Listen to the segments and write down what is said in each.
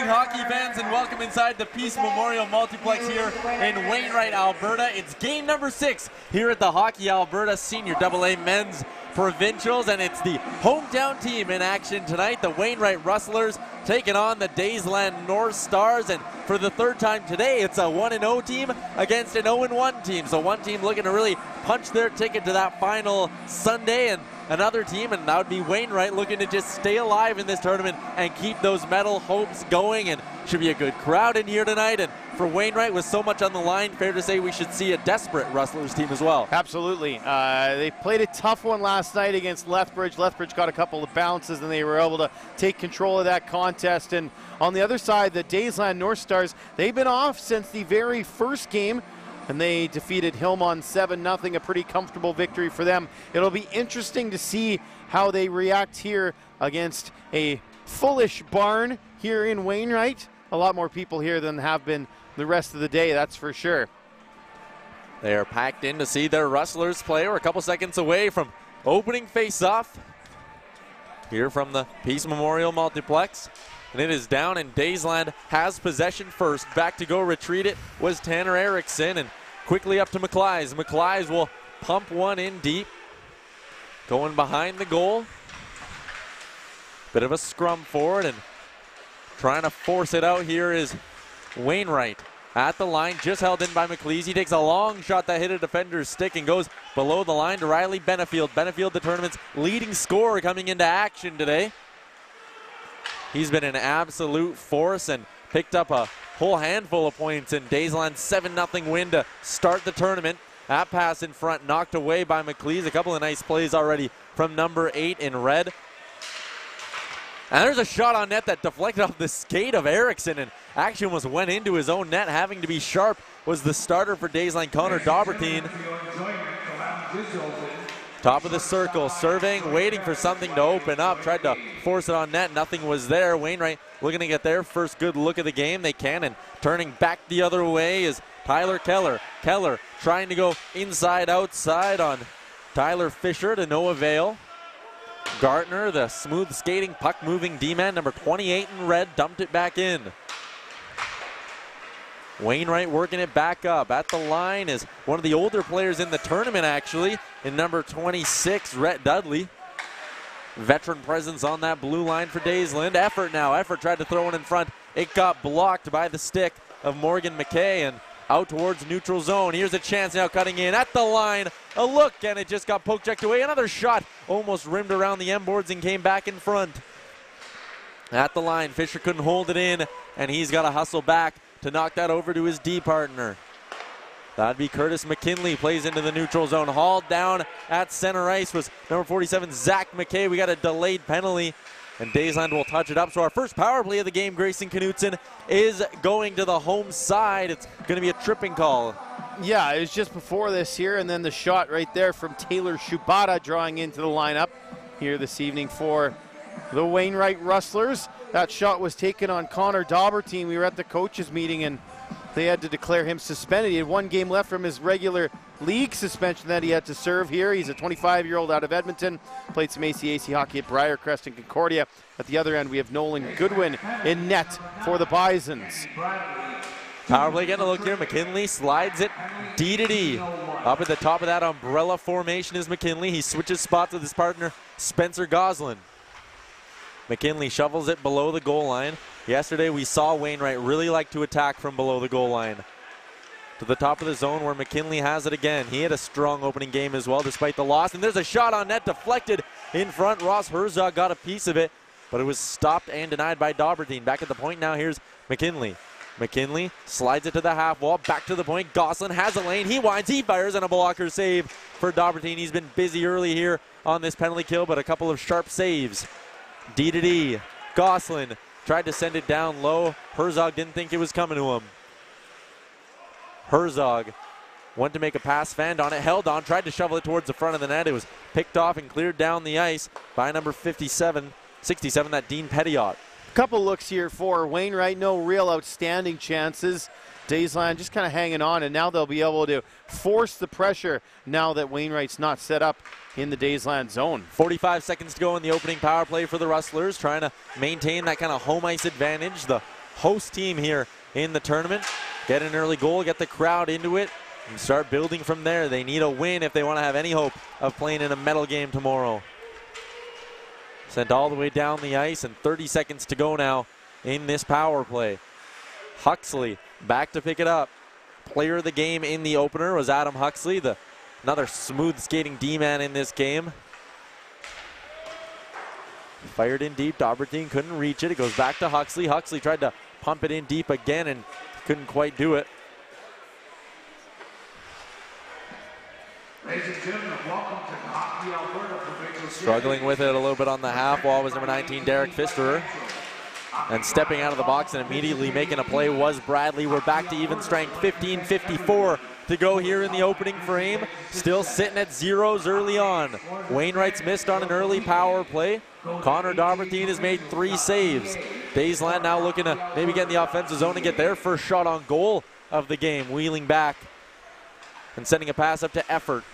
hockey fans, and welcome inside the Peace Memorial Multiplex here in Wainwright, Alberta. It's game number 6 here at the Hockey Alberta Senior AA Men's Provincials, and it's the hometown team in action tonight. The Wainwright Rustlers taking on the Daysland North Stars, and for the third time today, it's a 1-0 team against an 0-1 team. So one team looking to really punch their ticket to that final Sunday, and another team, and that would be Wainwright, looking to just stay alive in this tournament and keep those medal hopes going. And should be a good crowd in here tonight. And for Wainwright, with so much on the line, fair to say we should see a desperate Rustlers team as well. Absolutely. They played a tough one last night against Lethbridge. Lethbridge got a couple of bounces, and they were able to take control of that contest. And on the other side, the Daysland North Stars, they've been off since the very first game, and they defeated Hillmon 7-0, a pretty comfortable victory for them. It'll be interesting to see how they react here against a fullish barn here in Wainwright. A lot more people here than have been the rest of the day, that's for sure. They are packed in to see their Rustlers play. We're a couple seconds away from opening face-off here from the Peace Memorial Multiplex. And it is down, and Daysland has possession first. Back to go retreat it was Tanner Erickson, and quickly up to McLeese. McLeese will pump one in deep. Going behind the goal. Bit of a scrum forward, and trying to force it out here is Wainwright. At the line, just held in by McLeese. He takes a long shot that hit a defender's stick and goes below the line to Riley Benefield. Benefield, the tournament's leading scorer, coming into action today. He's been an absolute force and picked up a whole handful of points in Daysland's 7-0 win to start the tournament. That pass in front knocked away by McLeese. A couple of nice plays already from number 8 in red. And there's a shot on net that deflected off the skate of Erickson, and action went into his own net. Having to be sharp was the starter for Daysland, Connor Daubertine. Top of the circle, surveying, waiting for something to open up. Tried to force it on net, nothing was there. Wainwright looking to get their first good look of the game. They can, and turning back the other way is Tyler Keller. Keller trying to go inside, outside on Tyler Fisher to no avail. Gartner, the smooth skating, puck moving D-man, number 28 in red, dumped it back in. Wainwright working it back up. At the line is one of the older players in the tournament, actually, in number 26, Rhett Dudley. Veteran presence on that blue line for Daysland. Effort now. Effort tried to throw one in front. It got blocked by the stick of Morgan McKay, and out towards neutral zone. Here's a chance now, cutting in at the line. A look, and it just got poke checked away. Another shot almost rimmed around the M boards and came back in front. At the line, Fisher couldn't hold it in, and he's got to hustle back to knock that over to his D partner. That'd be Curtis McKinley, plays into the neutral zone. Hauled down at center ice was number 47, Zach McKay. We got a delayed penalty, and Daysland will touch it up. So our first power play of the game, Grayson Knutson, is going to the home side. It's going to be a tripping call. Yeah, it was just before this here, and then the shot right there from Taylor Shubata drawing into the lineup here this evening for the Wainwright Rustlers. That shot was taken on Connor Daubertine. We were at the coaches meeting, and they had to declare him suspended. He had one game left from his regular league suspension that he had to serve here. He's a 25-year-old out of Edmonton. Played some ACAC hockey at Briarcrest and Concordia. At the other end, we have Nolan Goodwin in net for the Bisons. Power play getting a look here. McKinley slides it D to D. Up at the top of that umbrella formation is McKinley. He switches spots with his partner, Spencer Goslin. McKinley shovels it below the goal line. Yesterday we saw Wainwright really like to attack from below the goal line. To the top of the zone where McKinley has it again. He had a strong opening game as well despite the loss. And there's a shot on net deflected in front. Ross Herzog got a piece of it, but it was stopped and denied by Daubertine. Back at the point now, here's McKinley. McKinley slides it to the half wall, back to the point. Goslin has a lane, he winds, he fires, and a blocker save for Daubertine. He's been busy early here on this penalty kill, but a couple of sharp saves. D to D. Goslin tried to send it down low. Herzog didn't think it was coming to him. Herzog went to make a pass, fanned on it, held on, tried to shovel it towards the front of the net. It was picked off and cleared down the ice by number 67, that Dean Pettiot. Couple looks here for Wainwright, no real outstanding chances. Daysland just kind of hanging on, and now they'll be able to force the pressure now that Wainwright's not set up in the Daysland zone. 45 seconds to go in the opening power play for the Rustlers, trying to maintain that kind of home ice advantage. The host team here in the tournament. Get an early goal, get the crowd into it, and start building from there. They need a win if they want to have any hope of playing in a medal game tomorrow. Sent all the way down the ice, and 30 seconds to go now in this power play. Huxley back to pick it up. Player of the game in the opener was Adam Huxley, another smooth skating D-man in this game. Fired in deep, Daubertine couldn't reach it. It goes back to Huxley. Huxley tried to pump it in deep again and couldn't quite do it. Ladies and gentlemen, welcome to the Hockey Alberta Provincials. Struggling with it a little bit on the half wall was number 19, Derek Pfisterer. And stepping out of the box and immediately making a play was Bradley. We're back to even strength, 15:54 to go here in the opening frame. Still sitting at zeros early on. Wainwright's missed on an early power play. Connor Daubertine has made 3 saves. Daysland now looking to maybe get in the offensive zone and get their first shot on goal of the game. Wheeling back and sending a pass up to Effort.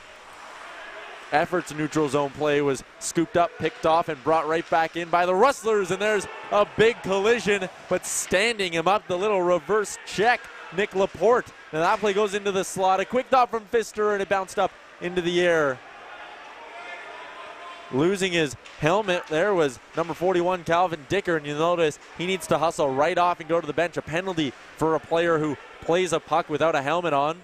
Effort's neutral zone play was scooped up, picked off, and brought right back in by the Rustlers. And there's a big collision, but standing him up, the little reverse check, Nick Laporte. Now that play goes into the slot. A quick thought from Pfisterer, and it bounced up into the air. Losing his helmet there was number 41, Calvin Dicker, and you'll notice he needs to hustle right off and go to the bench. A penalty for a player who plays a puck without a helmet on.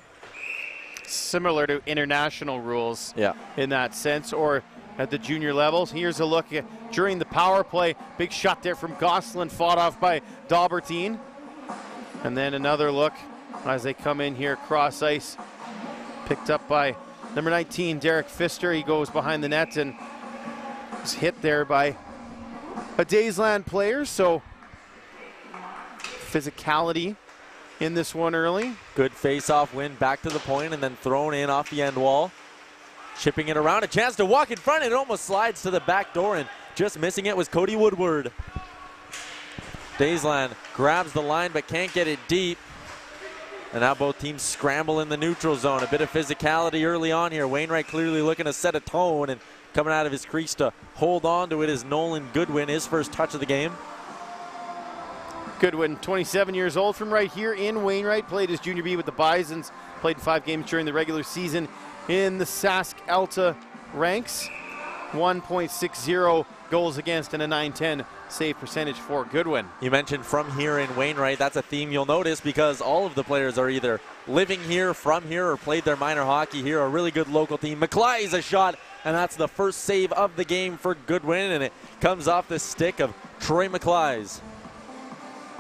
Similar to international rules in that sense, or at the junior levels. Here's a look during the power play. Big shot there from Gosselin, fought off by Daubertine. And then another look as they come in here, cross ice. Picked up by number 19, Derek Pfister. He goes behind the net and is hit there by a Daysland player. So physicality in this one early. Good face-off win back to the point and then thrown in off the end wall. Chipping it around, a chance to walk in front. It almost slides to the back door, and just missing it was Cody Woodward. Daysland grabs the line but can't get it deep. And now both teams scramble in the neutral zone. A bit of physicality early on here. Wainwright clearly looking to set a tone, and coming out of his crease to hold on to it is Nolan Goodwin, his first touch of the game. Goodwin, 27 years old, from right here in Wainwright. Played his junior B with the Bisons. Played in 5 games during the regular season in the Sask Alta ranks. 1.60 goals against and a .910 save percentage for Goodwin. You mentioned from here in Wainwright. That's a theme you'll notice because all of the players are either living here, from here, or played their minor hockey here. A really good local team. McLeese a shot, and that's the first save of the game for Goodwin, and it comes off the stick of Troy McLeese.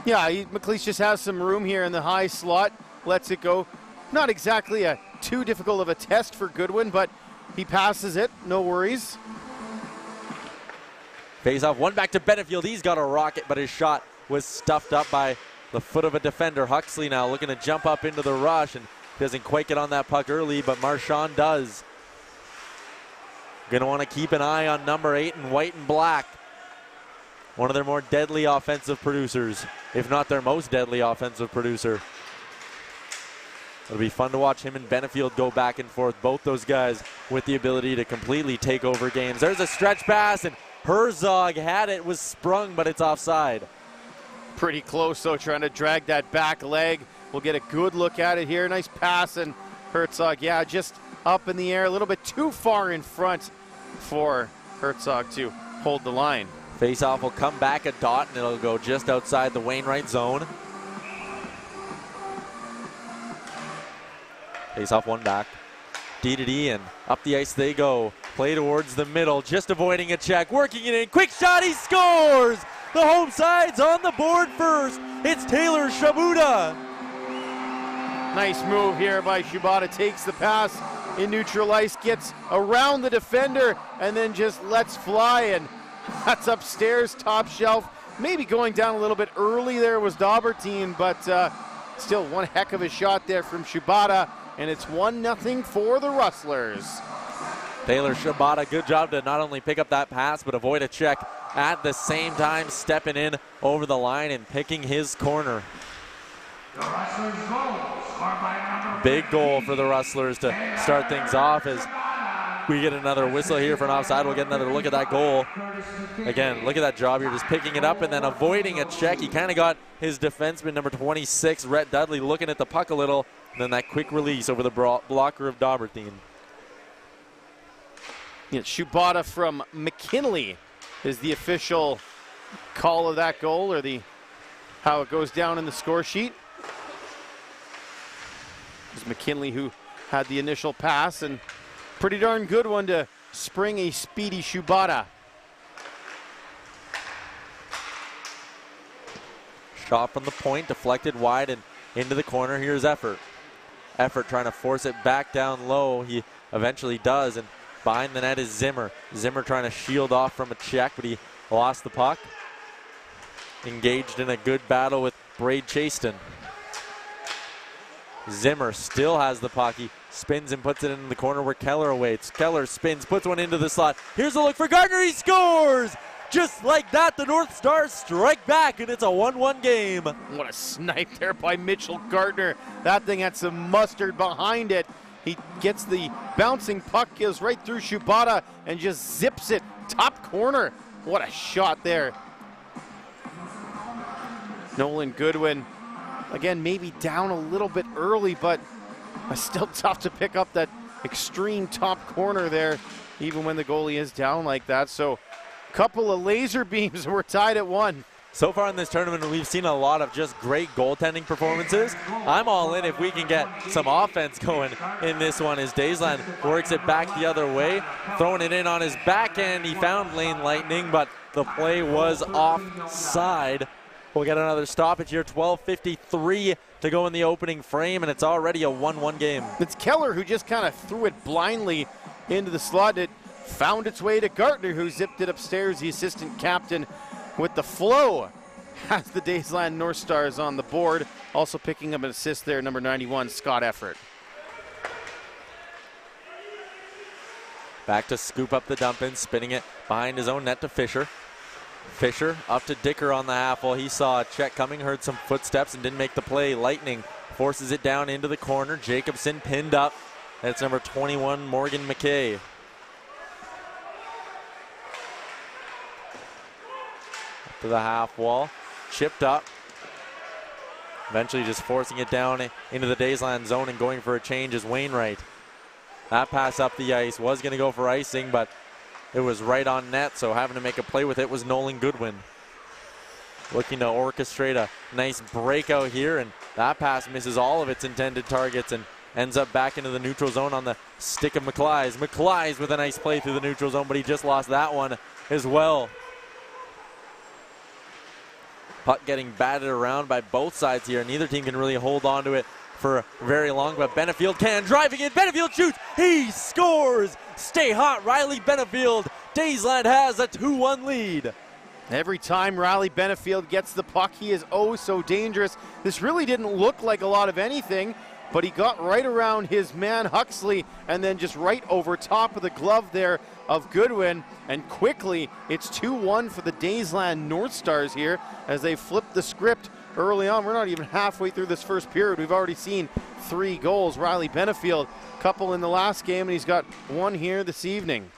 Yeah, McLeese just has some room here in the high slot. Lets it go. Not exactly too difficult of a test for Goodwin, but he passes it. No worries. Face off, one back to Benefield. He's got a rocket, but his shot was stuffed up by the foot of a defender. Huxley now looking to jump up into the rush and doesn't quite get on that puck early, but Marchand does. Going to want to keep an eye on number 8 in white and black. One of their more deadly offensive producers, if not their most deadly offensive producer. It'll be fun to watch him and Benefield go back and forth. Both those guys with the ability to completely take over games. There's a stretch pass, and Herzog had it, was sprung, but it's offside. Pretty close, though, trying to drag that back leg. We'll get a good look at it here. Nice pass, and Herzog, yeah, just up in the air, a little bit too far in front for Herzog to hold the line. Face-off will come back a dot, and it'll go just outside the Wainwright zone. Face-off one back. D to D, and up the ice they go. Play towards the middle, just avoiding a check. Working it in, quick shot, he scores! The home side's on the board first. It's Taylor Shabuda. Nice move here by Shibata. Takes the pass in neutral ice, gets around the defender, and then just lets fly, and that's upstairs, top shelf. Maybe going down a little bit early there was Daubertine, but still one heck of a shot there from Shibata, and it's 1-0 for the Rustlers. Taylor Shibata, good job to not only pick up that pass, but avoid a check at the same time, stepping in over the line and picking his corner. The Rustlers goal, scored by number Big goal for the Rustlers to start things off as we get another whistle here for an offside. We'll get another look at that goal. Again, look at that job here, just picking it up and then avoiding a check. He kind of got his defenseman, number 26, Rhett Dudley, looking at the puck a little, and then that quick release over the blocker of Daubertine. Yeah, Shubata from McKinley is the official call of that goal, or how it goes down in the score sheet. It was McKinley who had the initial pass, and pretty darn good one to spring a speedy Shubata. Shot from the point, deflected wide and into the corner. Here's Effort. Effort trying to force it back down low. He eventually does, and behind the net is Zimmer. Zimmer trying to shield off from a check, but he lost the puck. Engaged in a good battle with Braid Chaston. Zimmer still has the puck. He spins and puts it in the corner where Keller awaits. Keller spins, puts one into the slot. Here's a look for Gardner. He scores! Just like that, the North Stars strike back, and it's a 1-1 game. What a snipe there by Mitchell Gardner. That thing had some mustard behind it. He gets the bouncing puck, goes right through Shubata, and just zips it top corner. What a shot there. Nolan Goodwin, again, maybe down a little bit early, but still tough to pick up that extreme top corner there, even when the goalie is down like that. So a couple of laser beams, and we're tied at 1. So far in this tournament, we've seen a lot of just great goaltending performances. I'm all in if we can get some offense going in this one, as Daysland works it back the other way, throwing it in on his backhand. He found Lane Lightning, but the play was offside. We'll get another stoppage here, 12:53 to go in the opening frame, and it's already a 1-1 game. It's Keller who just kind of threw it blindly into the slot. It found its way to Gardner, who zipped it upstairs, the assistant captain with the flow. Has the Daysland North Stars on the board. Also picking up an assist there, number 91, Scott Effort. Back to scoop up the dump in, spinning it behind his own net to Fisher. Fisher up to Dicker on the half wall. He saw a check coming, heard some footsteps, and didn't make the play. Lightning forces it down into the corner. Jacobson pinned up. That's number 21, Morgan McKay. Up to the half wall, chipped up. Eventually just forcing it down into the Daysland zone and going for a change is Wainwright. That pass up the ice was going to go for icing, but it was right on net, so having to make a play with it was Nolan Goodwin. Looking to orchestrate a nice breakout here, and that pass misses all of its intended targets and ends up back into the neutral zone on the stick of McLeese. McLeese with a nice play through the neutral zone, but he just lost that one as well. Puck getting batted around by both sides here. Neither team can really hold on to it for very long, but Benefield can. Driving it, Benefield shoots, he scores! Stay hot, Riley Benefield. Daysland has a 2-1 lead. Every time Riley Benefield gets the puck, he is oh so dangerous. This really didn't look like a lot of anything, but he got right around his man Huxley and then just right over top of the glove there of Goodwin, and quickly it's 2-1 for the Daysland North Stars here as they flip the script early on. We're not even halfway through this first period. We've already seen 3 goals. Riley Benefield, couple in the last game, and he's got 1 here this evening.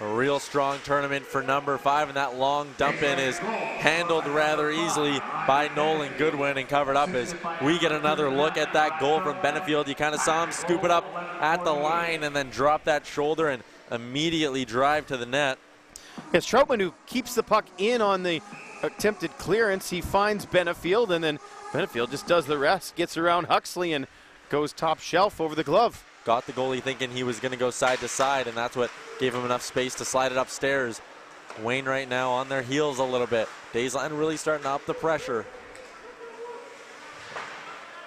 A real strong tournament for number 5, and that long dump in is handled rather easily by Nolan Goodwin and covered up as we get another look at that goal from Benefield. You kind of saw him scoop it up at the line and then drop that shoulder and immediately drive to the net. It's Troutman who keeps the puck in on the attempted clearance. He finds Benefield, and then Benefield just does the rest, gets around Huxley and goes top shelf over the glove. Got the goalie thinking he was going to go side to side, and that's what gave him enough space to slide it upstairs. Wainwright now on their heels a little bit. Daysland really starting to up the pressure.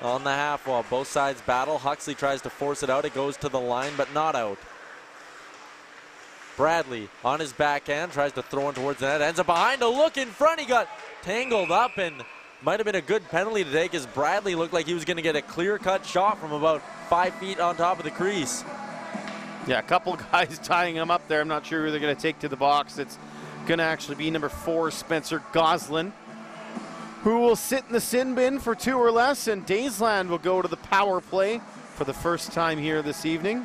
On the half wall, both sides battle. Huxley tries to force it out. It goes to the line, but not out. Bradley on his backhand, tries to throw it towards the net. Ends up behind, a look in front. He got tangled up, and might have been a good penalty to take as Bradley looked like he was going to get a clear-cut shot from about 5 feet on top of the crease. Yeah, a couple guys tying him up there. I'm not sure who they're going to take to the box. It's going to actually be number 4, Spencer Goslin, who will sit in the sin bin for 2 or less, and Daysland will go to the power play for the first time here this evening.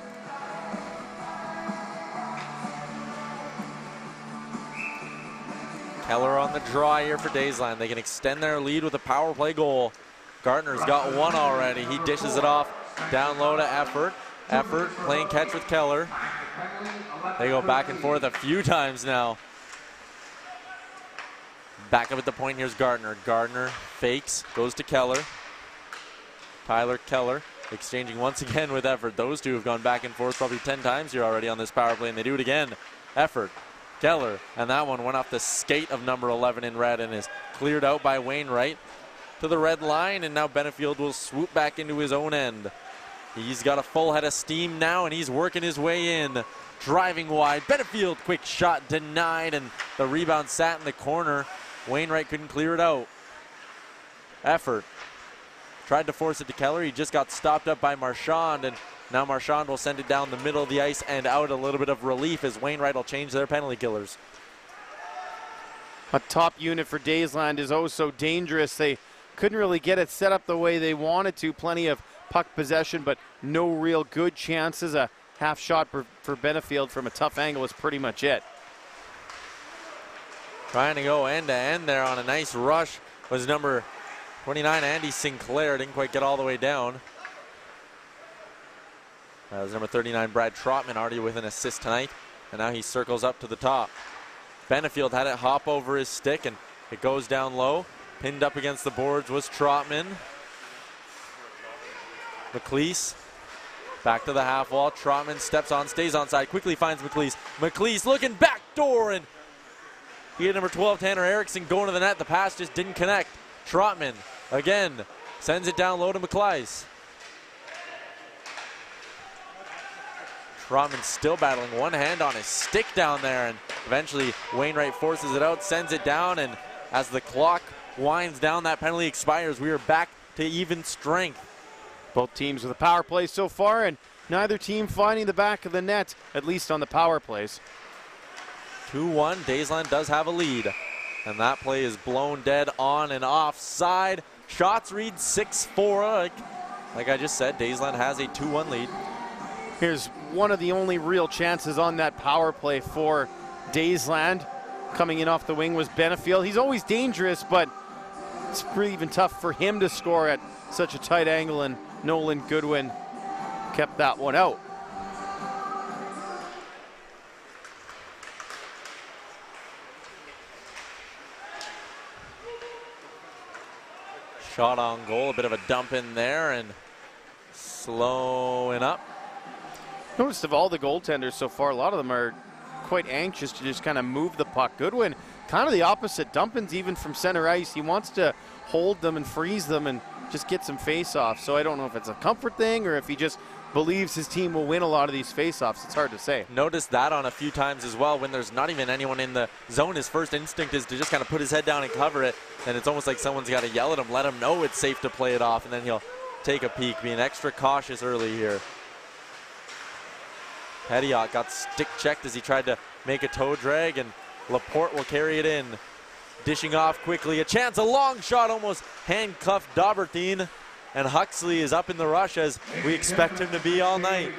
Keller on the draw here for Daysland. They can extend their lead with a power play goal. Gardner's got one already. He dishes it off down low to Effort. Effort playing catch with Keller. They go back and forth a few times now. Back up at the point, here's Gardner. Gardner fakes, goes to Keller. Tyler Keller exchanging once again with Effort. Those two have gone back and forth probably 10 times here already on this power play, and they do it again. Effort, Keller, and that one went off the skate of number 11 in red and is cleared out by Wainwright to the red line, and now Benefield will swoop back into his own end. He's got a full head of steam now, and he's working his way in. Driving wide, Benefield, quick shot denied, and the rebound sat in the corner. Wainwright couldn't clear it out. Effort tried to force it to Keller. He just got stopped up by Marchand, and now Marchand will send it down the middle of the ice and out. A little bit of relief as Wainwright will change their penalty killers. A top unit for Daysland is oh so dangerous. They couldn't really get it set up the way they wanted to. Plenty of puck possession, but no real good chances. A half shot for Benefield from a tough angle is pretty much it. Trying to go end to end there on a nice rush was number 29, Andy Sinclair. Didn't quite get all the way down. That was number 39, Brad Trotman, already with an assist tonight. And now he circles up to the top. Benefield had it hop over his stick, and it goes down low. Pinned up against the boards was Trotman. McLeese back to the half wall. Trotman steps on, stays onside, quickly finds McLeese. McLeese looking back door, and he had number 12, Tanner Erickson, going to the net. The pass just didn't connect. Trotman again sends it down low to McLeese. Trotman still battling, one hand on his stick down there, and eventually Wainwright forces it out, sends it down, and as the clock winds down, that penalty expires. We are back to even strength. Both teams with a power play so far, and neither team finding the back of the net, at least on the power plays. 2-1, Daysland does have a lead, and that play is blown dead on and offside. Shots read 6-4. Like I just said, Daysland has a 2-1 lead. Here's one of the only real chances on that power play for Daysland. Coming in off the wing was Benefield. He's always dangerous, but it's really even tough for him to score at such a tight angle, and Nolan Goodwin kept that one out. Shot on goal, a bit of a dump in there, and slowing up. Noticed of all the goaltenders so far, a lot of them are quite anxious to just kind of move the puck. Goodwin, kind of the opposite. Dumpin's even from center ice. He wants to hold them and freeze them and just get some face-offs. So I don't know if it's a comfort thing or if he just believes his team will win a lot of these face-offs. It's hard to say. Noticed that on a few times as well. When there's not even anyone in the zone, his first instinct is to just kind of put his head down and cover it. And it's almost like someone's got to yell at him, let him know it's safe to play it off, and then he'll take a peek, being extra cautious early here. Pettiot got stick checked as he tried to make a toe drag, and Laporte will carry it in. Dishing off quickly, a chance, a long shot, almost handcuffed Daubertine, and Huxley is up in the rush as we expect him to be all night.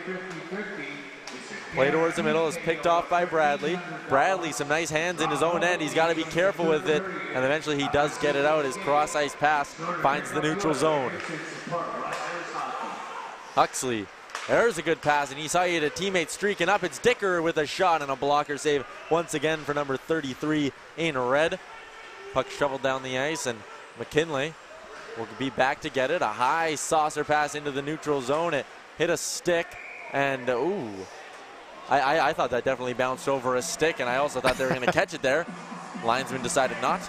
Play towards the middle is picked off by Bradley. Bradley, some nice hands in his own end. He's got to be careful with it, and eventually he does get it out. His cross-ice pass finds the neutral zone. Huxley, there's a good pass, and he saw he had a teammate streaking up. It's Dicker with a shot and a blocker save once again for number 33 in red. Puck shoveled down the ice, and McKinley will be back to get it. A high saucer pass into the neutral zone. It hit a stick, and ooh. I thought that definitely bounced over a stick, and I also thought they were going to catch it there. Linesman decided not.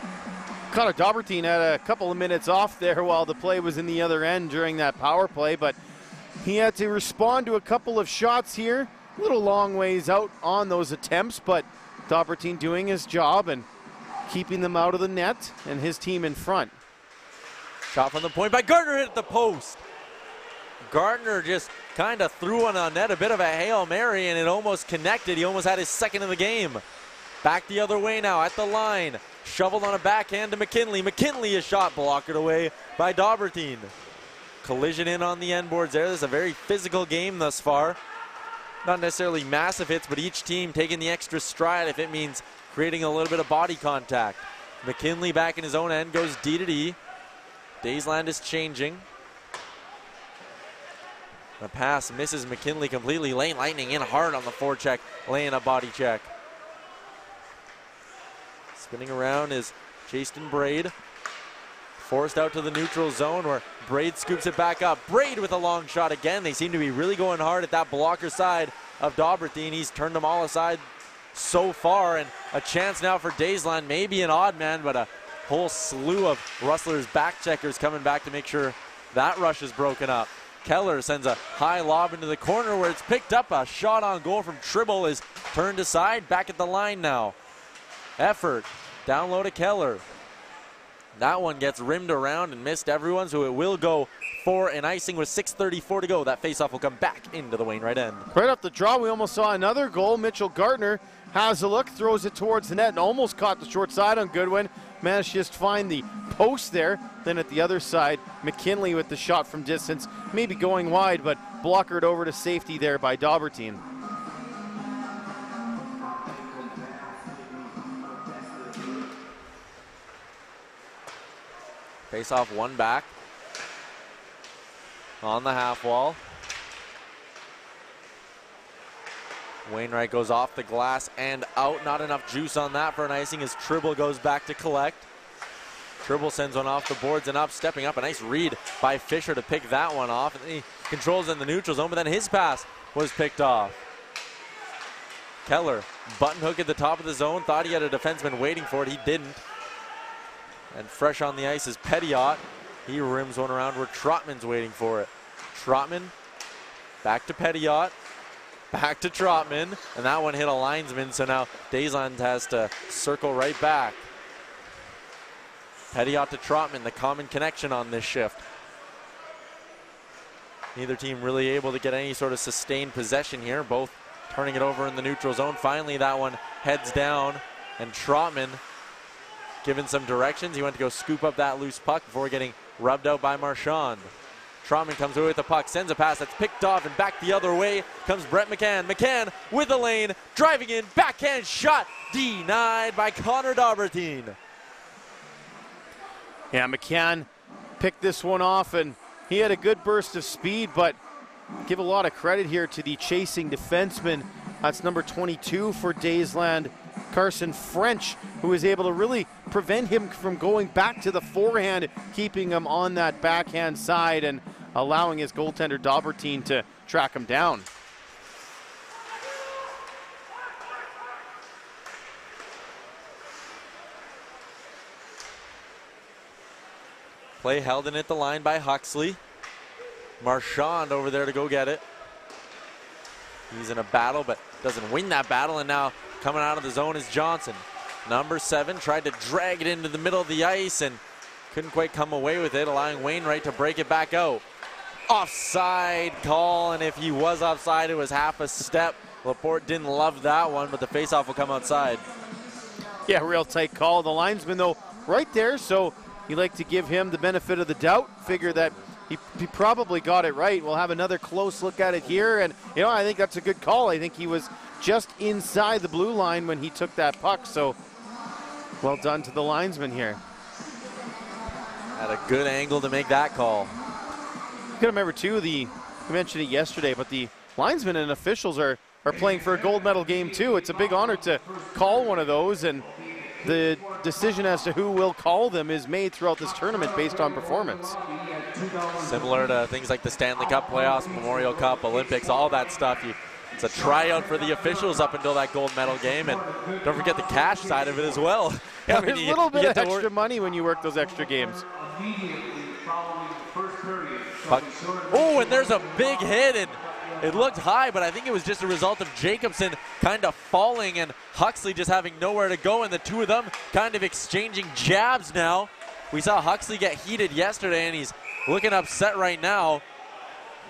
Connor Daubertine had a couple of minutes off there while the play was in the other end during that power play, but he had to respond to a couple of shots here. A little long ways out on those attempts, but Daubertine doing his job and keeping them out of the net and his team in front. Shot from the point by Gardner, hit the post. Gardner just kind of threw on a net, a bit of a Hail Mary, and it almost connected. He almost had his second of the game. Back the other way now at the line. Shoveled on a backhand to McKinley. McKinley, a shot blocked away by Daubertine. collision in on the end boards there. This is a very physical game thus far. Not necessarily massive hits, but each team taking the extra stride if it means creating a little bit of body contact. McKinley back in his own end, goes D to D. Daysland is changing. The pass misses McKinley completely. Lane Lightning in hard on the forecheck, laying a body check. Spinning around is Jason Braid. Forced out to the neutral zone where Braid scoops it back up. Braid with a long shot again. They seem to be really going hard at that blocker side of Daubertine. He's turned them all aside so far, and a chance now for Daysland. Maybe an odd man, but a whole slew of Rustlers back checkers coming back to make sure that rush is broken up. Keller sends a high lob into the corner where it's picked up. A shot on goal from Tribble is turned aside. Back at the line now. Effort down low to Keller. That one gets rimmed around and missed everyone, so it will go for an icing with 6:34 to go. That faceoff will come back into the Wainwright end. Right off the draw, we almost saw another goal. Mitchell Gardner has a look, throws it towards the net, and almost caught the short side on Goodwin. Managed to just find the post there. Then at the other side, McKinley with the shot from distance, maybe going wide, but blockered over to safety there by Daubertine. Face off one back on the half wall. Wainwright goes off the glass and out. Not enough juice on that for an icing as Tribble goes back to collect. Tribble sends one off the boards and up, stepping up. A nice read by Fisher to pick that one off. And he controls in the neutral zone, but then his pass was picked off. Keller, button hook at the top of the zone. Thought he had a defenseman waiting for it. He didn't. And fresh on the ice is Petiot. He rims one around where Trotman's waiting for it. Trotman back to Petiot. Back to Trotman. And that one hit a linesman, so now Daysland has to circle right back. Petiot to Trotman, the common connection on this shift. Neither team really able to get any sort of sustained possession here. Both turning it over in the neutral zone. Finally, that one heads down, and Trotman given some directions. He went to go scoop up that loose puck before getting rubbed out by Marchand. Trotman comes away with the puck, sends a pass that's picked off, and back the other way comes Brett McCann. McCann with the lane, driving in, backhand shot, denied by Connor Daubertine. Yeah, McCann picked this one off, and he had a good burst of speed, but give a lot of credit here to the chasing defenseman. That's number 22 for Daysland, Carson French, who was able to really prevent him from going back to the forehand, keeping him on that backhand side and allowing his goaltender Daubertine to track him down. Play held in at the line by Huxley. Marchand over there to go get it. He's in a battle, but doesn't win that battle, and now coming out of the zone is Johnson. Number 7 tried to drag it into the middle of the ice and couldn't quite come away with it, allowing Wainwright to break it back out. Offside call, and if he was offside, it was half a step. Laporte didn't love that one, but the faceoff will come outside. Yeah, real tight call. The linesman, though, right there, so you like to give him the benefit of the doubt. Figure that he probably got it right. We'll have another close look at it here, and you know, I think that's a good call. I think he was just inside the blue line when he took that puck, so well done to the linesman here. Had a good angle to make that call. You gotta remember too, we mentioned it yesterday, but the linesmen and officials are playing for a gold medal game too. It's a big honor to call one of those, and the decision as to who will call them is made throughout this tournament based on performance. Similar to things like the Stanley Cup playoffs, Memorial Cup, Olympics, all that stuff. It's a tryout for the officials up until that gold medal game, and don't forget the cash side of it as well. Yeah, there's a little bit of extra money when you work those extra games. Oh, and there's a big hit, and it looked high, but I think it was just a result of Jacobson kind of falling and Huxley just having nowhere to go, and the two of them kind of exchanging jabs now. We saw Huxley get heated yesterday, and he's looking upset right now.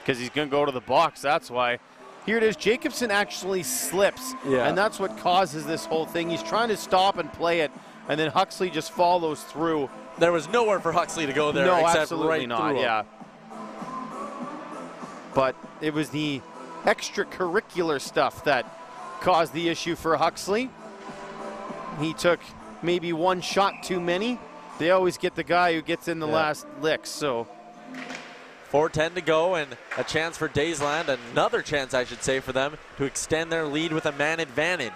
Because he's going to go to the box, that's why. Here it is, Jacobson actually slips, and that's what causes this whole thing. He's trying to stop and play it, and then Huxley just follows through. There was nowhere for Huxley to go there, no, except absolutely right not, through yeah. but it was the extracurricular stuff that caused the issue for Huxley. He took maybe one shot too many. They always get the guy who gets in the last licks, so. 4:10 to go and a chance for Daysland, another chance I should say for them to extend their lead with a man advantage.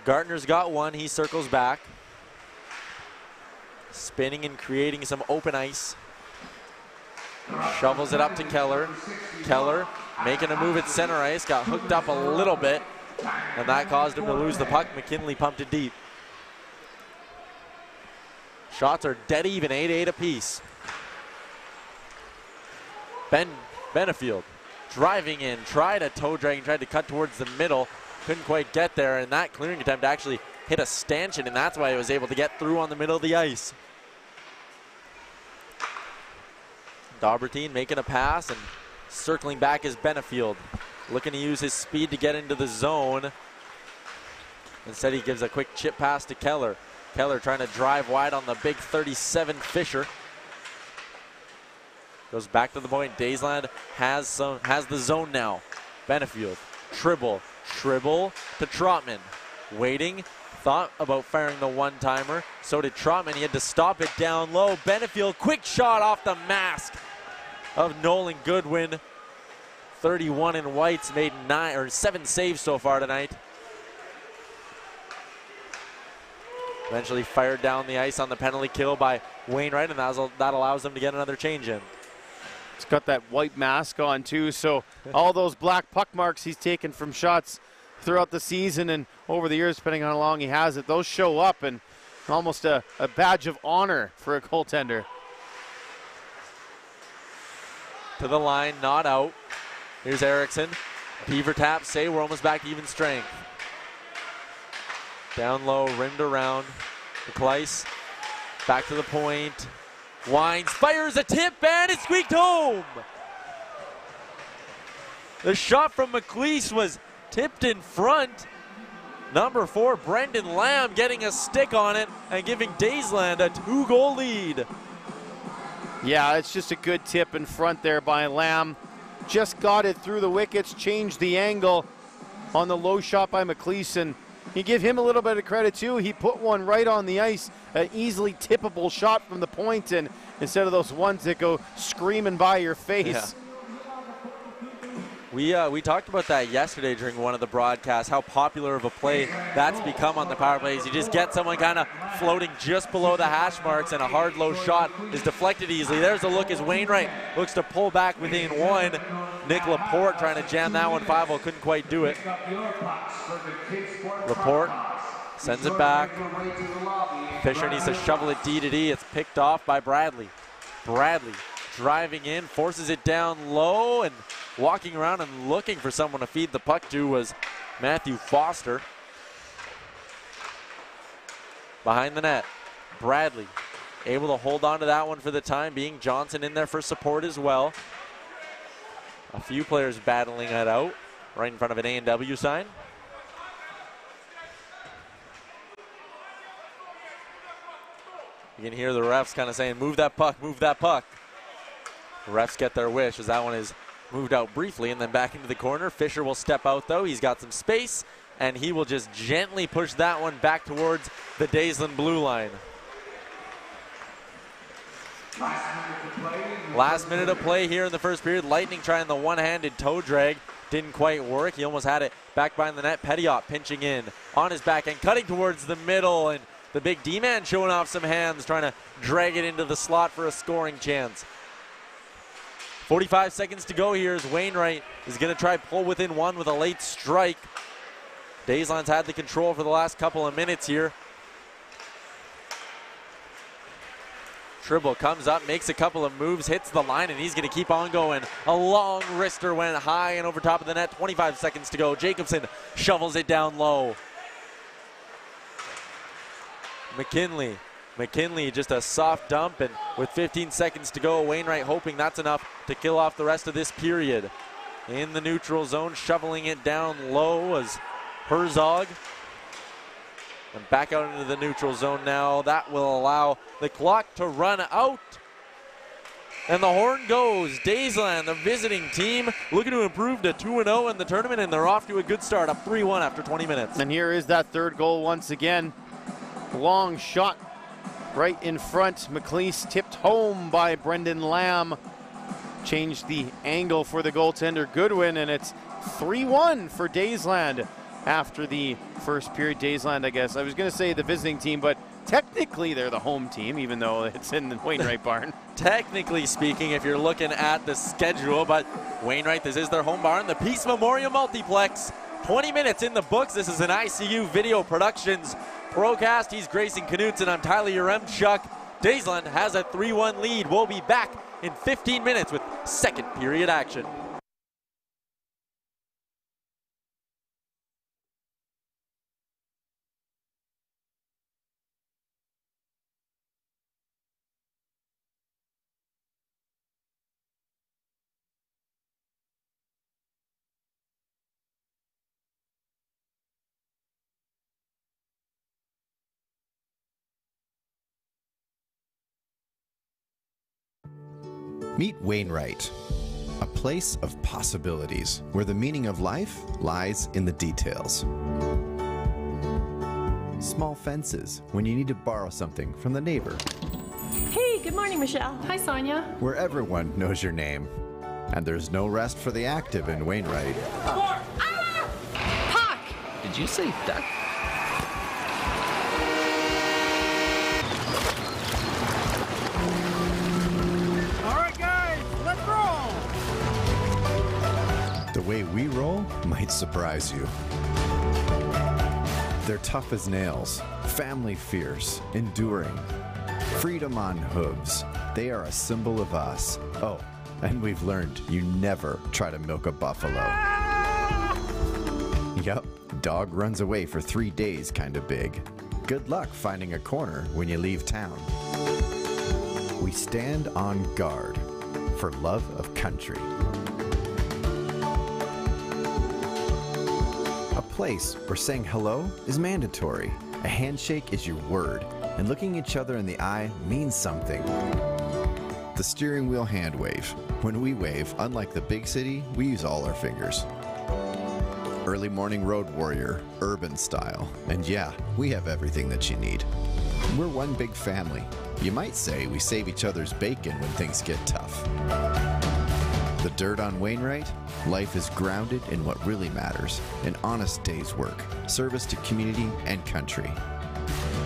Gartner's got one, he circles back. Spinning and creating some open ice. Shovels it up to Keller. Keller making a move at center ice, got hooked up a little bit, and that caused him to lose the puck. McKinley pumped it deep. Shots are dead even, 8-8 apiece. Benefield driving in, tried a toe drag, tried to cut towards the middle, couldn't quite get there, and that clearing attempt actually hit a stanchion, and that's why he was able to get through on the middle of the ice. Daubertine making a pass and circling back is Benefield, looking to use his speed to get into the zone. Instead he gives a quick chip pass to Keller. Keller trying to drive wide on the big 37 Fisher. Goes back to the point. Daysland has the zone now. Benefield, Tribble to Trotman. Waiting, thought about firing the one-timer. So did Trotman. He had to stop it down low. Benefield, quick shot off the mask of Nolan Goodwin. 31 in whites, made 7 saves so far tonight. Eventually fired down the ice on the penalty kill by Wainwright, and that allows them to get another change in. He's got that white mask on too, so all those black puck marks he's taken from shots throughout the season and over the years, depending on how long he has it, those show up, and almost a badge of honor for a goaltender. To the line, not out. Here's Erickson. Beaver tap, say we're almost back to even strength. Down low, rimmed around. McLeese back to the point. Wines, fires a tip, and it's squeaked home. The shot from McLeese was tipped in front. Number 4, Brendan Lamb, getting a stick on it and giving Daysland a 2-goal lead. Yeah, it's just a good tip in front there by Lamb. Just got it through the wickets, changed the angle on the low shot by McLeese, and you give him a little bit of credit too. He put one right on the ice, an easily tippable shot from the point, and instead of those ones that go screaming by your face. Yeah. We talked about that yesterday during one of the broadcasts, how popular of a play that's become on the power plays. You just get someone kind of floating just below the hash marks, and a hard low shot is deflected easily. There's a look as Wainwright looks to pull back within one. Nick Laporte trying to jam that one 5-0, couldn't quite do it. Laporte sends it back. Fisher needs to shovel it D to D. It's picked off by Bradley. Bradley driving in, forces it down low, and walking around and looking for someone to feed the puck to was Matthew Foster. Behind the net, Bradley able to hold on to that one for the time being. Johnson in there for support as well. A few players battling it out right in front of an A&W sign. You can hear the refs kind of saying, move that puck, move that puck. The refs get their wish as that one is moved out briefly and then back into the corner. Fisher will step out though. He's got some space and he will just gently push that one back towards the Daysland blue line. Last minute of play here in the first period. Lightning trying the one-handed toe drag. Didn't quite work. He almost had it back behind the net. Pettiot pinching in on his back and cutting towards the middle, and the big D-man showing off some hands, trying to drag it into the slot for a scoring chance. 45 seconds to go here as Wainwright is going to try pull within one with a late strike. Daysland's had the control for the last couple of minutes here. Tribble comes up, makes a couple of moves, hits the line, and he's going to keep on going. A long wrister went high and over top of the net. 25 seconds to go. Jacobson shovels it down low. McKinley just a soft dump, and with 15 seconds to go, Wainwright hoping that's enough to kill off the rest of this period. In the neutral zone, shoveling it down low as Herzog. And back out into the neutral zone now. That will allow the clock to run out. And the horn goes. Daysland, the visiting team, looking to improve to 2-0 in the tournament, and they're off to a good start, up 3-1 after 20 minutes. And here is that third goal once again. Long shot right in front. McLeese tipped home by Brendan Lamb. Changed the angle for the goaltender Goodwin, and it's 3-1 for Daysland after the first period. Daysland, I guess. I was going to say the visiting team, but technically they're the home team, even though it's in the Wainwright barn. Technically speaking, if you're looking at the schedule, but Wainwright, this is their home barn, the Peace Memorial Multiplex. 20 minutes in the books. This is an ICU Video Productions Procast. He's Grayson Knutson and I'm Tyler Yaremchuk. Daysland has a 3-1 lead. We'll be back in 15 minutes with second period action. Meet Wainwright, a place of possibilities where the meaning of life lies in the details. Small fences when you need to borrow something from the neighbor. Hey, good morning, Michelle. Hi, Sonia. Where everyone knows your name. And there's no rest for the active in Wainwright. Puck! Did you say duck? The way we roll might surprise you. They're tough as nails, family fierce, enduring, freedom on hooves. They are a symbol of us. Oh, and we've learned you never try to milk a buffalo. Yup, dog runs away for 3 days kinda big. Good luck finding a corner when you leave town. We stand on guard for love of country. A place where saying hello is mandatory. A handshake is your word, and looking each other in the eye means something. The steering wheel hand wave. When we wave, unlike the big city, we use all our fingers. Early morning road warrior, urban style. And yeah, we have everything that you need. We're one big family. You might say we save each other's bacon when things get tough. The dirt on Wainwright? Life is grounded in what really matters, an honest day's work, service to community and country.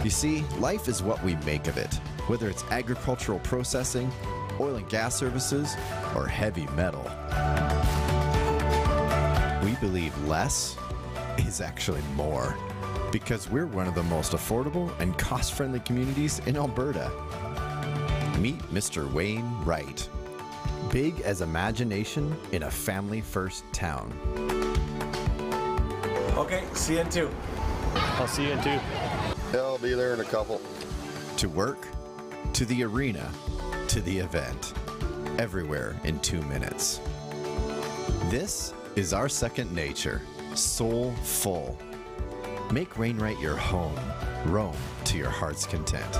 You see, life is what we make of it, whether it's agricultural processing, oil and gas services, or heavy metal. We believe less is actually more, because we're one of the most affordable and cost-friendly communities in Alberta. Meet Mr. Wainwright. Big as imagination in a family-first town. Okay, see you in 2. I'll see you in 2. Yeah, I'll be there in a couple. To work, to the arena, to the event. Everywhere in 2 minutes. This is our second nature, soulful. Make Wainwright your home. Roam to your heart's content.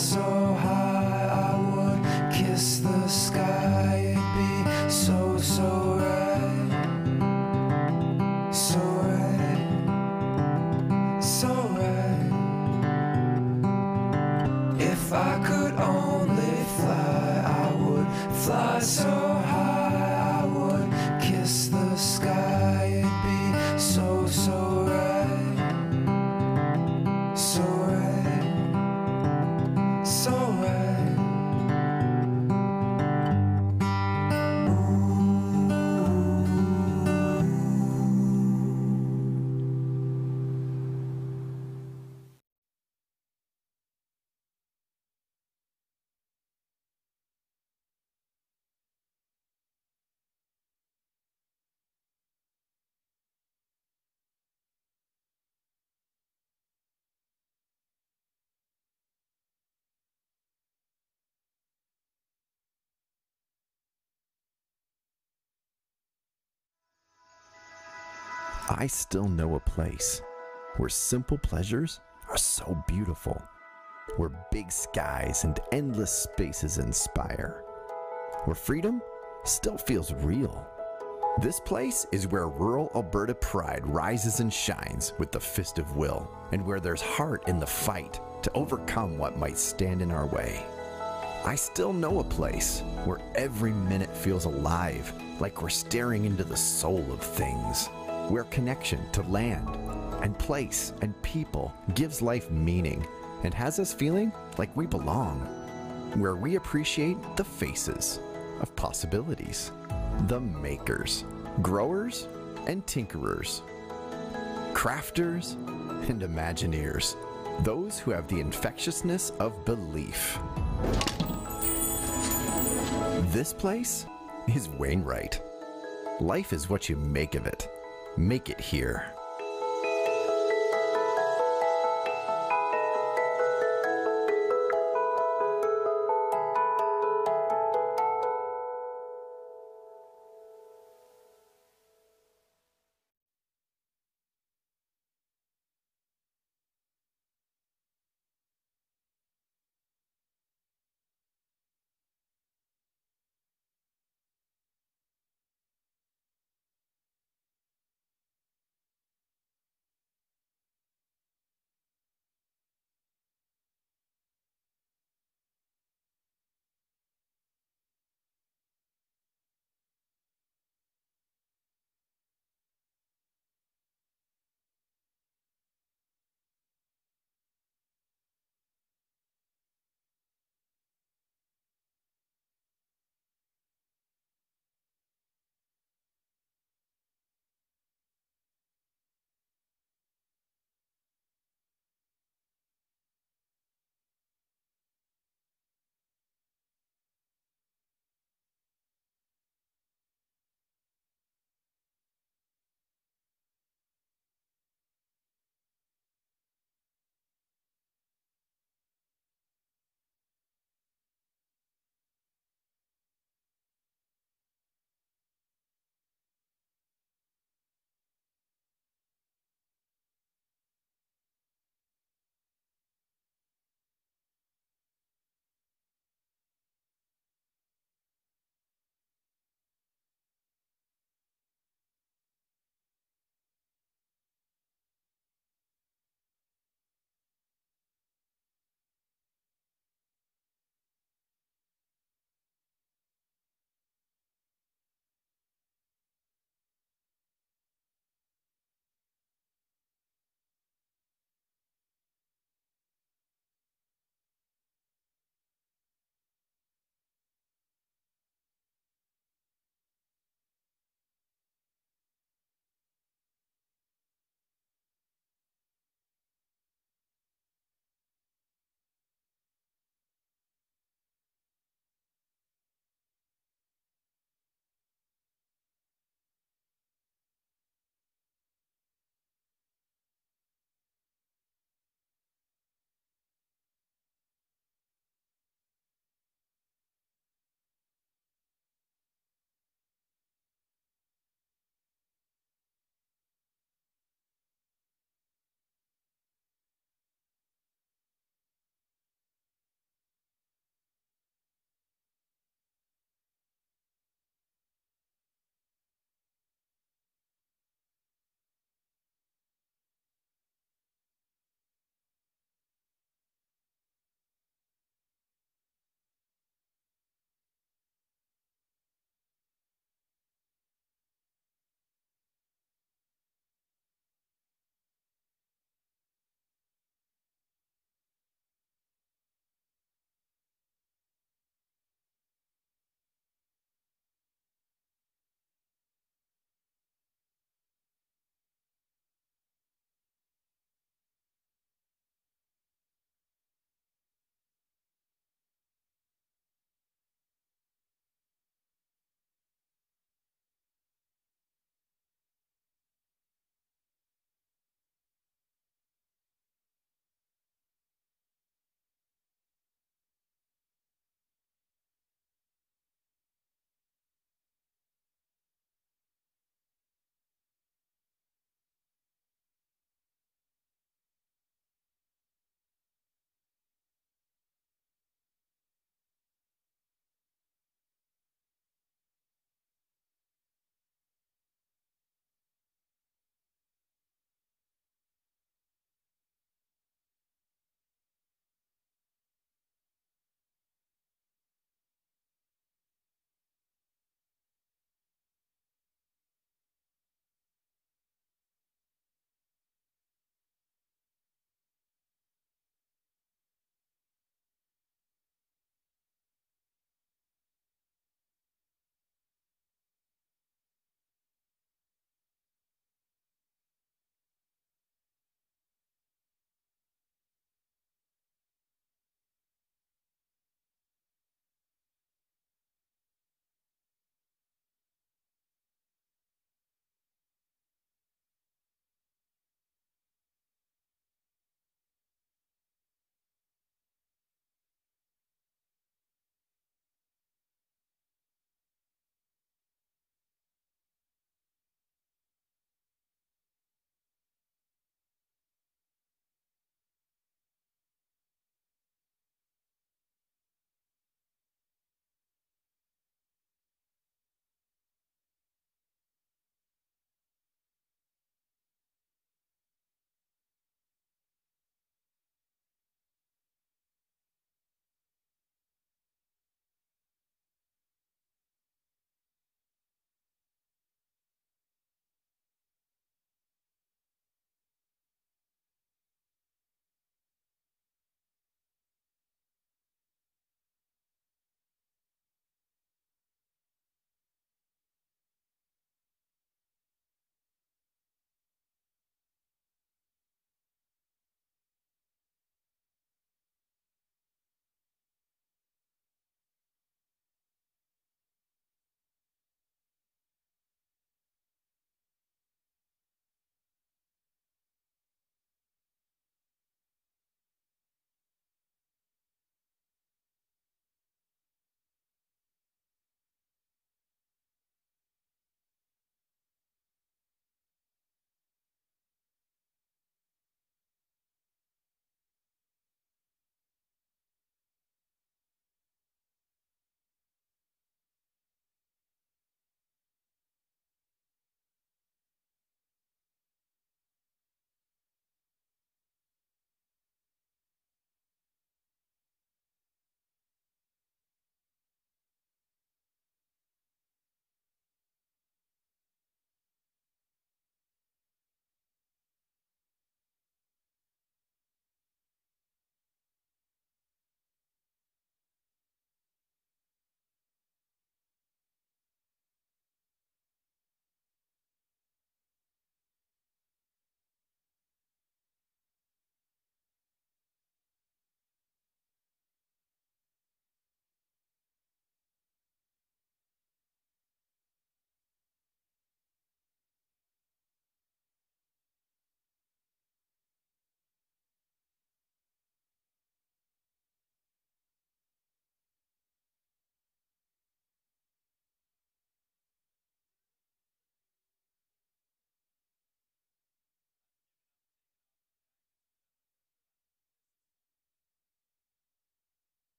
so high I would kiss the sky. It'd be so, so right. So right. So right. If I could only fly, I would fly so high I would kiss the sky. It'd be so, so right. So right. So right. I still know a place where simple pleasures are so beautiful, where big skies and endless spaces inspire, where freedom still feels real. This place is where rural Alberta pride rises and shines with the fist of will, and where there's heart in the fight to overcome what might stand in our way. I still know a place where every minute feels alive, like we're staring into the soul of things, where connection to land and place and people gives life meaning and has us feeling like we belong, where we appreciate the faces of possibilities, the makers, growers and tinkerers, crafters and imagineers, those who have the infectiousness of belief. This place is Wainwright. Life is what you make of it. Make it here.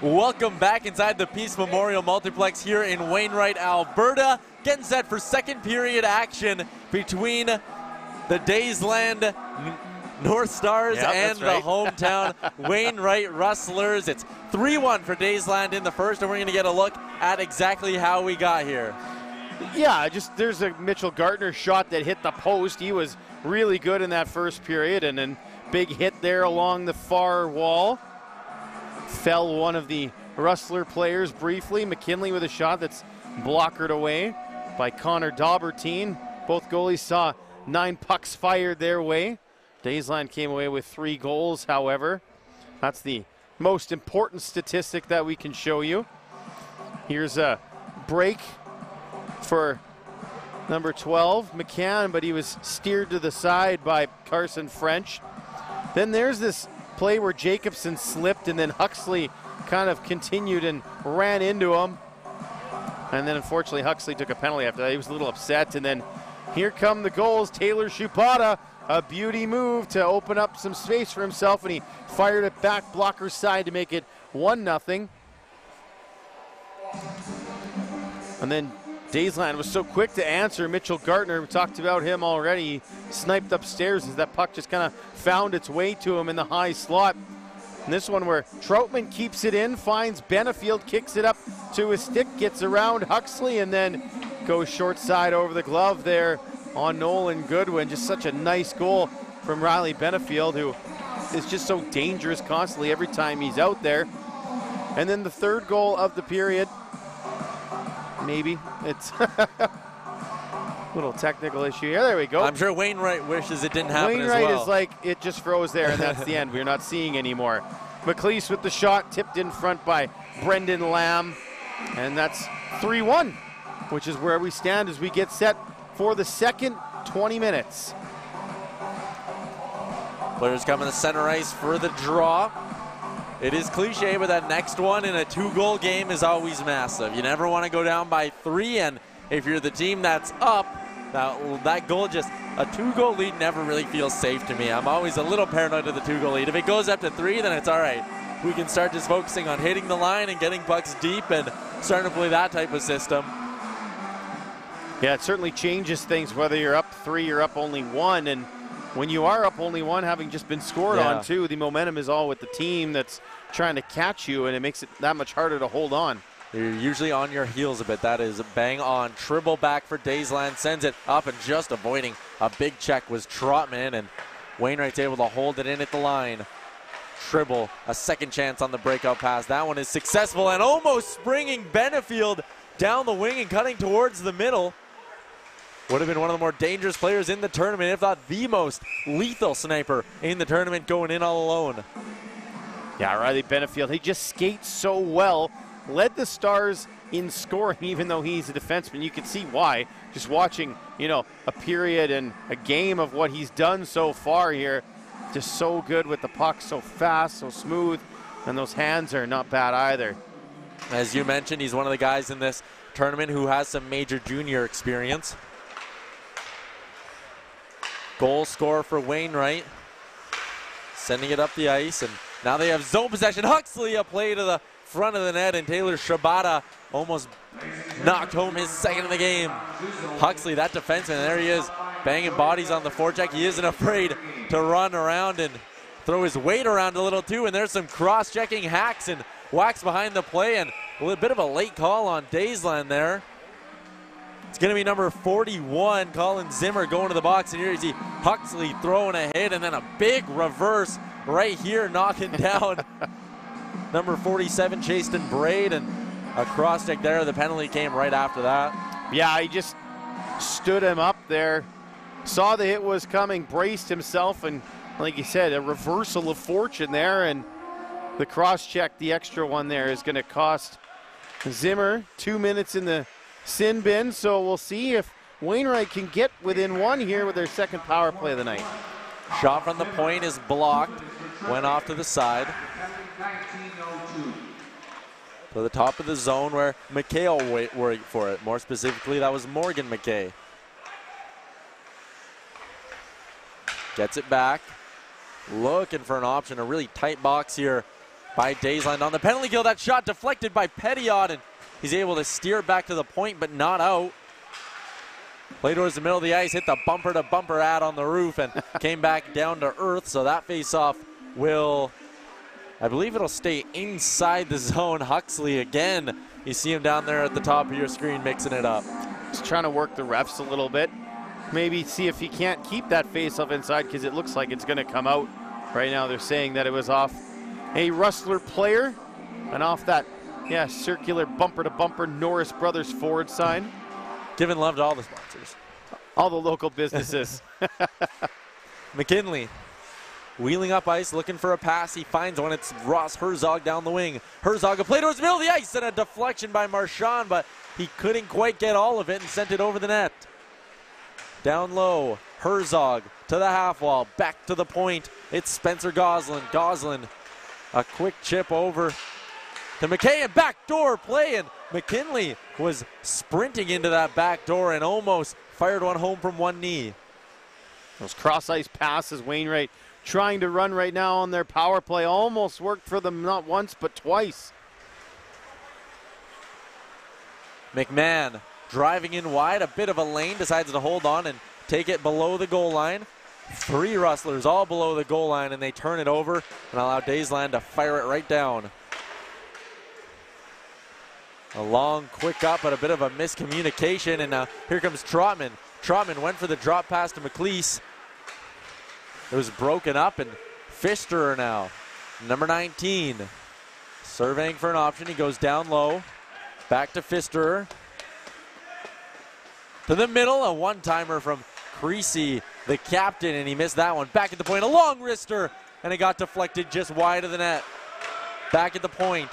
Welcome back inside the Peace Memorial Multiplex here in Wainwright, Alberta. Getting set for second period action between the Daysland North Stars and the hometown Wainwright Rustlers. It's 3-1 for Daysland in the first, and we're going to get a look at exactly how we got here. Yeah, there's a Mitchell Gartner shot that hit the post. He was really good in that first period, and then big hit there along the far wall. Fell one of the Rustler players briefly. McKinley with a shot that's blockered away by Connor Daubertine. Both goalies saw 9 pucks fired their way. Daysland came away with 3 goals, however. That's the most important statistic that we can show you. Here's a break for number 12, McCann, but he was steered to the side by Carson French. Then there's this play where Jacobson slipped, and then Huxley kind of continued and ran into him. And then unfortunately Huxley took a penalty after that. He was a little upset, and then here come the goals. Taylor Shupada, a beauty move to open up some space for himself, and he fired it back blocker's side to make it 1-0. And then Daysland was so quick to answer. Mitchell Gartner, we talked about him already. He sniped upstairs as that puck just kind of found its way to him in the high slot. And this one where Troutman keeps it in, finds Benefield, kicks it up to his stick, gets around Huxley, and then goes short side over the glove there on Nolan Goodwin. Just such a nice goal from Riley Benefield, who is just so dangerous constantly every time he's out there. And then the third goal of the period, maybe. It's a little technical issue here. There we go. I'm sure Wainwright wishes it didn't happen as well. Wainwright is like, it just froze there, and that's the end. We're not seeing anymore. McLeese with the shot, tipped in front by Brendan Lamb. And that's 3-1, which is where we stand as we get set for the second 20 minutes. Players come in the center ice for the draw. It is cliche, but that next one in a 2-goal game is always massive. You never want to go down by 3, and if you're the team that's up, that goal, just a 2-goal lead never really feels safe to me. I'm always a little paranoid of the 2-goal lead. If it goes up to 3, then it's all right. We can start just focusing on hitting the line and getting pucks deep and starting to play that type of system. Yeah, it certainly changes things whether you're up 3 or up only 1, and when you are up only 1, having just been scored on 2, the momentum is all with the team that's trying to catch you, and it makes it that much harder to hold on. You're usually on your heels a bit. That is a bang on. Tribble back for Daysland, sends it up, and just avoiding a big check was Trotman, and Wainwright's able to hold it in at the line. Tribble, a second chance on the breakout pass. That one is successful, and almost springing Benefield down the wing and cutting towards the middle. Would have been one of the more dangerous players in the tournament, if not the most lethal sniper in the tournament, going in all alone. Yeah, Riley Benefield, he just skates so well. Led the Stars in scoring, even though he's a defenseman. You can see why. Just watching, a period and a game of what he's done so far here. Just so good with the puck, so fast, so smooth, and those hands are not bad either. As you mentioned, he's one of the guys in this tournament who has some major junior experience. Goal scorer for Wainwright. Sending it up the ice, and now they have zone possession. Huxley, a play to the front of the net, and Taylor Shabata almost knocked home his second of the game. Huxley, that defenseman, there he is, banging bodies on the forecheck. He isn't afraid to run around and throw his weight around a little too, and there's some cross-checking hacks and whacks behind the play, and a little bit of a late call on Daysland there. It's going to be number 41, Colin Zimmer, going to the box, and here you see Huxley throwing a hit, and then a big reverse right here, knocking down number 47, Chaston Braid, and a cross-check there. The penalty came right after that. Yeah, he just stood him up there, saw the hit was coming, braced himself, and like you said, a reversal of fortune there, and the cross-check, the extra one there, is going to cost Zimmer 2 minutes in the sin bin, so we'll see if Wainwright can get within 1 here with their second power play of the night. Shot from the point is blocked, went off to the side. To the top of the zone where McKay will wait for it. More specifically, that was Morgan McKay. Gets it back, looking for an option, a really tight box here by Daysland on the penalty kill. That shot deflected by Petiot, and he's able to steer it back to the point, but not out. Play towards the middle of the ice, hit the bumper-to-bumper ad on the roof, and came back down to earth. So that face-off will, I believe it'll stay inside the zone. Huxley again. You see him down there at the top of your screen mixing it up. He's trying to work the refs a little bit. Maybe see if he can't keep that face-off inside, because it looks like it's going to come out. Right now they're saying that it was off a Rustler player and off that, circular bumper-to-bumper Norris Brothers forward sign. Giving love to all the sponsors. All the local businesses. McKinley wheeling up ice, looking for a pass. He finds one. It's Ross Herzog down the wing. Herzog a play towards the middle of the ice and a deflection by Marchand, but he couldn't quite get all of it and sent it over the net. Down low, Herzog to the half wall, back to the point. It's Spencer Goslin. Goslin, a quick chip over to McKay, and backdoor play, and McKinley was sprinting into that back door and almost fired one home from one knee. Those cross-ice passes, Wainwright trying to run right now on their power play. Almost worked for them not once, but twice. McMahon driving in wide, a bit of a lane, decides to hold on and take it below the goal line. 3 Rustlers all below the goal line, and they turn it over and allow Daysland to fire it right down. A long, quick up, but a bit of a miscommunication, and now here comes Trotman. Trotman went for the drop pass to McLeese. It was broken up, and Pfisterer now, number 19, surveying for an option. He goes down low, back to Pfisterer. To the middle, a one-timer from Creasy, the captain, and he missed that one. Back at the point, a long wrister, and it got deflected just wide of the net. Back at the point.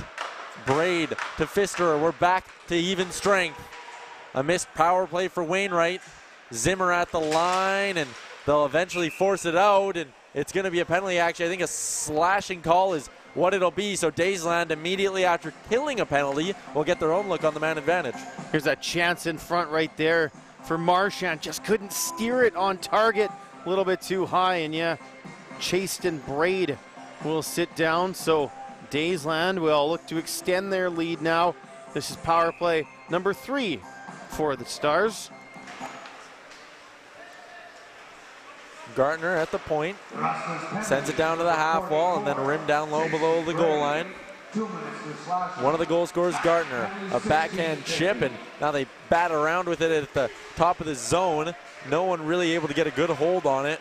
Braid to Pfisterer. We're back to even strength. A missed power play for Wainwright. Zimmer at the line, and they'll eventually force it out, and it's going to be a penalty. Actually, I think a slashing call is what it'll be. So Daysland, immediately after killing a penalty, will get their own look on the man advantage. Here's a chance in front right there for Marchand. Just couldn't steer it on target. A little bit too high, and Chased and Braid will sit down. So Daysland will look to extend their lead now. This is power play number 3 for the Stars. Gartner at the point, sends it down to the half wall and then rim down low below the goal line. One of the goal scorers, Gartner, a backhand chip, and now they bat around with it at the top of the zone. No one really able to get a good hold on it.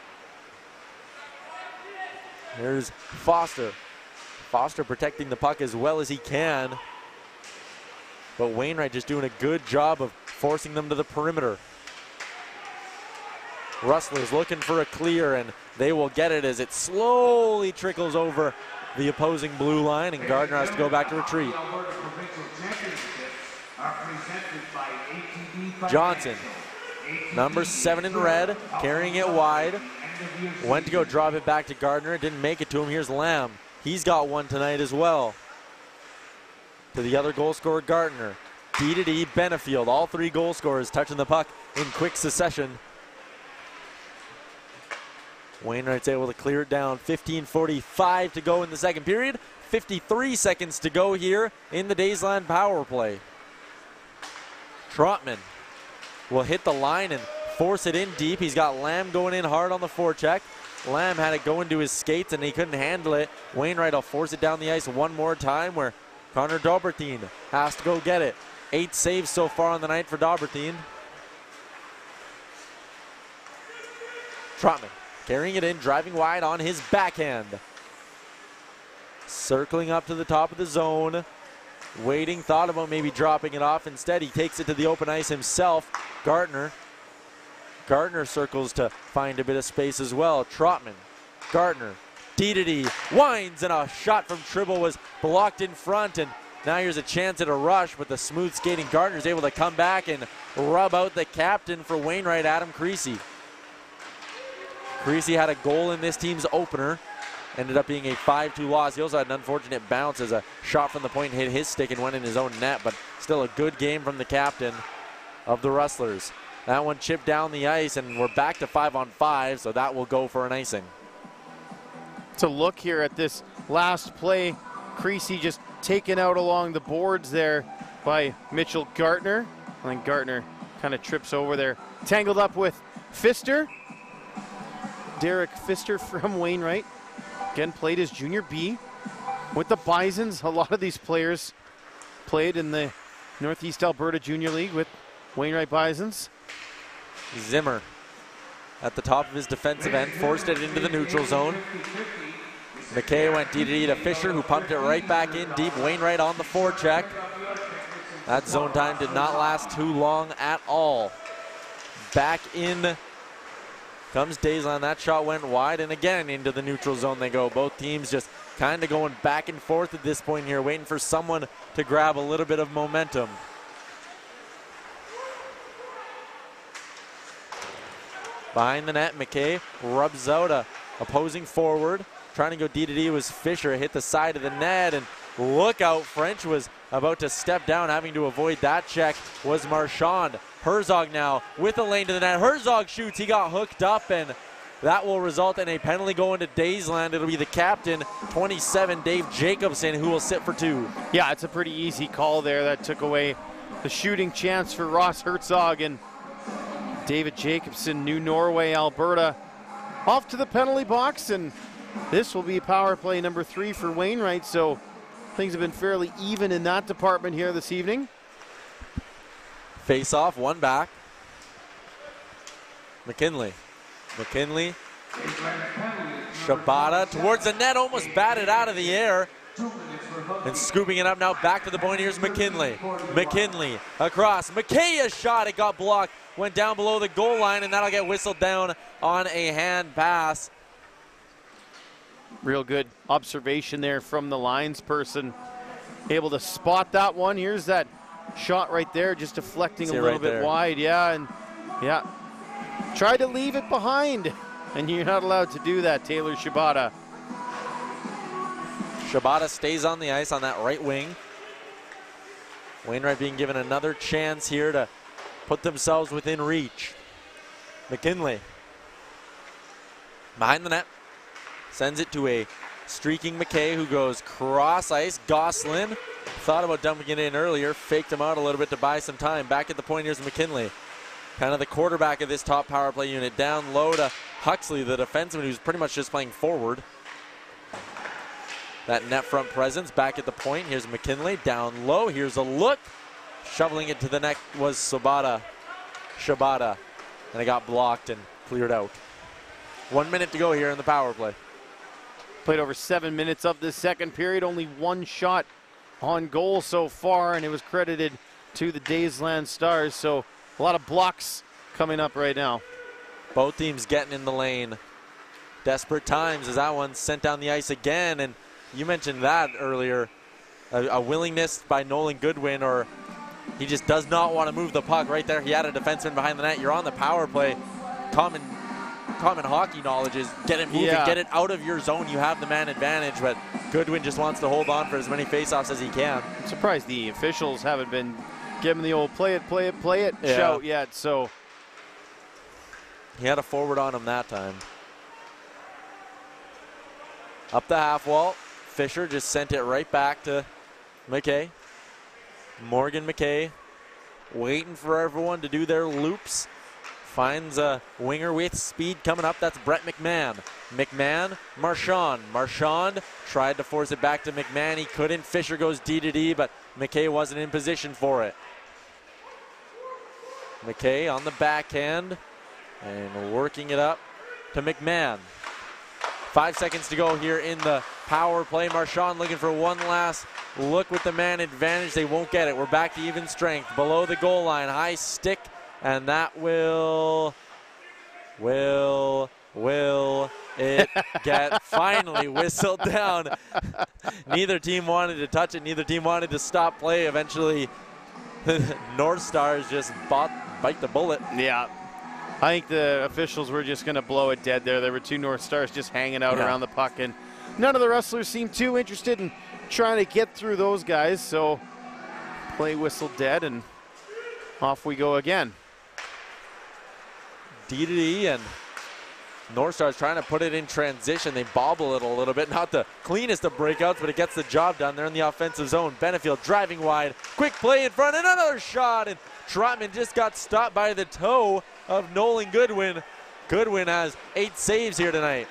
Here's Foster. Foster protecting the puck as well as he can. But Wainwright just doing a good job of forcing them to the perimeter. Rustlers looking for a clear, and they will get it as it slowly trickles over the opposing blue line, and Gardner has to go back to retreat. Johnson, number 7 in red, carrying it wide. Went to go drop it back to Gardner. It didn't make it to him. Here's Lamb. He's got one tonight as well. To the other goal scorer, Gardner. D-to-D, Benefield. All 3 goal scorers touching the puck in quick succession. Wainwright's able to clear it down. 15:45 to go in the second period. 53 seconds to go here in the Daysland power play. Trotman will hit the line and force it in deep. He's got Lamb going in hard on the forecheck. Lamb had it go into his skates and he couldn't handle it. Wainwright will force it down the ice one more time, where Connor Daubertine has to go get it. 8 saves so far on the night for Daubertine. Trotman carrying it in, driving wide on his backhand. Circling up to the top of the zone. Waiting, thought about maybe dropping it off. Instead, he takes it to the open ice himself. Gardner circles to find a bit of space as well. Trotman, Gardner, D-to-D, winds, and a shot from Tribble was blocked in front, and now here's a chance at a rush, but the smooth skating Gardner's able to come back and rub out the captain for Wainwright, Adam Creasy. Creasy had a goal in this team's opener. Ended up being a 5-2 loss. He also had an unfortunate bounce as a shot from the point hit his stick and went in his own net, but still a good game from the captain of the Rustlers. That one chipped down the ice, and we're back to 5-on-5, so that will go for an icing. To look here at this last play, Creasy just taken out along the boards there by Mitchell Gartner. I think Gartner kind of trips over there. Tangled up with Pfister. Derek Pfister from Wainwright. Again, played his junior B with the Bisons. A lot of these players played in the Northeast Alberta Junior League with Wainwright Bisons. Zimmer at the top of his defensive end, forced it into the neutral zone. McKay went D to Fisher, who pumped it right back in deep. Wainwright on the forecheck. That zone time did not last too long at all. Back in comes Daysland. That shot went wide, and again into the neutral zone they go. Both teams just kind of going back and forth at this point here, waiting for someone to grab a little bit of momentum. Behind the net, McKay rubs out a opposing forward. Trying to go D was Fisher, hit the side of the net, and look out, French was about to step down, having to avoid that check was Marchand. Herzog now with the lane to the net. Herzog shoots, he got hooked up, and that will result in a penalty going to Daysland. It'll be the captain, 27, Dave Jacobson, who will sit for 2. Yeah, it's a pretty easy call there. That took away the shooting chance for Ross Herzog, and David Jacobson, New Norway, Alberta, off to the penalty box, and this will be power play number 3 for Wainwright, so things have been fairly even in that department here this evening. Face off, one back. McKinley, Shabata towards the net, almost batted out of the air. And scooping it up now back to the point. Here's McKinley. McKinley across. McKay a shot. It got blocked. Went down below the goal line, and that'll get whistled down on a hand pass. Real good observation there from the lines person. Able to spot that one. Here's that shot right there, just deflecting a little bit wide. Yeah, and yeah. Tried to leave it behind, and you're not allowed to do that, Taylor Shabata. Shabata stays on the ice on that right wing. Wainwright being given another chance here to put themselves within reach. McKinley behind the net. Sends it to a streaking McKay, who goes cross ice. Gosselin thought about dumping it in earlier. Faked him out a little bit to buy some time. Back at the point, here's McKinley. Kind of the quarterback of this top power play unit. Down low to Huxley, the defenseman, who's pretty much just playing forward. That net front presence back at the point. Here's McKinley down low. Here's a look. Shoveling it to the net was Shabata. And it got blocked and cleared out. 1 minute to go here in the power play. Played over 7 minutes of this second period. Only one shot on goal so far, and it was credited to the Daysland Stars. So a lot of blocks coming up right now. Both teams getting in the lane. Desperate times as that one sent down the ice again, and you mentioned that earlier, a willingness by Nolan Goodwin, or he just does not want to move the puck right there. He had a defenseman behind the net. You're on the power play. Common hockey knowledge is get it moving, get it out of your zone. You have the man advantage, but Goodwin just wants to hold on for as many faceoffs as he can. I'm surprised the officials haven't been giving the old play it shout yet. So he had a forward on him that time. Up the half wall. Fisher just sent it right back to McKay. Morgan McKay waiting for everyone to do their loops. Finds a winger with speed coming up. That's Brett McMahon. Marchand. Marchand tried to force it back to McMahon. He couldn't. Fisher goes D, but McKay wasn't in position for it. McKay on the backhand and working it up to McMahon. 5 seconds to go here in the power play. Marchand looking for one last look with the man advantage. They won't get it. We're back to even strength. Below the goal line, high stick, and that will it get finally whistled down. Neither team wanted to touch it. Neither team wanted to stop play. Eventually, North Stars just bite the bullet. Yeah. I think the officials were just going to blow it dead there. There were 2 North Stars just hanging out around the puck, and none of the wrestlers seemed too interested in trying to get through those guys. So play whistled dead, and off we go again. D and North Stars trying to put it in transition. They bobble it a little bit. Not the cleanest of breakouts, but it gets the job done. They're in the offensive zone. Benefield driving wide. Quick play in front and another shot. And Trotman just got stopped by the toe of Nolan Goodwin. Goodwin has 8 saves here tonight.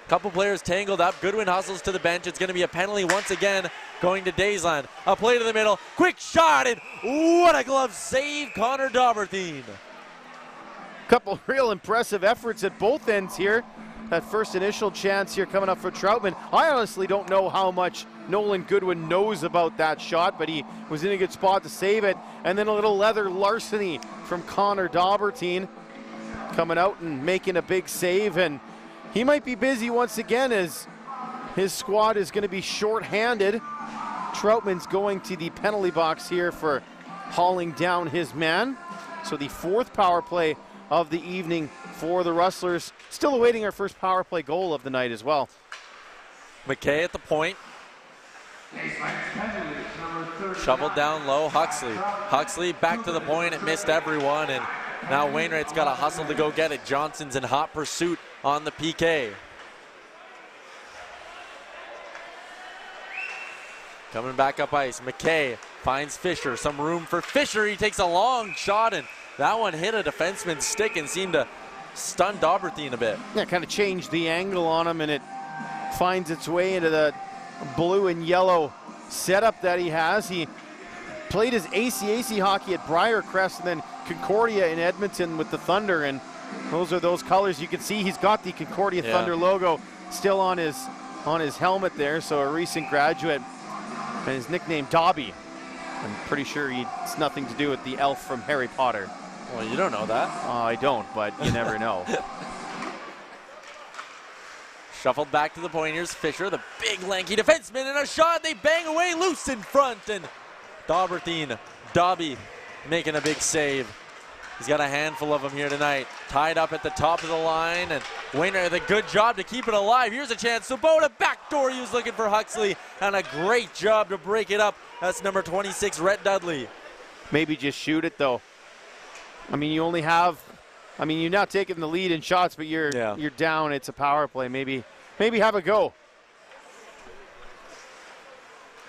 Couple players tangled up. Goodwin hustles to the bench. It's going to be a penalty once again going to Daysland. A play to the middle. Quick shot, and what a glove save, Connor Dauberthien. Couple real impressive efforts at both ends here. That first initial chance here coming up for Troutman. I honestly don't know how much Nolan Goodwin knows about that shot, but he was in a good spot to save it. And then a little leather larceny from Connor Dauberthien coming out and making a big save. And he might be busy once again as his squad is going to be short-handed. Troutman's going to the penalty box here for hauling down his man. So the 4th power play of the evening for the Rustlers. Still awaiting our first power play goal of the night as well. McKay at the point. Shoveled down low, Huxley. Huxley back to the point, it missed everyone, and now Wainwright's got to hustle to go get it. Johnson's in hot pursuit on the PK. Coming back up ice, McKay finds Fisher, some room for Fisher. He takes a long shot, and that one hit a defenseman's stick and seemed to stun Dauberthien a bit. Yeah, kind of changed the angle on him, and it finds its way into the blue and yellow setup that he has. He played his ACAC hockey at Briarcrest and then Concordia in Edmonton with the Thunder, and those are those colors. You can see he's got the Concordia Thunder logo still on his helmet there, so a recent graduate, and his nickname Dobby. I'm pretty sure it's nothing to do with the elf from Harry Potter. Well, you don't know that. I don't, but you never know. Shuffled back to the point. Here's Fisher, the big lanky defenseman, and a shot. They bang away loose in front, and Dauberthien, Dobby making a big save. He's got a handful of them here tonight. Tied up at the top of the line, and Wainwright with a good job to keep it alive. Here's a chance. Sabota backdoor. He was looking for Huxley, and a great job to break it up. That's number 26, Rhett Dudley. Maybe just shoot it, though. I mean, you only have, you're not taking the lead in shots, but you're down. It's a power play. Maybe have a go.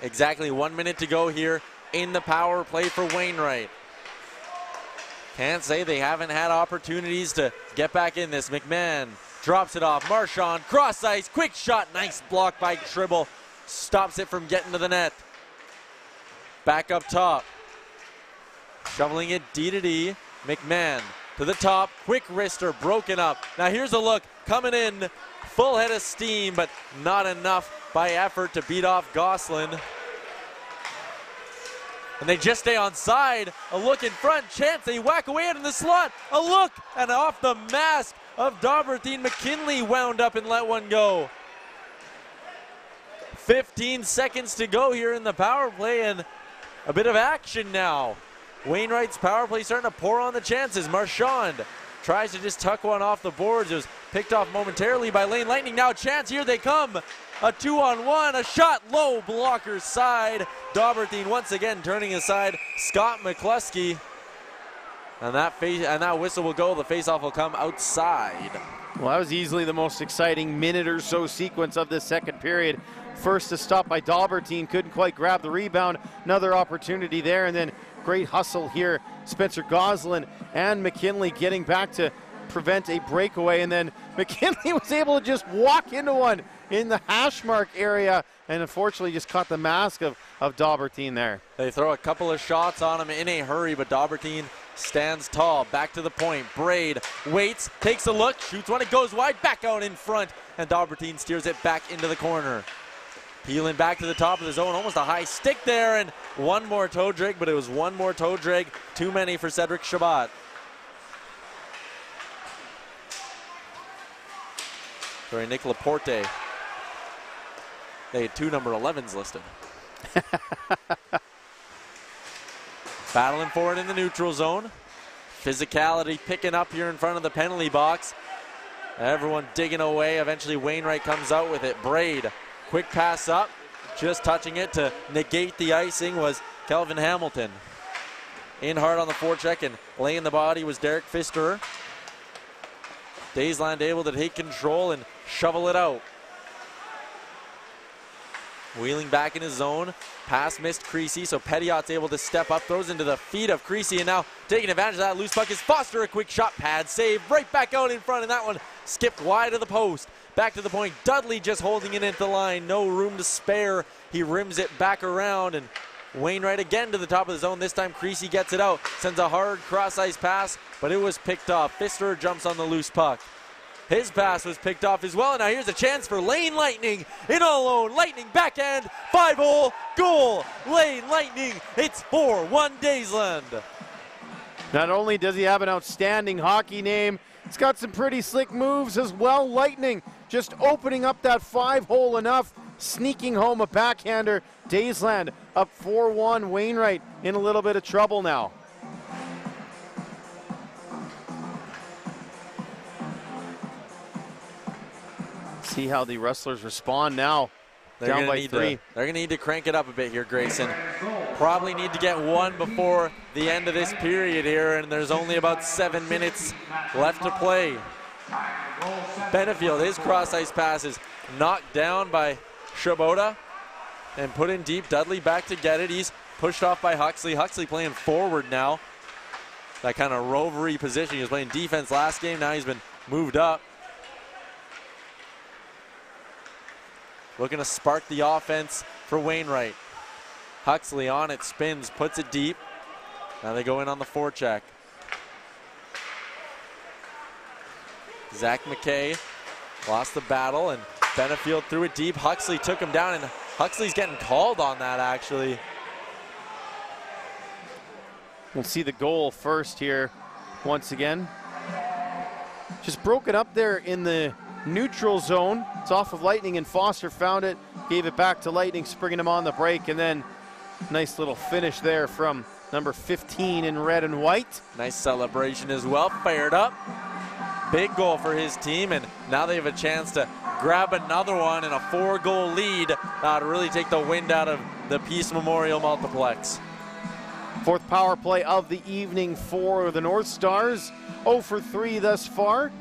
Exactly 1 minute to go here in the power play for Wainwright. Can't say they haven't had opportunities to get back in this. McMahon drops it off. Marchand, cross ice, quick shot. Nice block by Tribble. Stops it from getting to the net. Back up top. Shoveling it D to D. McMahon to the top. Quick wrister, broken up. Now here's a look. Coming in, full head of steam, but not enough by effort to beat off Gosselin. And they just stay on side. A look in front, chance, they whack away it in the slot. A look, and off the mask of Dauberthien. McKinley wound up and let one go. 15 seconds to go here in the power play, and a bit of action now. Wainwright's power play starting to pour on the chances. Marchand tries to just tuck one off the boards. It was picked off momentarily by Lane Lightning. Now a chance, here they come. A 2-on-1, a shot low, blocker side. Dauberthien once again turning aside Scott McCluskey. And that whistle will go. The faceoff will come outside. Well, that was easily the most exciting minute or so sequence of this second period. First a stop by Dauberthien, couldn't quite grab the rebound. Another opportunity there, and then great hustle here. Spencer Goslin and McKinley getting back to prevent a breakaway, and then McKinley was able to just walk into one in the hash mark area, and unfortunately just caught the mask of Dauberthien there. They throw a couple of shots on him in a hurry, but Dauberthien stands tall. Back to the point. Braid waits, takes a look, shoots one, it goes wide, back out in front, and Dauberthien steers it back into the corner. Peeling back to the top of the zone, almost a high stick there, and one more toe drag, but it was one more toe drag too many for Cedric Chabot. Sorry, Nick Laporte. They had 2 number 11s listed. Battling for it in the neutral zone. Physicality picking up here in front of the penalty box. Everyone digging away. Eventually Wainwright comes out with it. Braid, quick pass up. Just touching it to negate the icing was Kelvin Hamilton. In hard on the forecheck and laying the body was Derek Pfisterer. Daysland able to take control and shovel it out. Wheeling back in his zone. Pass missed Creasy, so Petiot's able to step up, throws into the feet of Creasy, and now taking advantage of that loose puck is Foster. A quick shot, pad save, right back out in front, and that one skipped wide of the post. Back to the point, Dudley just holding it into the line, no room to spare. He rims it back around, and Wainwright again to the top of the zone. This time Creasy gets it out, sends a hard cross-ice pass, but it was picked off. Pfister jumps on the loose puck. His pass was picked off as well. Now here's a chance for Lane Lightning in alone. Lightning backhand, 5-hole, goal. Lane Lightning, it's 4-1 Daysland. Not only does he have an outstanding hockey name, he's got some pretty slick moves as well. Lightning just opening up that 5-hole enough, sneaking home a backhander. Daysland up 4-1. Wainwright in a little bit of trouble now. See how the Rustlers respond now. Down by 3. They're going to need to crank it up a bit here, Grayson. Probably need to get one before the end of this period here, and there's only about 7 minutes left to play. Benefield, his cross-ice pass is knocked down by Shabota and put in deep. Dudley back to get it. He's pushed off by Huxley. Huxley playing forward now. That kind of rovery position. He was playing defense last game. Now he's been moved up. Looking to spark the offense for Wainwright. Huxley on it, spins, puts it deep. Now they go in on the forecheck. Zach McKay lost the battle, and Benefield threw it deep. Huxley took him down, and Huxley's getting called on that, actually. We'll see the goal first here once again. Just broken up there in the neutral zone. It's off of Lightning, and Foster found it, gave it back to Lightning, springing him on the break, and then nice little finish there from number 15 in red and white. Nice celebration as well, fired up. Big goal for his team, and now they have a chance to grab another one in a 4-goal lead to really take the wind out of the Peace Memorial Multiplex. Fourth power play of the evening for the North Stars. 0 for 3 thus far.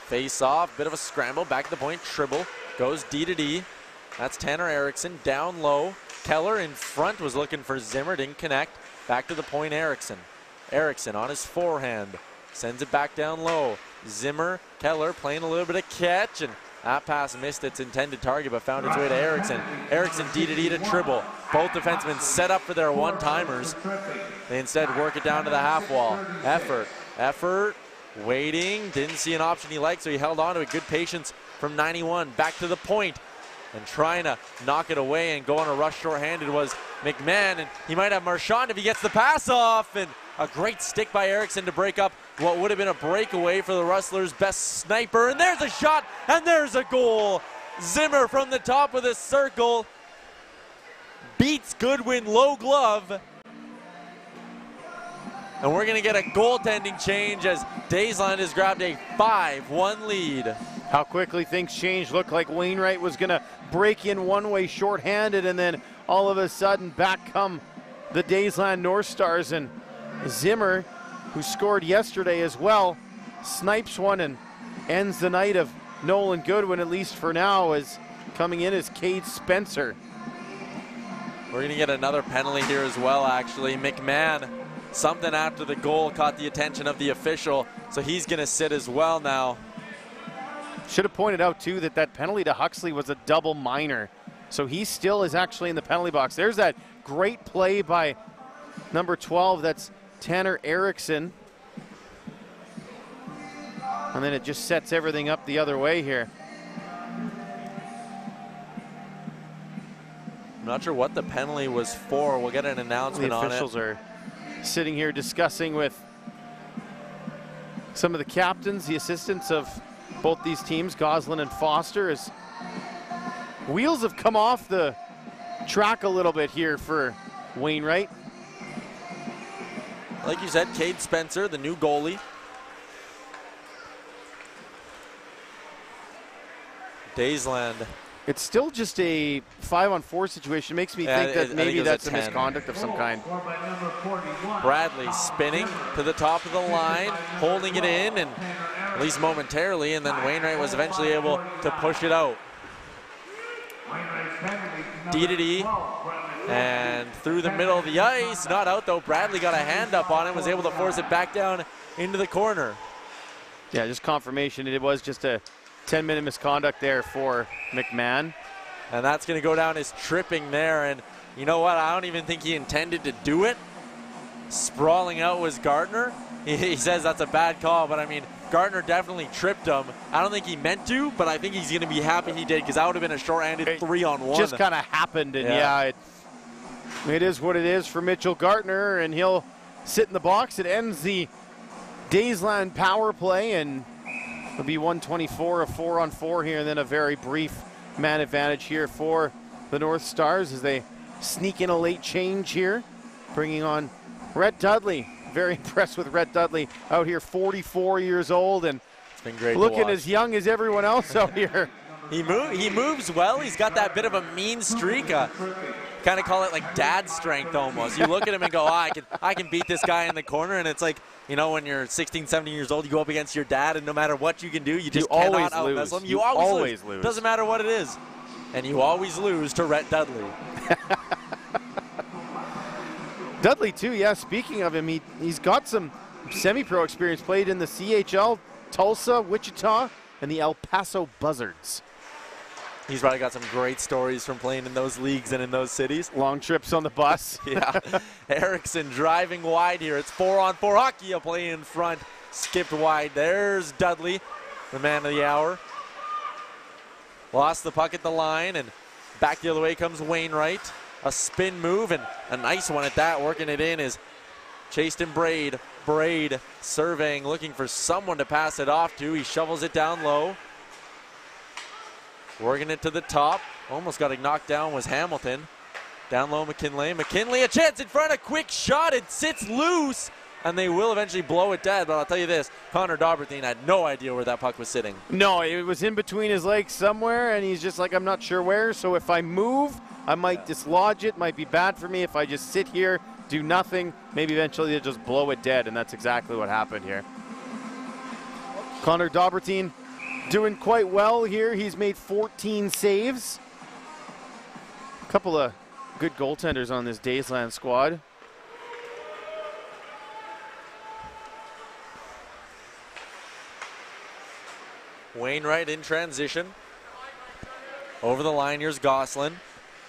Face off, bit of a scramble, back to the point, Tribble goes D to D. That's Tanner Erickson, down low. Keller in front was looking for Zimmer, didn't connect. Back to the point, Erickson. Erickson on his forehand, sends it back down low. Zimmer, Keller playing a little bit of catch, and that pass missed its intended target, but found its way to Erickson. Erickson D to D to Tribble. Both defensemen set up for their one-timers. They instead work it down to the half wall. Effort. Waiting, didn't see an option he liked, so he held on to it. Good patience from 91. Back to the point, and trying to knock it away and go on a rush shorthanded was McMahon, and he might have Marchand if he gets the pass off, and a great stick by Erickson to break up what would have been a breakaway for the Rustlers' best sniper, and there's a shot, and there's a goal. Zimmer from the top of the circle beats Goodwin low glove. And we're going to get a goaltending change as Daysland has grabbed a 5-1 lead. How quickly things changed. Looked like Wainwright was going to break in one way shorthanded, and then all of a sudden back come the Daysland North Stars, and Zimmer, who scored yesterday as well, snipes one and ends the night of Nolan Goodwin, at least for now, as coming in as Cade Spencer. We're going to get another penalty here as well, actually. McMahon, something after the goal caught the attention of the official, so he's going to sit as well now. Should have pointed out, too, that penalty to Huxley was a double minor, so he still is actually in the penalty box. There's that great play by number 12, that's Tanner Erickson. And then it just sets everything up the other way here. I'm not sure what the penalty was for. We'll get an announcement on it. The officials are sitting here discussing with some of the captains, the assistants of both these teams, Goslin and Foster, as wheels have come off the track a little bit here for Wainwright. Like you said, Cade Spencer, the new goalie. Daysland It's still just a 5-on-4 situation. Makes me think that maybe that's a misconduct of some kind. Bradley spinning to the top of the line, holding it in, and at least momentarily, and then Wainwright was eventually able to push it out. D-to-D, and through the middle of the ice, not out though. Bradley got a hand up on it, was able to force it back down into the corner. Yeah, just confirmation. It was just a 10-minute misconduct there for McMahon. And that's going to go down as tripping there. And you know what? I don't even think he intended to do it. Sprawling out was Gardner. He says that's a bad call, but I mean, Gardner definitely tripped him. I don't think he meant to, but I think he's going to be happy he did, because that would have been a short-handed 3-on-1. Just kind of happened, and yeah, it is what it is for Mitchell Gardner, and he'll sit in the box. It ends the Daysland power play, and it'll be 124, a 4-on-4 here, and then a very brief man advantage here for the North Stars as they sneak in a late change here, bringing on Rhett Dudley. Very impressed with Rhett Dudley out here, 44 years old, and it's been great looking as young as everyone else out here. He moves well. He's got that bit of a mean streak. Kind of call it like dad strength almost. You look at him and go, oh, I can beat this guy in the corner, and it's like, you know, when you're 16, 17 years old, you go up against your dad, and no matter what you can do, you just cannot out-wrestle him. You always lose. Doesn't matter what it is. And you always lose to Rhett Dudley. Dudley, too, yeah, speaking of him, he's got some semi-pro experience, played in the CHL, Tulsa, Wichita, and the El Paso Buzzards. He's probably got some great stories from playing in those leagues and in those cities. Long trips on the bus. Yeah. Erickson driving wide here. It's 4-on-4 hockey. A play in front. Skipped wide. There's Dudley, the man of the hour. Lost the puck at the line, and back the other way comes Wainwright. A spin move, and a nice one at that. Working it in is Chaston Braid. Braid surveying, looking for someone to pass it off to. He shovels it down low. Working it to the top. Almost got it knocked down was Hamilton. Down low, McKinley. McKinley, a chance in front, a quick shot. It sits loose, and they will eventually blow it dead. But I'll tell you this, Connor Daubertine had no idea where that puck was sitting. No, it was in between his legs somewhere, and he's just like, I'm not sure where. So if I move, I might dislodge it. Might be bad for me if I just sit here, do nothing. Maybe eventually they'll just blow it dead, and that's exactly what happened here. Connor Daubertine doing quite well here. He's made 14 saves. A couple of good goaltenders on this Daysland squad. Wainwright in transition. Over the line, here's Gosselin.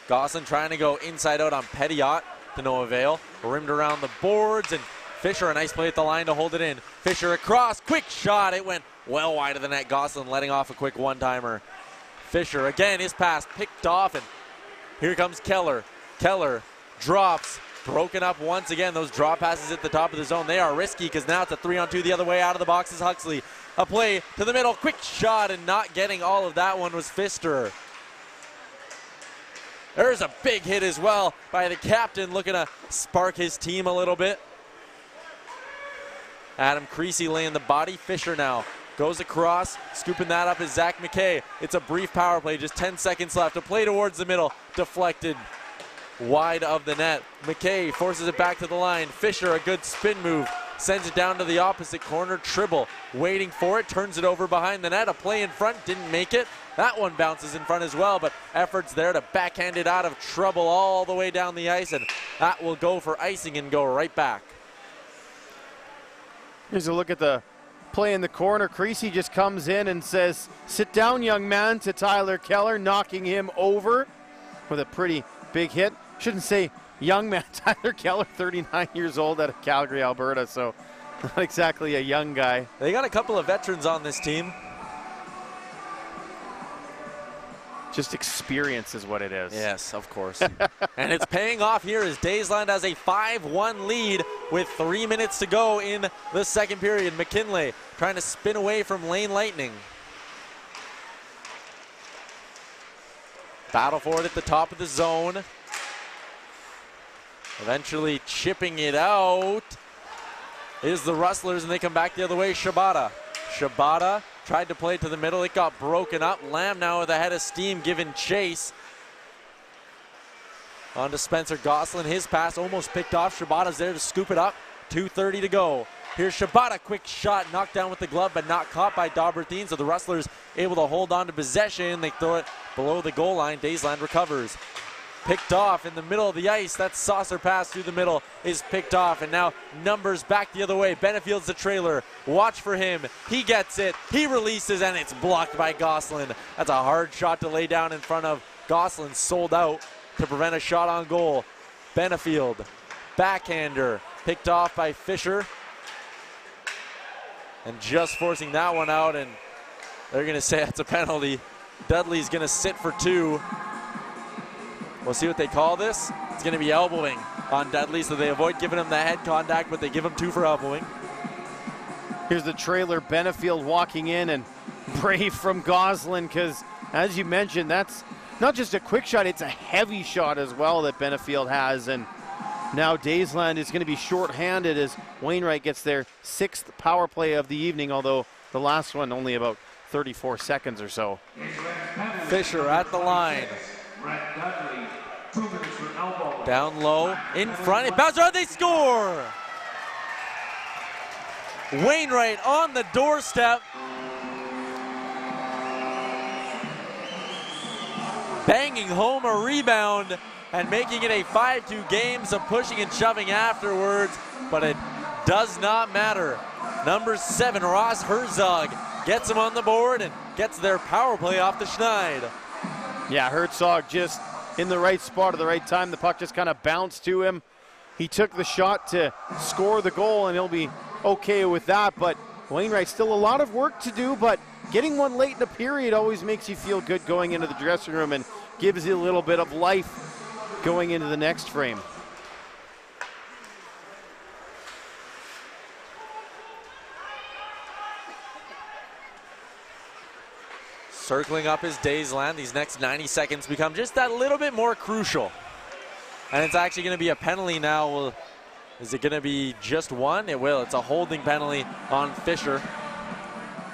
Gosselin trying to go inside out on Petiot to no avail. Rimmed around the boards, and Fisher, a nice play at the line to hold it in. Fisher across, quick shot. It went well wide of the net. Gosselin letting off a quick one-timer. Fisher again, his pass picked off, and here comes Keller. Keller drops, broken up once again. Those drop passes at the top of the zone, they are risky because now it's a 3-on-2 the other way. Out of the box is Huxley. A play to the middle, quick shot, and not getting all of that one was Pfister. There's a big hit as well by the captain, looking to spark his team a little bit. Adam Creasy laying the body. Fisher now goes across, scooping that up is Zach McKay. It's a brief power play, just 10 seconds left. A play towards the middle, deflected wide of the net. McKay forces it back to the line. Fisher, a good spin move, sends it down to the opposite corner. Tribble waiting for it, turns it over behind the net. A play in front, didn't make it. That one bounces in front as well, but efforts there to backhand it out of trouble all the way down the ice, and that will go for icing and go right back. Here's a look at the play in the corner. Creasy just comes in and says, sit down, young man, to Tyler Keller, knocking him over with a pretty big hit. Shouldn't say young man. Tyler Keller, 39 years old, out of Calgary, Alberta, so not exactly a young guy. They got a couple of veterans on this team. Just experience is what it is. Yes, of course. And it's paying off here as Daysland has a 5-1 lead with 3 minutes to go in the second period. McKinley trying to spin away from Lane Lightning. Battle for it at the top of the zone. Eventually chipping it out is the Rustlers, and they come back the other way. Shibata tried to play to the middle. It got broken up. Lamb now with a head of steam giving chase. On to Spencer Gosselin. His pass almost picked off. Shabata's there to scoop it up. 2:30 to go. Here's Shabata. Quick shot. Knocked down with the glove, but not caught by Daubertine. So the Rustlers able to hold on to possession. They throw it below the goal line. Daysland recovers. Picked off in the middle of the ice. That saucer pass through the middle is picked off. And now numbers back the other way. Benefield's the trailer. Watch for him. He gets it. He releases, and it's blocked by Gosselin. That's a hard shot to lay down in front of Gosselin. Sold out to prevent a shot on goal. Benefield, backhander, picked off by Fisher. And just forcing that one out, and they're going to say that's a penalty. Dudley's going to sit for 2. We'll see what they call this. It's going to be elbowing on Dudley, so they avoid giving him the head contact, but they give him 2 for elbowing. Here's the trailer. Benefield walking in, and brave from Gosselin, because as you mentioned, that's not just a quick shot, it's a heavy shot as well that Benefield has. And now Daysland is going to be shorthanded as Wainwright gets their 6th power play of the evening, although the last one only about 34 seconds or so. Fisher at the line. Down low, in front, it bounces around, they score! Wainwright on the doorstep. Banging home a rebound and making it a 5-2 game, so pushing and shoving afterwards, but it does not matter. Number 7, Ross Herzog, gets him on the board and gets their power play off the Schneid. Yeah, Herzog just in the right spot at the right time. The puck just kind of bounced to him. He took the shot to score the goal, and he'll be okay with that. But Wainwright, still a lot of work to do, but getting one late in the period always makes you feel good going into the dressing room and gives you a little bit of life going into the next frame. Circling up his Daysland. These next 90 seconds become just that little bit more crucial. And it's actually going to be a penalty now. Well, is it going to be just one? It will. It's a holding penalty on Fisher.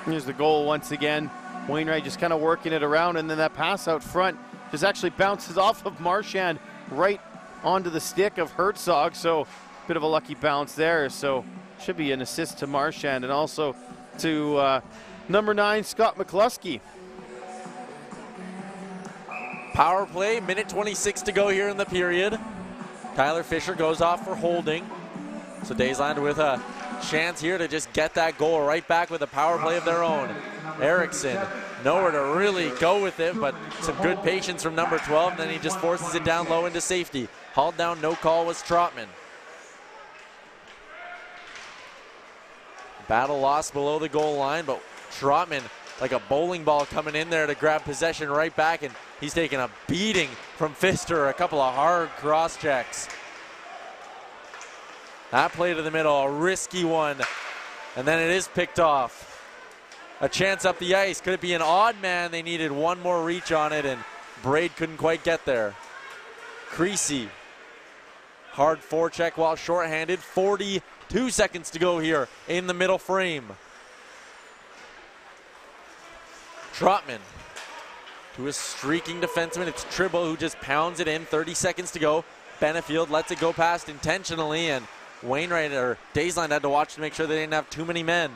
Here's the goal once again. Wainwright just kind of working it around, and then that pass out front just actually bounces off of Marchand right onto the stick of Herzog. So a bit of a lucky bounce there. So should be an assist to Marchand and also to number 9, Scott McCluskey. Power play, minute 26 to go here in the period. Tyler Fisher goes off for holding. So Daysland with a chance here to just get that goal right back with a power play of their own. Erickson, nowhere to really go with it, but some good patience from number 12, and then he just forces it down low into safety. Hauled down, no call was Trotman. Battle lost below the goal line, but Trotman, like a bowling ball, coming in there to grab possession right back, and he's taking a beating from Pfister, a couple of hard cross checks. That play to the middle, a risky one, and then it is picked off. A chance up the ice. Could it be an odd man? They needed one more reach on it, and Braid couldn't quite get there. Creasy, hard forecheck while shorthanded. 42 seconds to go here in the middle frame. Trotman to a streaking defenseman. It's Tribble who just pounds it in. 30 seconds to go. Benefield lets it go past intentionally, and Wainwright or Daysland had to watch to make sure they didn't have too many men.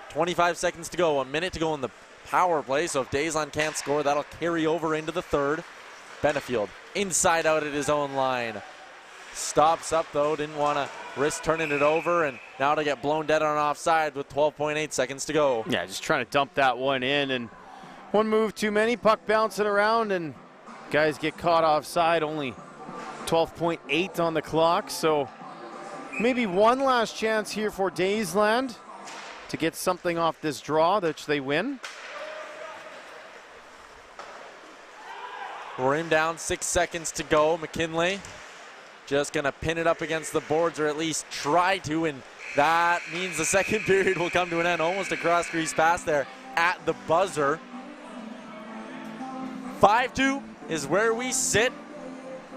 25 seconds to go. 1 minute to go in the power play, so if Daysland can't score, that'll carry over into the third. Benefield inside out at his own line. Stops up though, didn't want to risk turning it over, and now to get blown dead on offside with 12.8 seconds to go. Yeah, just trying to dump that one in, and one move too many, puck bouncing around, and guys get caught offside. Only 12.8 on the clock, so maybe one last chance here for Daysland to get something off this draw, which they win. We're in down, 6 seconds to go. McKinley just going to pin it up against the boards, or at least try to, and that means the second period will come to an end. Almost a cross-crease pass there at the buzzer. 5-2 is where we sit.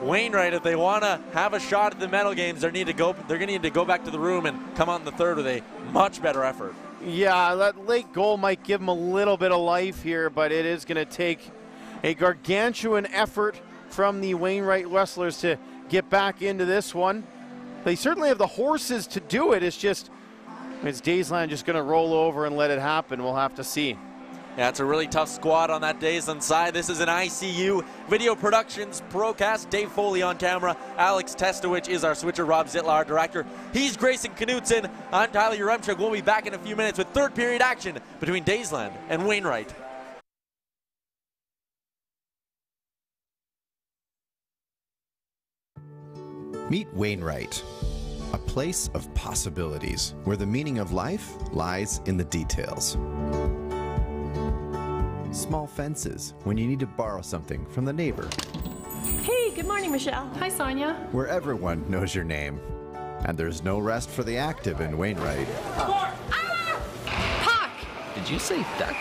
Wainwright, if they want to have a shot at the medal games, they're going to need to go back to the room and come out in the third with a much better effort. Yeah, that late goal might give them a little bit of life here, but it is going to take a gargantuan effort from the Wainwright Wrestlers to get back into this one. They certainly have the horses to do it. It's just, is Daysland just going to roll over and let it happen? We'll have to see. Yeah, it's a really tough squad on that Daysland side. This is an ICU Video Productions Procast. Dave Foley on camera. Alex Testowich is our switcher. Rob Zitler, our director. He's Grayson Knutson. I'm Tyler Uremchuk. We'll be back in a few minutes with third period action between Daysland and Wainwright. Meet Wainwright, a place of possibilities where the meaning of life lies in the details. Small fences when you need to borrow something from the neighbor. Hey, good morning, Michelle. Hi, Sonia. Where everyone knows your name. And there's no rest for the active in Wainwright. Puck! Did you say duck?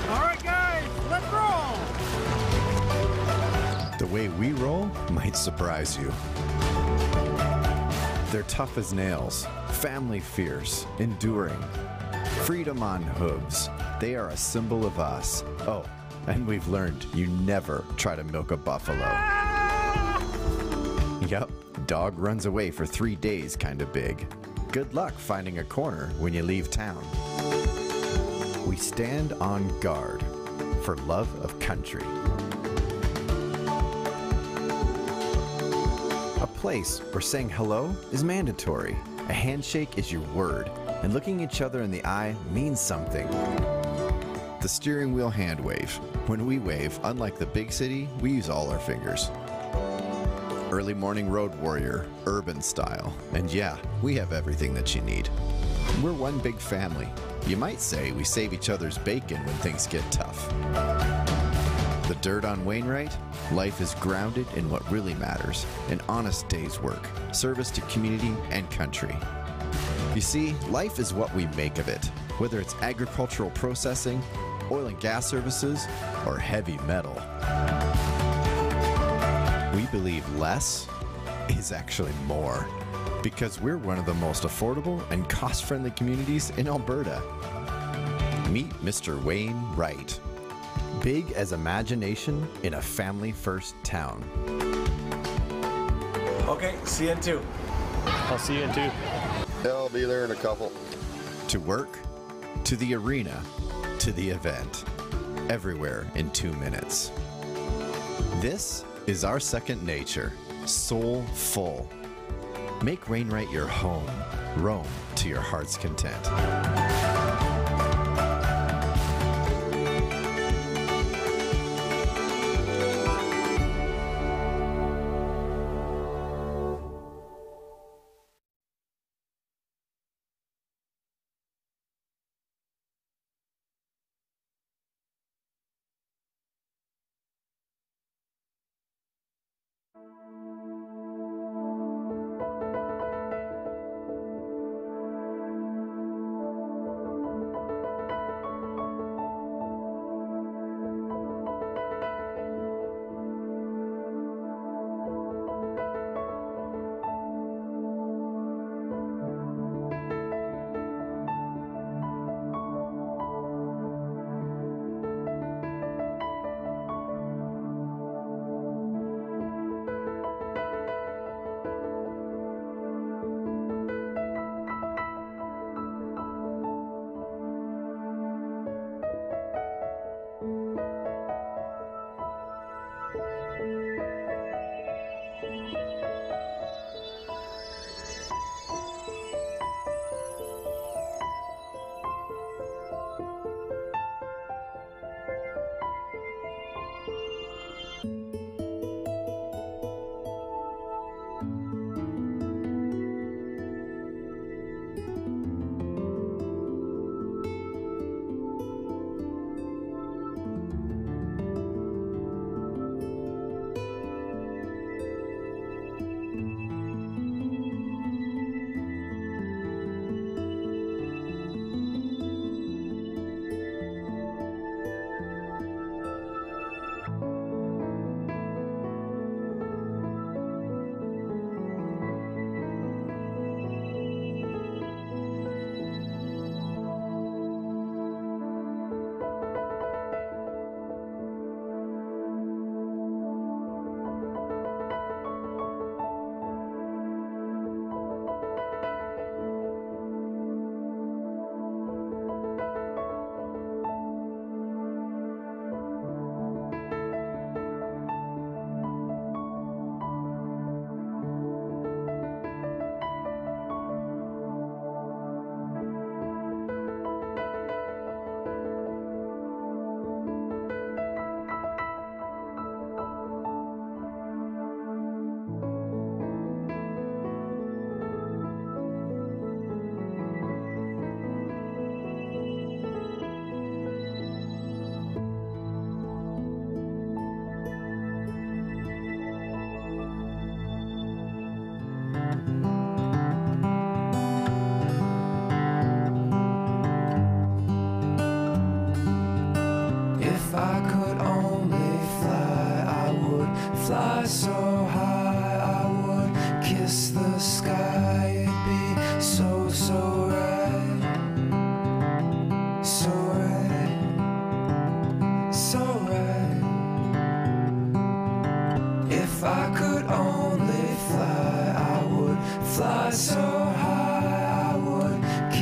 All right, guys, let's roll. The way we roll might surprise you. They're tough as nails, family fierce, enduring. Freedom on hooves. They are a symbol of us. Oh, and we've learned you never try to milk a buffalo. Yep, dog runs away for 3 days kinda big. Good luck finding a corner when you leave town. We stand on guard for love of country. A place where saying hello is mandatory. A handshake is your word, and looking each other in the eye means something. The steering wheel hand wave. When we wave, unlike the big city, we use all our fingers. Early morning road warrior, urban style. And yeah, we have everything that you need. We're one big family. You might say we save each other's bacon when things get tough. The dirt on Wainwright? Life is grounded in what really matters, an honest day's work, service to community and country. You see, life is what we make of it, whether it's agricultural processing, oil and gas services, or heavy metal. We believe less is actually more, because we're one of the most affordable and cost-friendly communities in Alberta. Meet Mr. Wainwright. Big as imagination in a family-first town. Okay, see you in 2. I'll see you in 2. Yeah, I'll be there in a couple. To work, to the arena, to the event. Everywhere in 2 minutes. This is our second nature, soulful. Make Wainwright your home. Roam to your heart's content.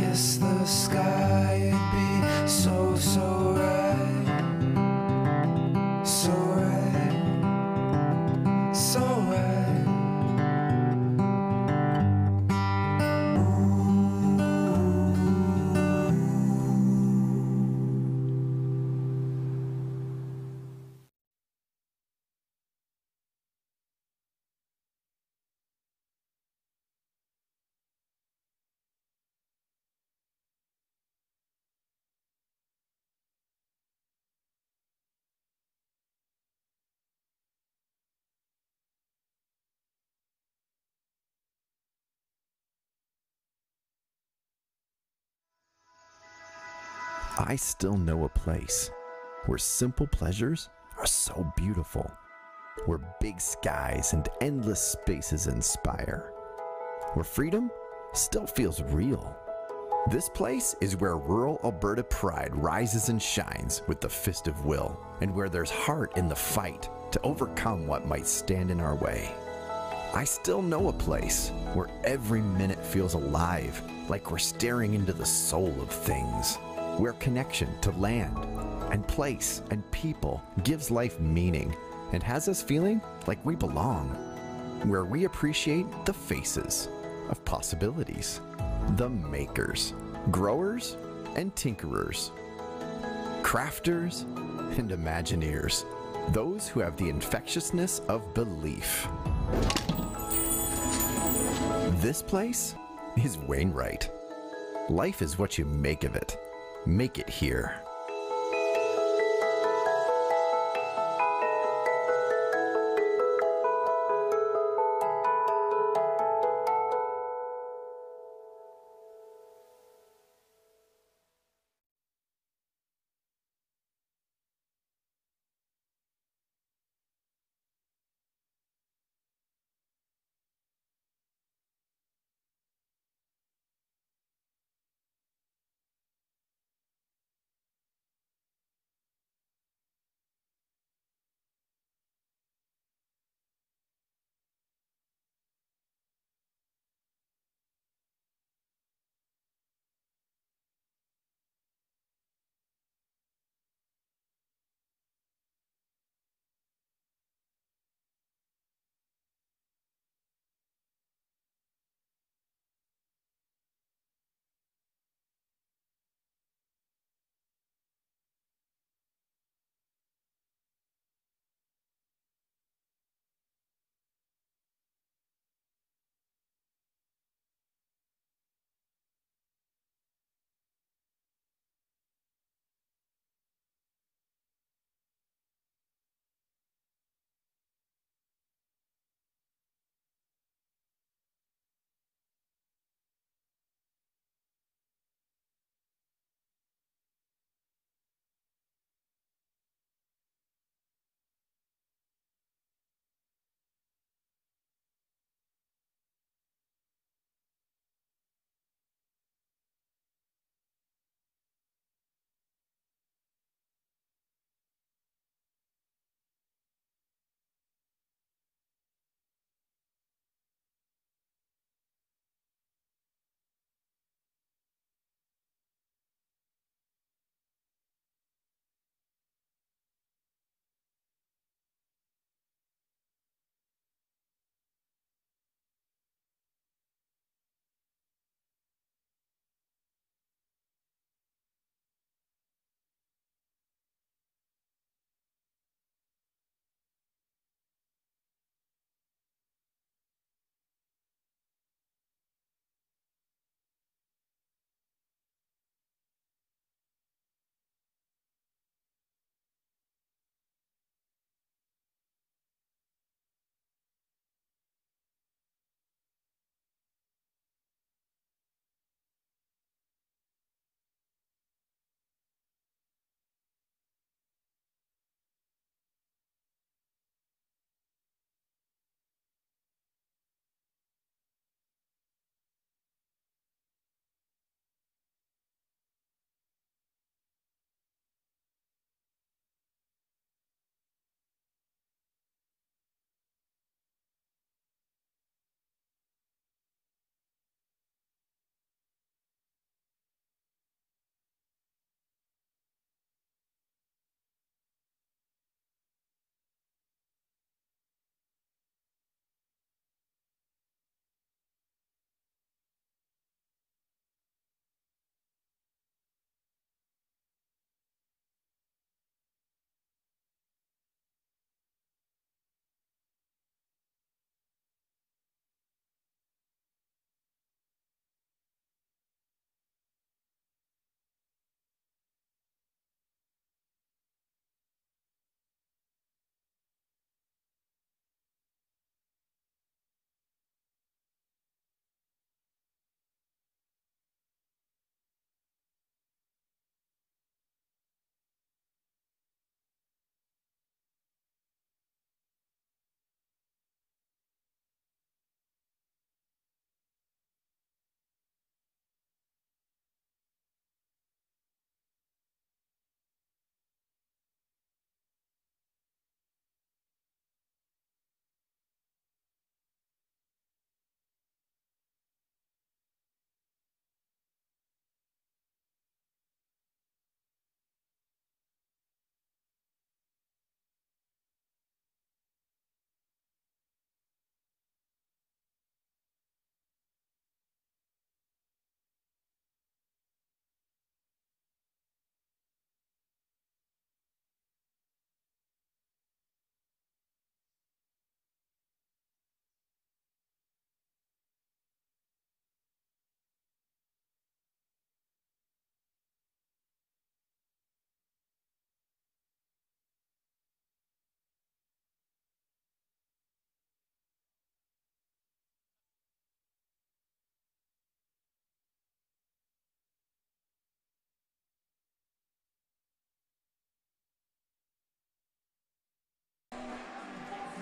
kiss the sky, it'd be so, so right. So right. So right. I still know a place where simple pleasures are so beautiful, where big skies and endless spaces inspire, where freedom still feels real. This place is where rural Alberta pride rises and shines with the fist of will, and where there's heart in the fight to overcome what might stand in our way. I still know a place where every minute feels alive, like we're staring into the soul of things, where connection to land and place and people gives life meaning and has us feeling like we belong, where we appreciate the faces of possibilities, the makers, growers and tinkerers, crafters and imagineers, those who have the infectiousness of belief. This place is Wainwright. Life is what you make of it. Make it here.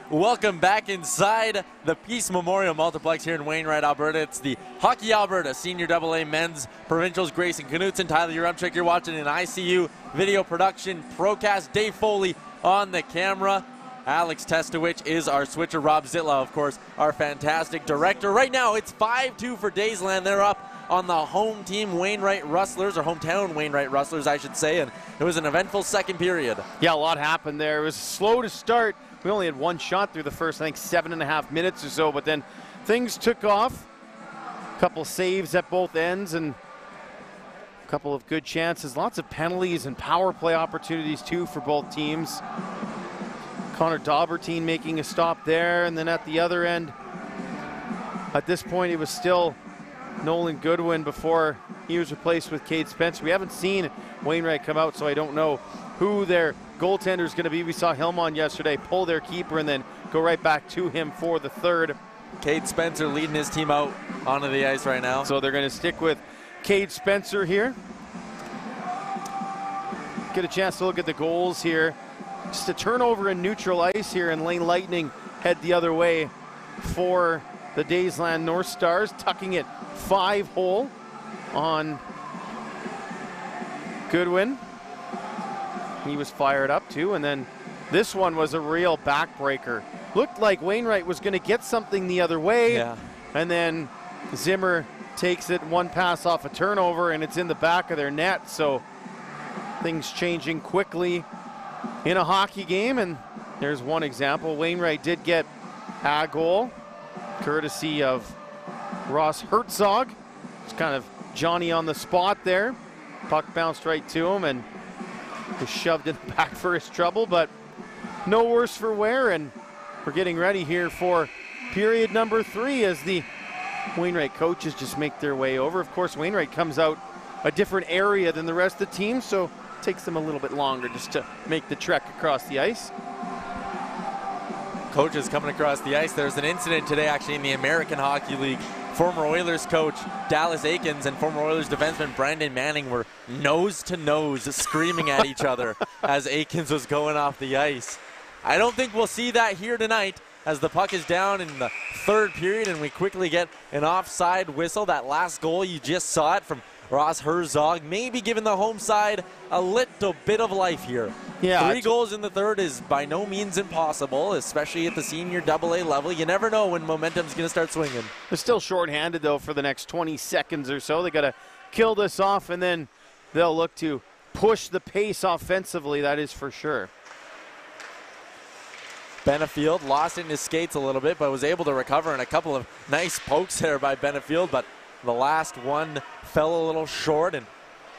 Welcome back inside the Peace Memorial Multiplex here in Wainwright, Alberta. It's the Hockey Alberta Senior AA Men's Provincials. Grayson Knutson, Tyler Uremchik. You're watching an ICU video production procast. Dave Foley on the camera. Alex Testowich is our switcher. Rob Zitla, of course, our fantastic director. Right now, it's 5-2 for Daysland. They're up on the home team Wainwright Rustlers, or hometown Wainwright Rustlers, I should say, and it was an eventful second period. Yeah, a lot happened there. It was slow to start. We only had one shot through the first, I think, 7.5 minutes or so, but then things took off. A couple saves at both ends and a couple of good chances. Lots of penalties and power play opportunities, too, for both teams. Connor Daubertine making a stop there, and then at the other end, at this point, it was still Nolan Goodwin before he was replaced with Cade Spencer. We haven't seen Wainwright come out, so I don't know who their goaltender is going to be. We saw Hillmon yesterday pull their keeper and then go right back to him for the third. Cade Spencer leading his team out onto the ice right now. So they're going to stick with Cade Spencer here. Get a chance to look at the goals here. Just a turnover in neutral ice here, and Lane Lightning head the other way for the Daysland North Stars, tucking it 5-hole on Goodwin. He was fired up too, and then this one was a real backbreaker. Looked like Wainwright was going to get something the other way, and then Zimmer takes it one pass off a turnover, and it's in the back of their net. So things changing quickly in a hockey game, and there's one example. Wainwright did get a goal, courtesy of Ross Herzog. It's kind of Johnny on the spot there. Puck bounced right to him and was shoved in the back for his trouble, but no worse for wear, and we're getting ready here for period number 3 as the Wainwright coaches just make their way over. Of course, Wainwright comes out a different area than the rest of the team, so it takes them a little bit longer just to make the trek across the ice. Coaches coming across the ice. There's an incident today actually in the American Hockey League. Former Oilers coach Dallas Aikens and former Oilers defenseman Brandon Manning were nose to nose screaming at each other as Aikens was going off the ice. I don't think we'll see that here tonight as the puck is down in the third period and we quickly get an offside whistle. That last goal, you just saw it from Ross Herzog, maybe giving the home side a little bit of life here. Yeah, 3 goals in the third is by no means impossible, especially at the senior AA level. You never know when momentum's going to start swinging. They're still shorthanded, though, for the next 20 seconds or so. They got to kill this off, and then they'll look to push the pace offensively, that is for sure. Benefield lost it in his skates a little bit, but was able to recover, and a couple of nice pokes there by Benefield, but the last one fell a little short and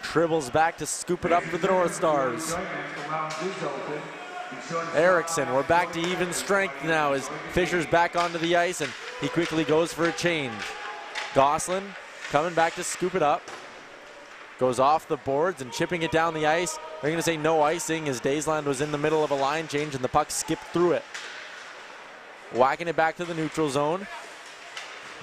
dribbles back to scoop it up for the North Stars. Erickson, we're back to even strength now as Fisher's back onto the ice and he quickly goes for a change. Gosselin coming back to scoop it up. Goes off the boards and chipping it down the ice. They're going to say no icing as Daysland was in the middle of a line change and the puck skipped through it. Whacking it back to the neutral zone.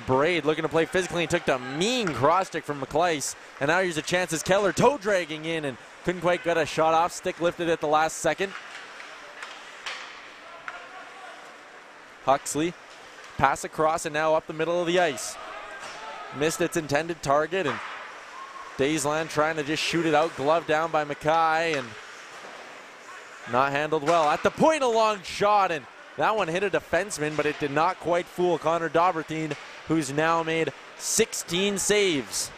Braid looking to play physically and took the mean cross stick from McLeese. And now here's a chance as Keller toe dragging in and couldn't quite get a shot off. Stick lifted at the last second. Huxley pass across and now up the middle of the ice. Missed its intended target and Daysland trying to just shoot it out. Glove down by Mackay and not handled well. At the point, a long shot, and that one hit a defenseman, but it did not quite fool Connor Daubertine, who's now made 16 saves.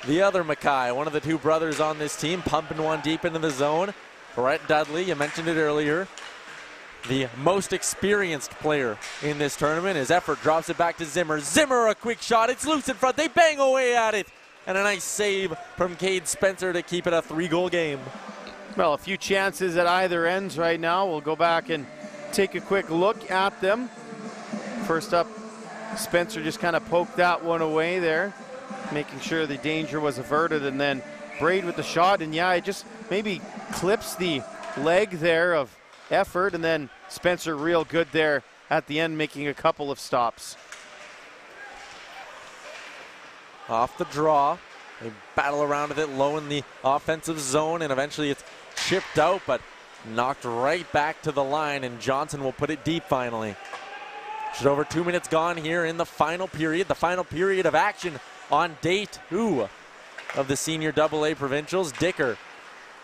The other Mackay, one of the two brothers on this team, pumping one deep into the zone. Brett Dudley, you mentioned it earlier, the most experienced player in this tournament. His effort drops it back to Zimmer. Zimmer, a quick shot. It's loose in front. They bang away at it. And a nice save from Cade Spencer to keep it a 3-goal game. Well, a few chances at either ends right now. We'll go back and take a quick look at them. First up, Spencer just kind of poked that one away there, making sure the danger was averted. And then Braid with the shot. And yeah, it just maybe clips the leg there of effort, and then Spencer real good there at the end, making a couple of stops. Off the draw, they battle around with it low in the offensive zone, and eventually it's chipped out, but knocked right back to the line, and Johnson will put it deep finally. Just over 2 minutes gone here in the final period of action on day 2 of the senior AA Provincials. Dicker,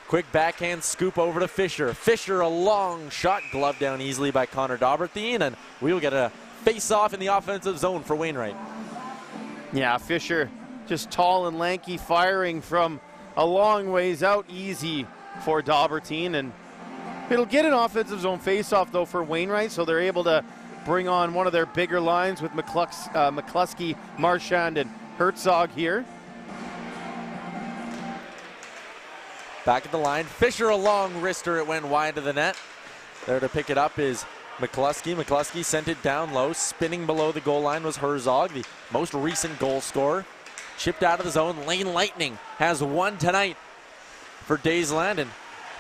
quick backhand scoop over to Fisher. Fisher, a long shot, gloved down easily by Connor Dauberthien, and we will get a face-off in the offensive zone for Wainwright. Yeah, Fisher just tall and lanky, firing from a long ways out, easy for Dauberthien, and it'll get an offensive zone face-off though for Wainwright, so they're able to bring on one of their bigger lines with McCluskey, Marchand, and Herzog here. Back at the line, Fisher, a long wrister, it went wide of the net. There to pick it up is McCluskey. McCluskey sent it down low. Spinning below the goal line was Herzog, the most recent goal scorer. Chipped out of the zone. Lane Lightning has one tonight for Daysland, and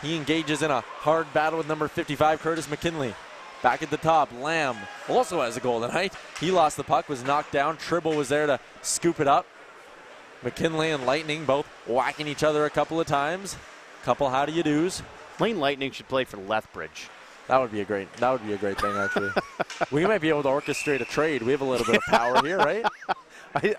he engages in a hard battle with number 55, Curtis McKinley. Back at the top, Lamb also has a goal tonight. He lost the puck, was knocked down. Tribble was there to scoop it up. McKinley and Lightning both whacking each other a couple of times. Couple how do you do's. Lane Lightning should play for Lethbridge. That would be a great thing, actually. We might be able to orchestrate a trade. We have a little bit of power here, right?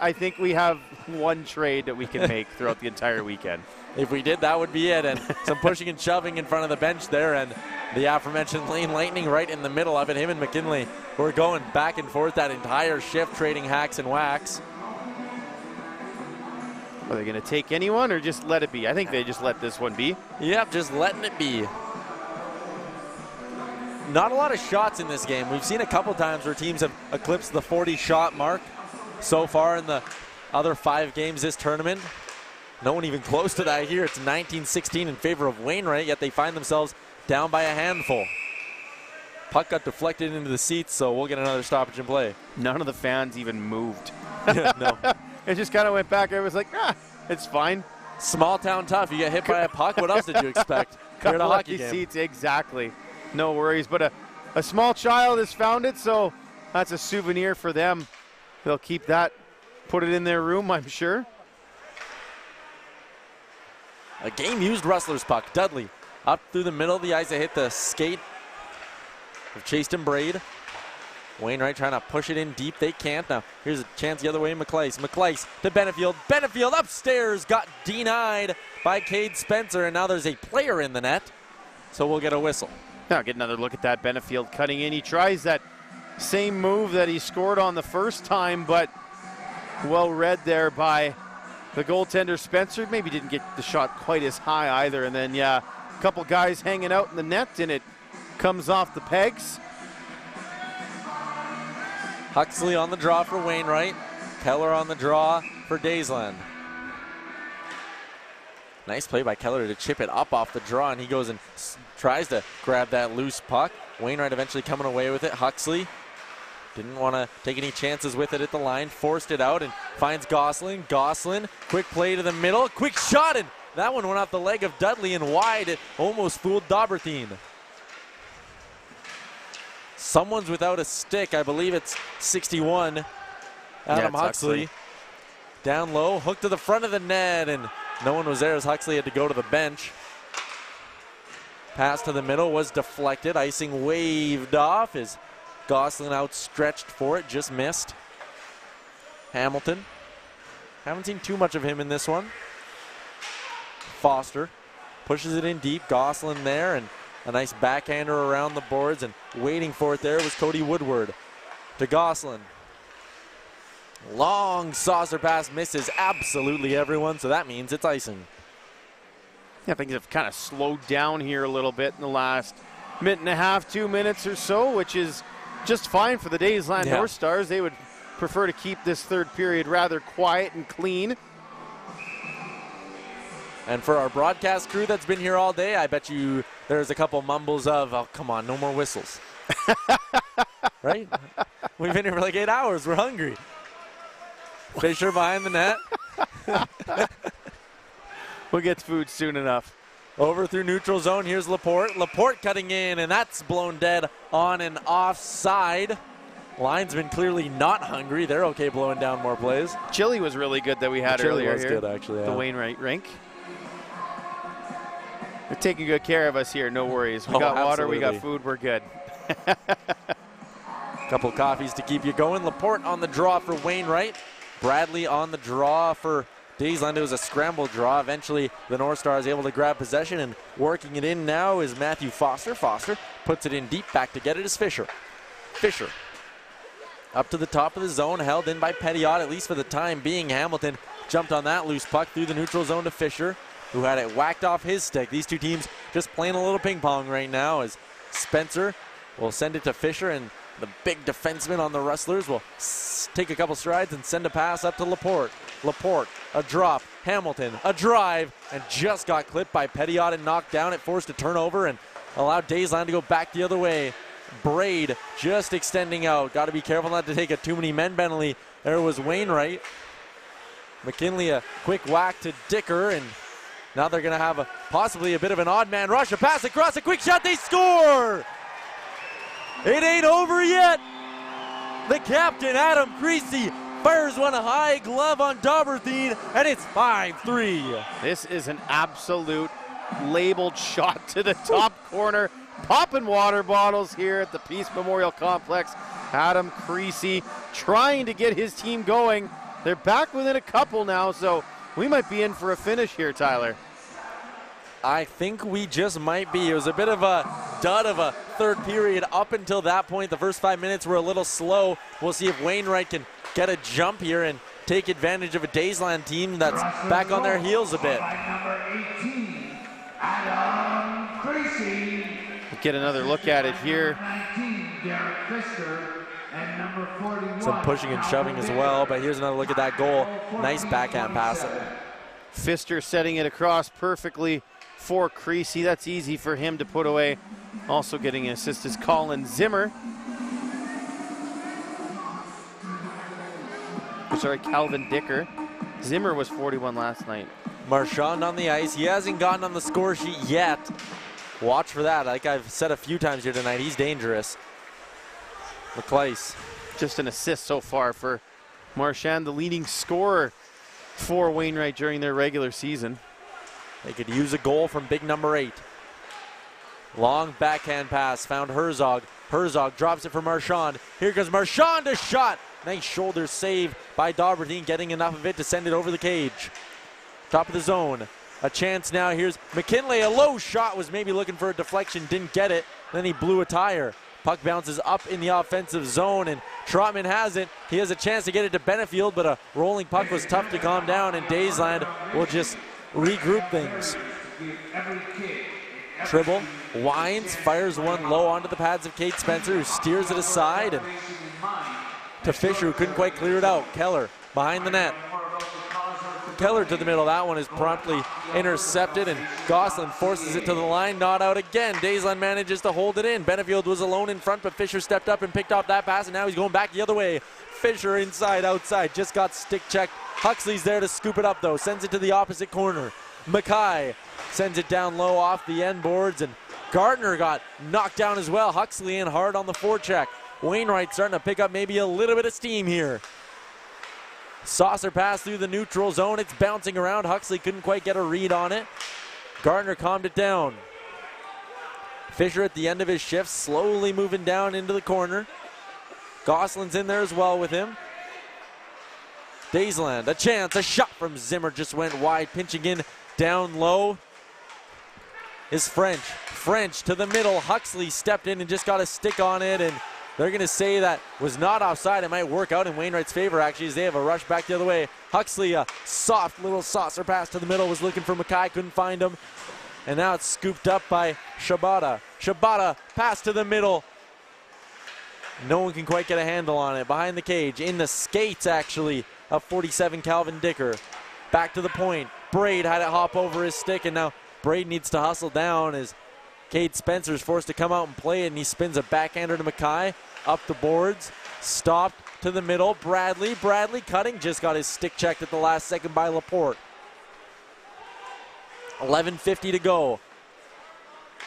I think we have one trade that we can make throughout the entire weekend. If we did, that would be it. And some pushing and shoving in front of the bench there, and the aforementioned Lane Lightning right in the middle of it. Him and McKinley were going back and forth that entire shift, trading hacks and whacks. Are they going to take anyone or just let it be? I think they just let this one be. Yep, just letting it be. Not a lot of shots in this game. We've seen a couple times where teams have eclipsed the 40-shot mark so far in the other 5 games this tournament. No one even close to that here. It's 19-16 in favor of Wainwright, yet they find themselves down by a handful. Puck got deflected into the seats, so we'll get another stoppage in play. None of the fans even moved. No. It just kind of went back. It was like, it's fine. Small town tough. You get hit by a puck. What else did you expect? Couple lucky seats, exactly. No worries. But a small child has found it, so that's a souvenir for them. They'll keep that, put it in their room, I'm sure. A game-used Rustlers puck. Dudley up through the middle of the ice. They hit the skate of Chasten Braid. Wainwright trying to push it in deep. They can't. Now, here's a chance the other way. McLeese. McLeese to Benefield. Benefield upstairs. Got denied by Cade Spencer, and now there's a player in the net, so we'll get a whistle. Now get another look at that. Benefield cutting in. He tries that same move that he scored on the first time, but well read there by the goaltender Spencer. Maybe didn't get the shot quite as high either. And then, yeah, a couple guys hanging out in the net, and it comes off the pegs. Huxley on the draw for Wainwright. Keller on the draw for Daysland. Nice play by Keller to chip it up off the draw, and he goes and tries to grab that loose puck. Wainwright eventually coming away with it. Huxley didn't want to take any chances with it at the line. Forced it out and finds Gosselin. Gosselin, quick play to the middle. Quick shot, and that one went off the leg of Dudley and wide. It almost fooled Dauberthien. Someone's without a stick. I believe it's 61. Adam Huxley. Down low, hooked to the front of the net, and no one was there as Huxley had to go to the bench. Pass to the middle was deflected. Icing waved off as Gosselin outstretched for it, just missed. Hamilton. Haven't seen too much of him in this one. Foster pushes it in deep. Gosselin there, and a nice backhander around the boards, and waiting for it there was Cody Woodward to Gosselin. Long saucer pass misses absolutely everyone, so that means it's icing. Yeah, things have kind of slowed down here a little bit in the last minute and a half, 2 minutes or so, which is just fine for the Daysland North Stars. They would prefer to keep this third period rather quiet and clean. And for our broadcast crew that's been here all day, I bet you there's a couple mumbles of, oh, come on, no more whistles. Right? We've been here for like 8 hours. We're hungry. Fisher behind the net. We'll get food soon enough. Over through neutral zone. Here's Laporte. Laporte cutting in, and that's blown dead on and offside. Linesman clearly not hungry. They're okay blowing down more plays. Chili was really good that we had earlier was here. Good, actually. Yeah. The Wainwright rink. They're taking good care of us here. No worries. We got water. We got food. We're good. Couple coffees to keep you going. Laporte on the draw for Wainwright. Bradley on the draw for Daysland. It was a scramble draw. Eventually, the North Stars able to grab possession, and working it in now is Matthew Foster. Foster puts it in deep. Back to get it is Fisher. Fisher up to the top of the zone, held in by Petiot, at least for the time being. Hamilton jumped on that loose puck through the neutral zone to Fisher, who had it whacked off his stick. These two teams just playing a little ping pong right now as Spencer will send it to Fisher, and the big defenseman on the Rustlers will take a couple strides and send a pass up to Laporte. Laporte, a drop. Hamilton, a drive, and just got clipped by Petiot and knocked down. It forced a turnover and allowed Daysland to go back the other way. Braid just extending out. Got to be careful not to take a too many men penalty. There was Wainwright. McKinley a quick whack to Dicker, and now they're going to have possibly a bit of an odd man rush. A pass across, a quick shot, they score! It ain't over yet. The captain, Adam Creasy, fires one high glove on Dauberthien, and it's 5-3. This is an absolute labeled shot to the top corner. Popping water bottles here at the Peace Memorial Complex. Adam Creasy trying to get his team going. They're back within a couple now, so we might be in for a finish here, Tyler. I think we just might be. It was a bit of a dud of a third period up until that point. The first 5 minutes were a little slow. We'll see if Wainwright can get a jump here and take advantage of a Daysland team that's back on their heels a bit. Number 18, Adam Creasy. We'll get another look at it here. 19, Derek Pfister, and number 41. Some pushing and shoving as well, but here's another look at that goal. Nice backhand pass. Pfister setting it across perfectly for Creasy. That's easy for him to put away. Also getting an assist is Colin Zimmer. Sorry, Calvin Dicker. Zimmer was 41 last night. Marchand on the ice. He hasn't gotten on the score sheet yet. Watch for that. Like I've said a few times here tonight, he's dangerous. McLeese. Just an assist so far for Marchand, the leading scorer for Wainwright during their regular season. They could use a goal from big number 8. Long backhand pass, found Herzog. Herzog drops it for Marchand. Here comes Marchand, a shot. Nice shoulder save by Dauberthien, getting enough of it to send it over the cage. Top of the zone. A chance now. Here's McKinley. A low shot, was maybe looking for a deflection, didn't get it. Then he blew a tire. Puck bounces up in the offensive zone, and Trotman has it. He has a chance to get it to Benefield, but a rolling puck was tough to calm down, and Daysland will just regroup things. Tribble winds, fires one low onto the pads of Kate Spencer, who steers it aside, and to Fisher, who couldn't quite clear it out. Keller behind the net. Keller to the middle. That one is promptly intercepted, and Gosselin forces it to the line. Not out again. Daysland manages to hold it in. Benefield was alone in front, but Fisher stepped up and picked off that pass, and now he's going back the other way. Fisher inside, outside. Just got stick checked. Huxley's there to scoop it up, though. Sends it to the opposite corner. Mackay sends it down low off the end boards, and Gardner got knocked down as well. Huxley in hard on the forecheck. Wainwright starting to pick up maybe a little bit of steam here. Saucer pass through the neutral zone. It's bouncing around. Huxley couldn't quite get a read on it. Gardner calmed it down. Fisher at the end of his shift, slowly moving down into the corner. Gosselin's in there as well with him. Daysland, a chance, a shot from Zimmer just went wide, pinching in down low is French. French to the middle. Huxley stepped in and just got a stick on it, and they're going to say that was not offside. It might work out in Wainwright's favor, actually, as they have a rush back the other way. Huxley, a soft little saucer pass to the middle, was looking for Mackay, couldn't find him. And now it's scooped up by Shabata. Shabata, pass to the middle. No one can quite get a handle on it. Behind the cage, in the skates, actually, of 47 Calvin Dicker. Back to the point. Braid had it hop over his stick, and now Braid needs to hustle down as Cade Spencer's forced to come out and play it, and he spins a backhander to Mackay. Up the boards, stopped to the middle. Bradley cutting, just got his stick checked at the last second by Laporte. 11:50 to go.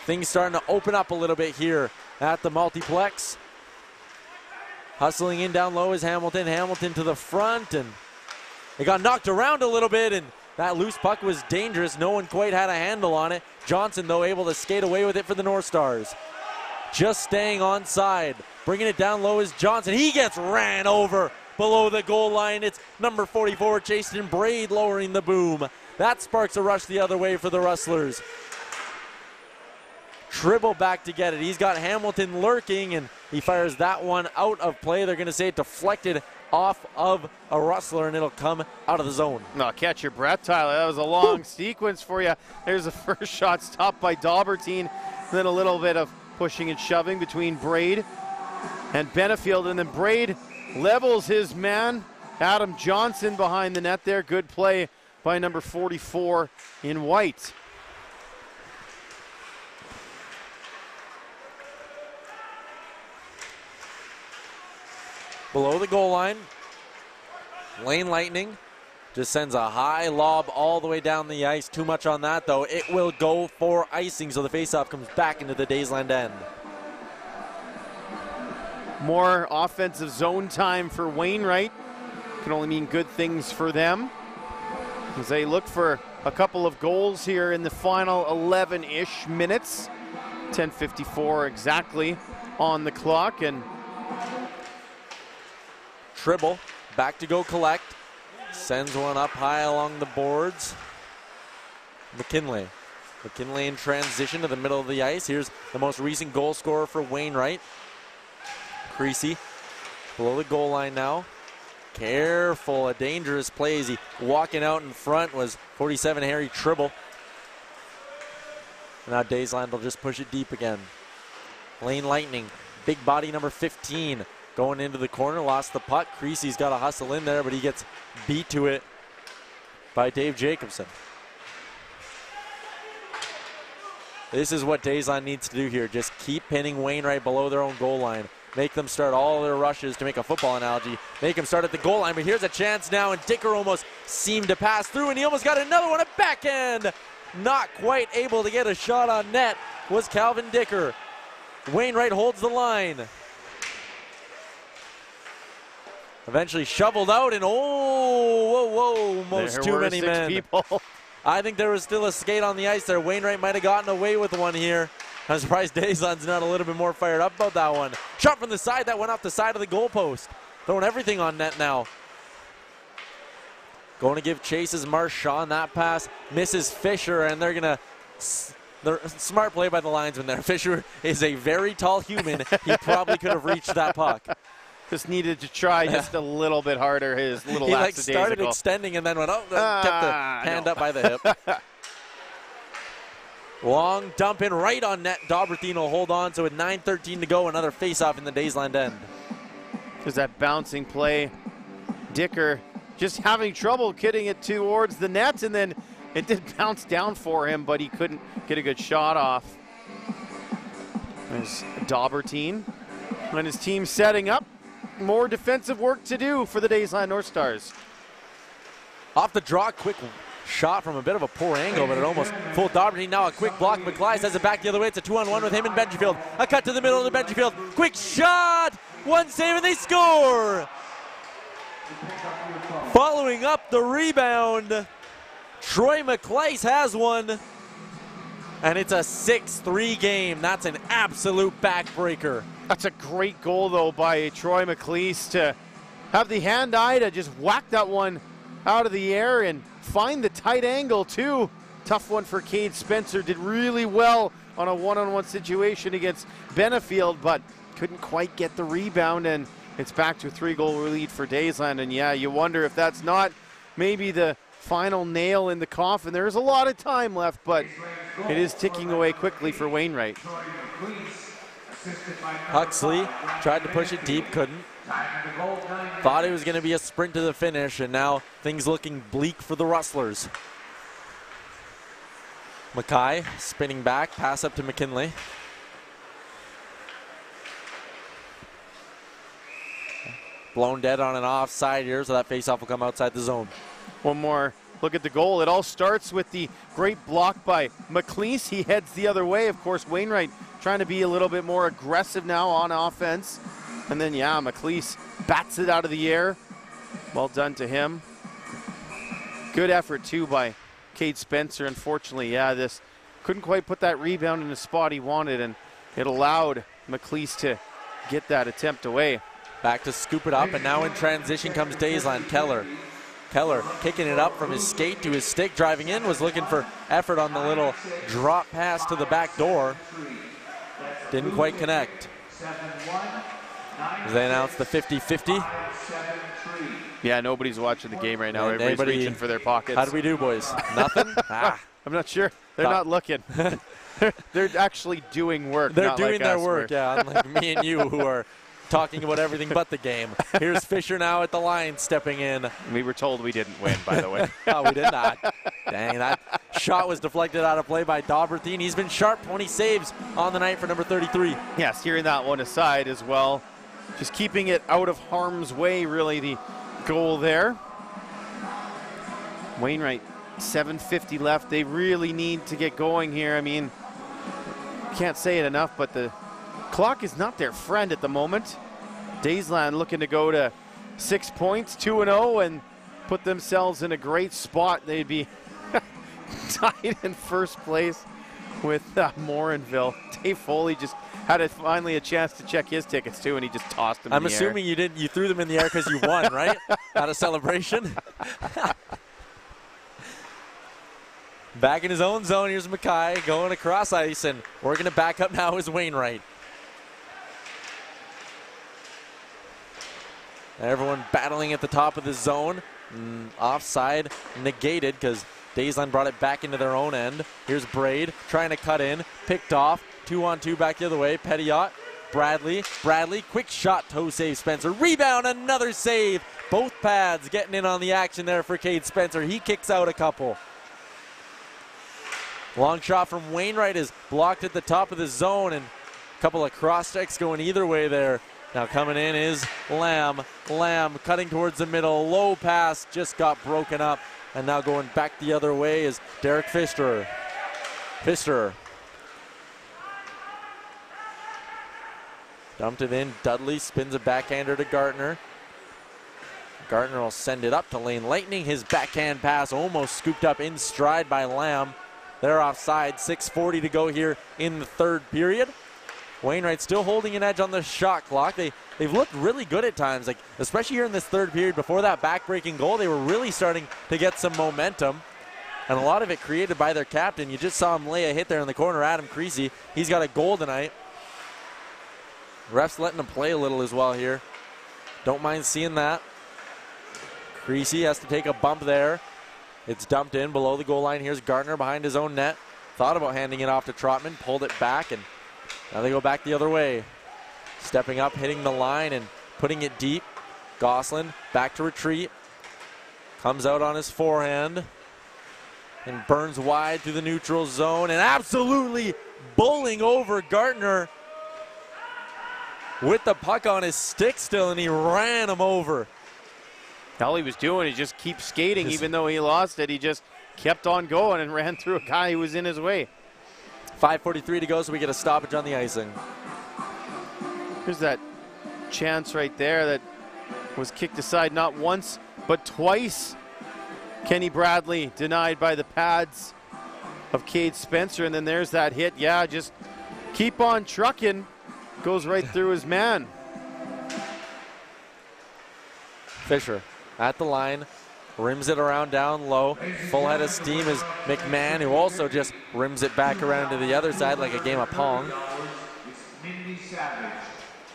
Things starting to open up a little bit here at the multiplex. Hustling in down low is Hamilton. Hamilton to the front, and it got knocked around a little bit, and That loose puck was dangerous. No one quite had a handle on it. Johnson, though, able to skate away with it for the North Stars. Just staying on side. Bringing it down low is Johnson. He gets ran over below the goal line. It's number 44, Jason Braid, lowering the boom. That sparks a rush the other way for the Rustlers. Tribble back to get it. He's got Hamilton lurking, and he fires that one out of play. They're going to say it deflected off of a Rustler, and it'll come out of the zone. No, catch your breath, Tyler. That was a long sequence for you. There's the first shot stopped by Daubertine, then a little bit of pushing and shoving between Braid and Benefield, and then Braid levels his man, Adam Johnson, behind the net there. Good play by number 44 in white. Below the goal line, Lane Lightning just sends a high lob all the way down the ice. Too much on that, though. It will go for icing, so the faceoff comes back into the Daysland end. More offensive zone time for Wainwright. Can only mean good things for them as they look for a couple of goals here in the final 11-ish minutes. 10:54 exactly on the clock, and Tribble back to go collect. Sends one up high along the boards. McKinley in transition to the middle of the ice. Here's the most recent goal scorer for Wainwright. Creasy below the goal line now. Careful, a dangerous play as he walking out in front was 47 Harry Tribble. Now Daysland will just push it deep again. Lane Lightning, big body number 15. Going into the corner, lost the puck. Creasy's got to hustle in there, but he gets beat to it by Dave Jacobson. This is what Daysland needs to do here. Just keep pinning Wainwright below their own goal line. Make them start all their rushes, to make a football analogy. Make them start at the goal line, but here's a chance now, and Dicker almost seemed to pass through, and he almost got another one, a backhand. Not quite able to get a shot on net was Calvin Dicker. Wainwright holds the line. Eventually shoveled out, and almost too many men. People. I think there was still a skate on the ice there. Wainwright might have gotten away with one here. I'm surprised Daysland's not a little bit more fired up about that one. Shot from the side, that went off the side of the goalpost. Throwing everything on net now. Going to give chase is Marchand. That pass misses Fisher, and they're going to... Smart play by the linesman there. Fisher is a very tall human. He probably could have reached that puck. Just needed to try just a little bit harder. His little he started extending and then went, kept the hand up by the hip. Long dump in right on net. Daubertine will hold on, so with 9:13 to go, another face-off in the Daysland end. There's that bouncing play. Dicker just having trouble getting it towards the net, and then it did bounce down for him, but he couldn't get a good shot off. There's Daubertine and his team setting up. More defensive work to do for the Daysland North Stars. Off the draw, quick shot from a bit of a poor angle, but it almost fooled Daubertine. Now a quick block. McLeese has it back the other way. It's a 2-on-1 with him and Benjifield. A cut to the middle of the Benjifield. Quick shot! One save and they score! Following up the rebound, Troy McLeese has one. And it's a 6-3 game. That's an absolute backbreaker. That's a great goal, though, by Troy McLeese to have the hand-eye to just whack that one out of the air and find the tight angle, too. Tough one for Cade Spencer. Did really well on a one-on-one situation against Benefield, but couldn't quite get the rebound, and it's back to a 3-goal lead for Daysland. And, yeah, you wonder if that's not maybe the final nail in the coffin. There is a lot of time left, but it is ticking away quickly for Wainwright. Huxley tried to push it deep, couldn't. Thought it was going to be a sprint to the finish, and now things looking bleak for the Rustlers. Mackay spinning back, pass up to McKinley. Blown dead on an offside here, so that faceoff will come outside the zone. One more look at the goal. It all starts with the great block by McLeese. He heads the other way. Of course, Wainwright trying to be a little bit more aggressive now on offense. And then, yeah, McLeese bats it out of the air. Well done to him. Good effort, too, by Cade Spencer. Unfortunately, yeah, this couldn't quite put that rebound in the spot he wanted, and it allowed McLeese to get that attempt away. Back to scoop it up, and now in transition comes Daysland. Keller kicking it up from his skate to his stick, driving in, was looking for effort on the little drop pass to the back door. Didn't quite connect. As they announced the 50-50. Yeah, nobody's watching the game right now. Everybody's reaching for their pockets. How do we do, boys? Nothing? I'm not sure. They're not looking. They're actually doing work. They're doing their work, yeah, unlike me and you who are talking about everything but the game. Here's Fisher now at the line, stepping in. We were told we didn't win, by the way. Oh, we did not. Dang, that shot was deflected out of play by Dauberthien. He's been sharp, 20 saves on the night for number 33. Yeah, steering that one aside as well. Just keeping it out of harm's way, really, the goal there. Wainwright, 7:50 left. They really need to get going here. I mean, can't say it enough, but the clock is not their friend at the moment. Daysland looking to go to 6 points, 2-0, and put themselves in a great spot. They'd be tied in first place with Morinville. Dave Foley just had finally a chance to check his tickets too, and he just tossed them in the air. I'm assuming you didn't. You threw them in the air because you won, right? Out of celebration. Back in his own zone, here's Mackay going across ice, and working to back up now is Wainwright. Everyone battling at the top of the zone. Offside negated because Daysland brought it back into their own end. Here's Braid trying to cut in, picked off, 2-on-2 back the other way. Petiot, Bradley, quick shot, toe save Spencer. Rebound, another save. Both pads getting in on the action there for Cade Spencer. He kicks out a couple. Long shot from Wainwright is blocked at the top of the zone, and a couple of cross checks going either way there. Now coming in is Lamb. Lamb cutting towards the middle. Low pass just got broken up. And now going back the other way is Derek Pfister. Pfister. Dumped it in. Dudley spins a backhander to Gartner. Gartner will send it up to Lane Lightning. His backhand pass almost scooped up in stride by Lamb. They're offside. 6:40 to go here in the third period. Wainwright still holding an edge on the shot clock. They've looked really good at times, like especially here in this third period. Before that back-breaking goal, they were really starting to get some momentum, and a lot of it created by their captain. You just saw him lay a hit there in the corner, Adam Creasy. He's got a goal tonight. Refs letting him play a little as well here. Don't mind seeing that. Creasy has to take a bump there. It's dumped in below the goal line. Here's Gardner behind his own net. Thought about handing it off to Trotman, pulled it back, and now they go back the other way. Stepping up, hitting the line, and putting it deep. Gosselin back to retreat. Comes out on his forehand. And burns wide through the neutral zone. And absolutely bowling over Gartner with the puck on his stick still, and he ran him over. All he was doing is just keep skating. Even though he lost it, he just kept on going and ran through a guy who was in his way. 5:43 to go, so we get a stoppage on the icing. Here's that chance right there that was kicked aside not once, but twice. Kenny Bradley denied by the pads of Cade Spencer, and then there's that hit. Yeah, just keep on trucking. Goes right through his man. Fisher at the line. Rims it around down low. Full head of steam is McMahon, who also just rims it back around to the other side like a game of Pong.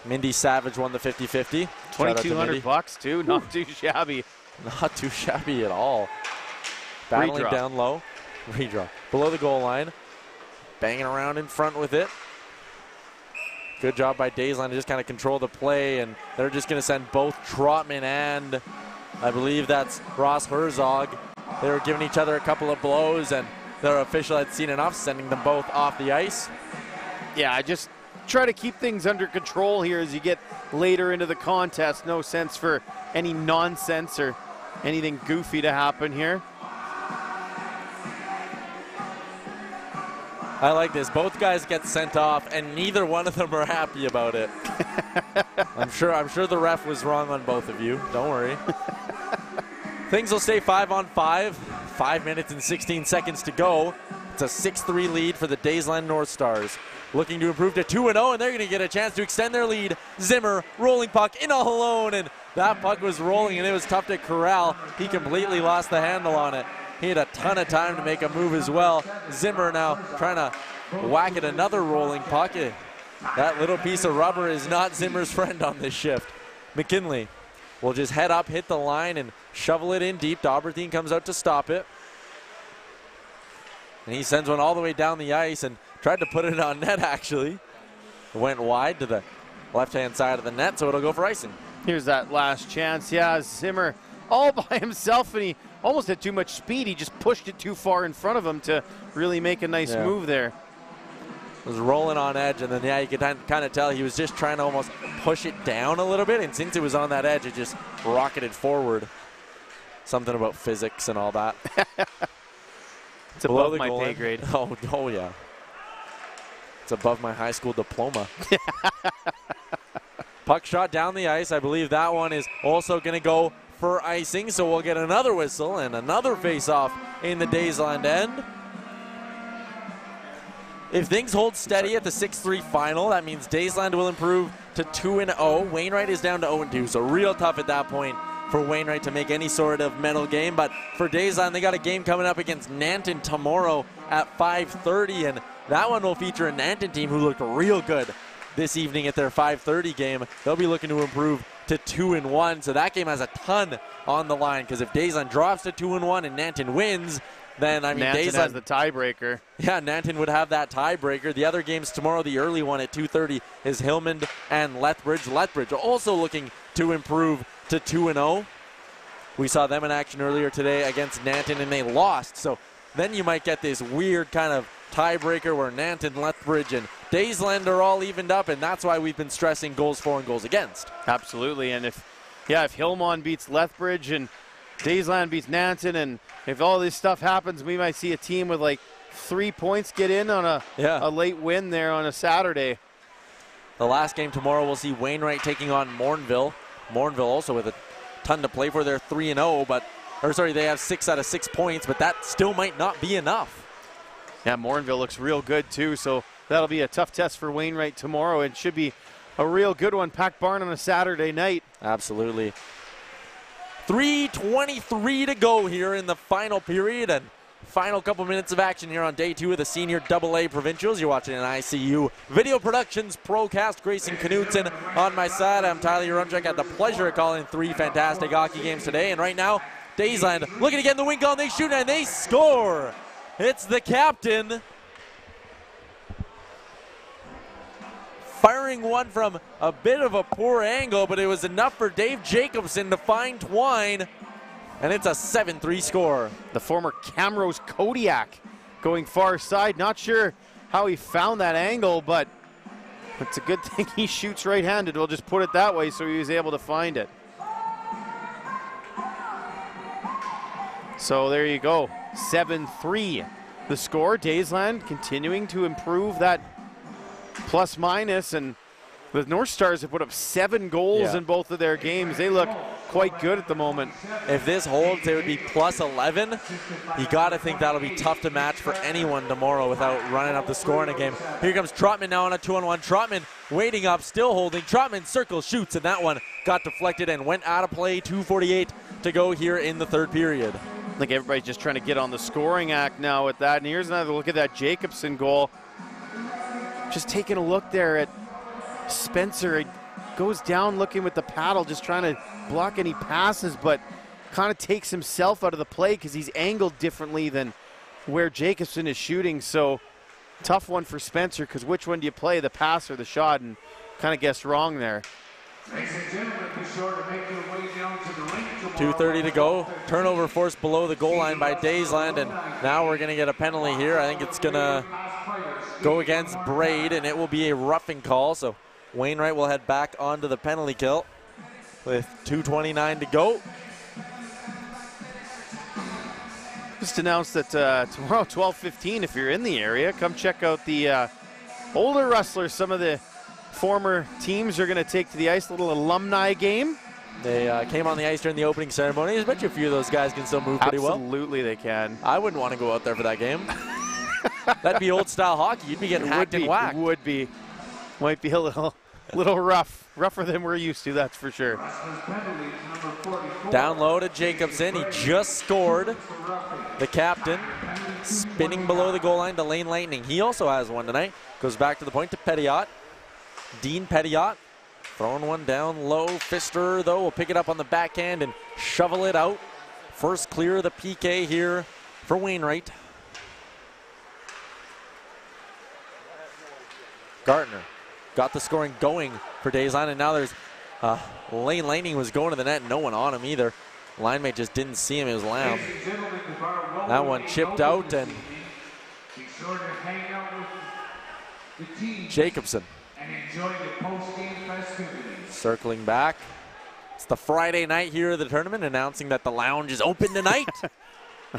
Mindy Savage won the 50-50. $2,200 too, not too shabby. Not too shabby at all. Battling down low. Redraw. Below the goal line. Banging around in front with it. Good job by Daysland to just kind of control the play, and they're just going to send both Trotman and I believe that's Ross Herzog. They were giving each other a couple of blows, and their official had seen enough, sending them both off the ice. Yeah, just try to keep things under control here as you get later into the contest. No sense for any nonsense or anything goofy to happen here. I like this. Both guys get sent off, and neither one of them are happy about it. I'm sure the ref was wrong on both of you. Don't worry. Things will stay 5-on-5. 5 minutes and 16 seconds to go. It's a 6-3 lead for the Daysland North Stars. Looking to improve to 2-0, and they're going to get a chance to extend their lead. Zimmer, rolling puck in alone, and that puck was rolling, and it was tough to corral. He completely lost the handle on it. He had a ton of time to make a move as well. Zimmer now trying to whack at another rolling puck. That little piece of rubber is not Zimmer's friend on this shift. McKinley will just head up, hit the line, and shovel it in deep. Dauberthien comes out to stop it. And he sends one all the way down the ice and tried to put it on net, actually. It went wide to the left-hand side of the net, so it'll go for icing. Here's that last chance. Yeah, Zimmer all by himself, and he almost had too much speed. He just pushed it too far in front of him to really make a nice move there. It was rolling on edge, and then, yeah, you could kind of tell he was just trying to almost push it down a little bit, and since it was on that edge, it just rocketed forward. Something about physics and all that. It's above my pay grade. Oh, yeah. It's above my high school diploma. Puck shot down the ice. I believe that one is also going to go for icing, so we'll get another whistle and another face-off in the Daysland end. If things hold steady at the 6-3 final, that means Daysland will improve to 2-0. Wainwright is down to 0-2, so real tough at that point for Wainwright to make any sort of medal game. But for Daysland, they got a game coming up against Nanton tomorrow at 5:30, and that one will feature a Nanton team who looked real good this evening at their 5:30 game. They'll be looking to improve to 2-1, so that game has a ton on the line, because if Daysland drops to 2-1 and Nanton wins, then, I mean, Nanton Daysland has the tiebreaker. Yeah, Nanton would have that tiebreaker. The other games tomorrow, the early one at 2:30 is Hillman and Lethbridge. Lethbridge also looking to improve to 2-0. We saw them in action earlier today against Nanton, and they lost. So then you might get this weird kind of tiebreaker where Nanton, Lethbridge, and Daysland are all evened up, and that's why we've been stressing goals for and goals against. Absolutely, and if Hillman beats Lethbridge and Daysland beats Nanton, and if all this stuff happens, we might see a team with like 3 points get in on a late win there on a Saturday. The last game tomorrow, we'll see Wainwright taking on Morinville. Morinville also with a ton to play for. They're 3-0, they have 6 out of 6 points, but that still might not be enough. Yeah, Morinville looks real good too, so that'll be a tough test for Wainwright tomorrow. It should be a real good one. Packed barn on a Saturday night. Absolutely. 3:23 to go here in the final period, and final couple minutes of action here on day 2 of the Senior AA Provincials. You're watching an ICU Video Productions Procast. Grayson Knutson on my side. I'm Tyler Urumchuk. I had the pleasure of calling 3 fantastic hockey games today, and right now, Daysland looking to get in the win goal, and they shoot, and they score. It's the captain. Firing one from a bit of a poor angle, but it was enough for Dave Jacobson to find Twine, and it's a 7-3 score. The former Camrose Kodiak going far side. Not sure how he found that angle, but it's a good thing he shoots right-handed. We'll just put it that way, so he was able to find it. So there you go, 7-3 the score. Daysland continuing to improve that plus minus, and the North Stars have put up 7 goals in both of their games. They look quite good at the moment. If this holds, it would be plus 11. You got to think that'll be tough to match for anyone tomorrow without running up the score in a game. Here comes Trotman now on a 2-on-1. Trotman waiting up, still holding. Trotman circles, shoots, and that one got deflected and went out of play. 2:48 to go here in the third period. I think everybody's just trying to get on the scoring act now with that. And here's another look at that Jacobson goal. Just taking a look there at Spencer. He goes down looking with the paddle, just trying to block any passes, but kind of takes himself out of the play because he's angled differently than where Jacobson is shooting. So tough one for Spencer, because which one do you play, the pass or the shot? And kind of guessed wrong there. 2:30 to go. Turnover forced below the goal line by Daysland, and now we're going to get a penalty here. I think it's going to go against Braid, and it will be a roughing call. So Wainwright will head back onto the penalty kill with 2:29 to go. Just announced that tomorrow, 12:15, if you're in the area, come check out the older wrestlers. Some of the former teams are going to take to the ice, a little alumni game. They came on the ice during the opening ceremony. I bet you a few of those guys can still move pretty well. Absolutely they can. I wouldn't want to go out there for that game. That'd be old-style hockey. You'd be getting hacked and whacked. It would be. Might be a little rougher than we're used to, that's for sure. Down low to Jacobson. He just scored. The captain spinning below the goal line to Lane Lightning. He also has one tonight. Goes back to the point to Petiot. Dean Petiot throwing one down low. Pfister, though, will pick it up on the backhand and shovel it out. First clear of the PK here for Wainwright. Gartner got the scoring going for Daysland, and now there's Lane Lightning was going to the net. No one on him either. Line mate just didn't see him. It was Lamb. That one chipped out, and Jacobson circling back. It's the Friday night here of the tournament, announcing that the lounge is open tonight.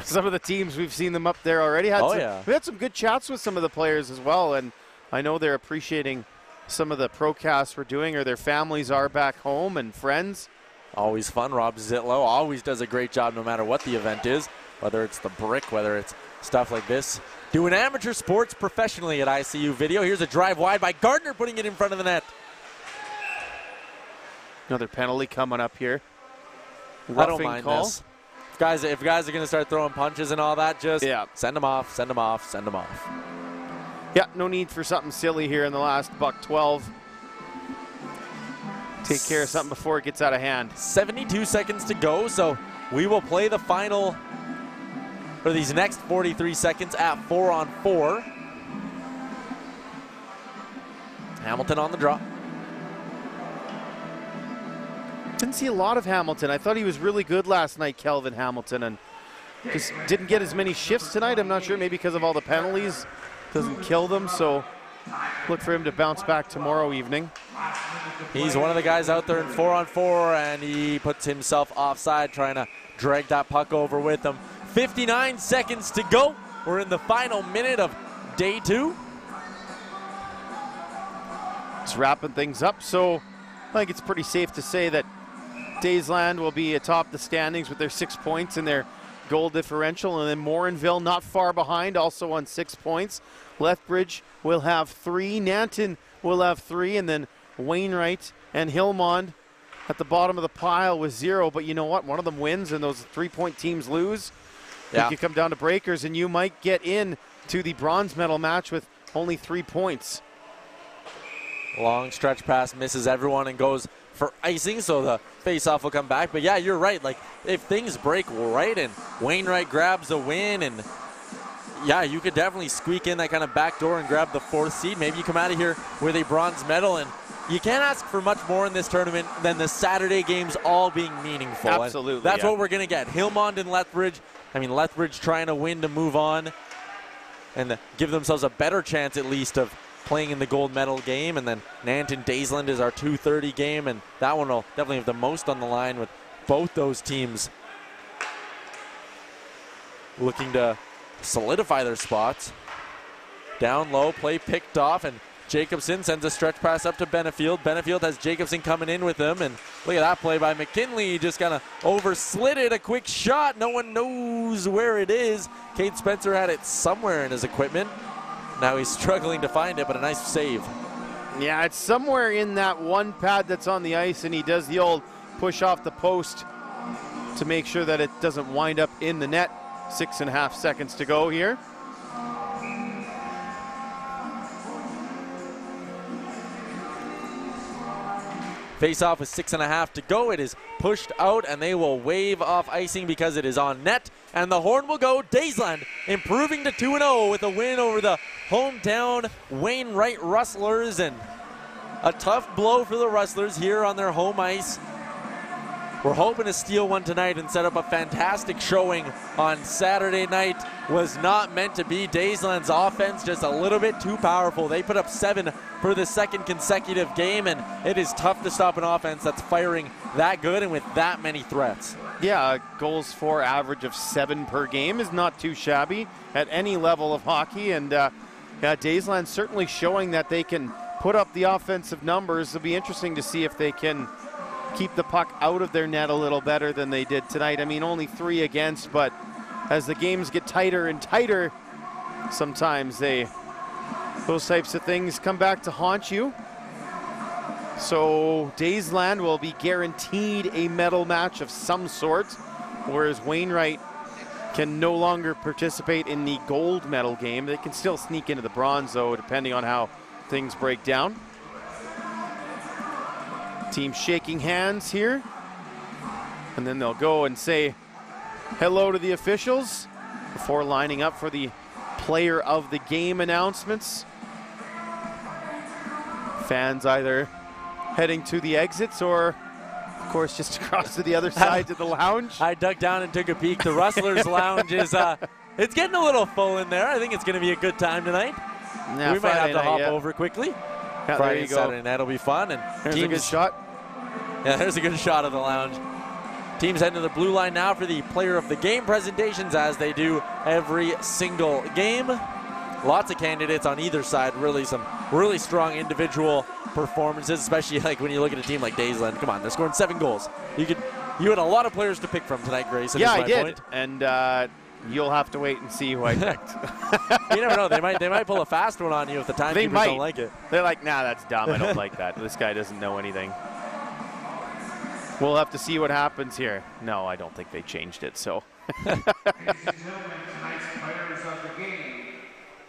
Some of the teams, we've seen them up there already. We had some good chats with some of the players as well, and I know they're appreciating some of the procasts we're doing, or their families are back home and friends. Always fun. Rob Zitlow always does a great job no matter what the event is, whether it's the brick, whether it's stuff like this. Doing amateur sports professionally at ICU Video. Here's a drive wide by Gardner, putting it in front of the net. Another penalty coming up here. I don't mind this. If guys are going to start throwing punches and all that, just send them off, send them off, send them off. Yeah, no need for something silly here in the last $1.12. Take care of something before it gets out of hand. 72 seconds to go, so we will play the final for these next 43 seconds at 4-on-4. Hamilton on the draw. Didn't see a lot of Hamilton. I thought he was really good last night, Kelvin Hamilton, and just didn't get as many shifts tonight. I'm not sure, maybe because of all the penalties. Doesn't kill them, so look for him to bounce back tomorrow evening. He's one of the guys out there in 4-on-4, and he puts himself offside, trying to drag that puck over with him. 59 seconds to go. We're in the final minute of day 2. Just wrapping things up, so I think it's pretty safe to say that Daysland will be atop the standings with their 6 points and their goal differential, and then Morinville not far behind, also on 6 points. Lethbridge will have 3, Nanton will have 3, and then Wainwright and Hillmond at the bottom of the pile with 0. But you know what? One of them wins, and those 3-point teams lose. Yeah. You come down to breakers, and you might get in to the bronze medal match with only 3 points. Long stretch pass misses everyone and goes for icing, so the face-off will come back. But yeah, you're right. Like, if things break right and Wainwright grabs a win, and yeah, you could definitely squeak in that kind of back door and grab the 4th seed. Maybe you come out of here with a bronze medal, and you can't ask for much more in this tournament than the Saturday games all being meaningful. Absolutely. And that's what we're going to get. Hillmond and Lethbridge. I mean, Lethbridge trying to win to move on and give themselves a better chance at least of playing in the gold medal game, and then Nanton Daysland is our 2:30 game, and that one will definitely have the most on the line with both those teams looking to solidify their spots. Down low, play picked off, and Jacobson sends a stretch pass up to Benefield. Benefield has Jacobson coming in with him, and look at that play by McKinley. He just kind of overslid it, a quick shot. No one knows where it is. Cade Spencer had it somewhere in his equipment. Now he's struggling to find it, but a nice save. Yeah, it's somewhere in that one pad that's on the ice, and he does the old push off the post to make sure that it doesn't wind up in the net. 6.5 seconds to go here. Face-off with 6.5 to go. It is pushed out, and they will wave off icing because it is on net. And the horn will go. Daysland improving to 2-0 with a win over the hometown Wainwright Rustlers. And a tough blow for the Rustlers here on their home ice. We're hoping to steal one tonight and set up a fantastic showing on Saturday night. Was not meant to be. Daysland's offense just a little bit too powerful. They put up 7 for the 2nd consecutive game, and it is tough to stop an offense that's firing that good and with that many threats. Yeah, goals for average of 7 per game is not too shabby at any level of hockey, and Daysland certainly showing that they can put up the offensive numbers. It'll be interesting to see if they can keep the puck out of their net a little better than they did tonight. I mean, only 3 against, but as the games get tighter and tighter, sometimes those types of things come back to haunt you. So Daysland will be guaranteed a medal match of some sort, whereas Wainwright can no longer participate in the gold medal game. They can still sneak into the bronze, though, depending on how things break down. Team shaking hands here, and then they'll go and say hello to the officials before lining up for the player of the game announcements. Fans either heading to the exits or, of course, just across to the other side to the lounge. I dug down and took a peek. The Rustlers Lounge is it's getting a little full in there. I think it's going to be a good time tonight. Yeah, we might have to hop over quickly. Yeah, Friday there you go. Saturday night will be fun. And there's a good shot. Yeah, there's a good shot of the lounge. Teams heading to the blue line now for the player of the game presentations, as they do every single game. Lots of candidates on either side. Really some really strong individual performances, especially like when you look at a team like Daysland. Come on, they're scoring 7 goals. You had a lot of players to pick from tonight, Grayson. Yeah, I did. Point. And you'll have to wait and see who I picked. You never know. They might pull a fast one on you if the timekeepers don't like it. They're like, nah, that's dumb. I don't like that. This guy doesn't know anything. We'll have to see what happens here. No, I don't think they changed it, so. Ladies and gentlemen, tonight's players of the game,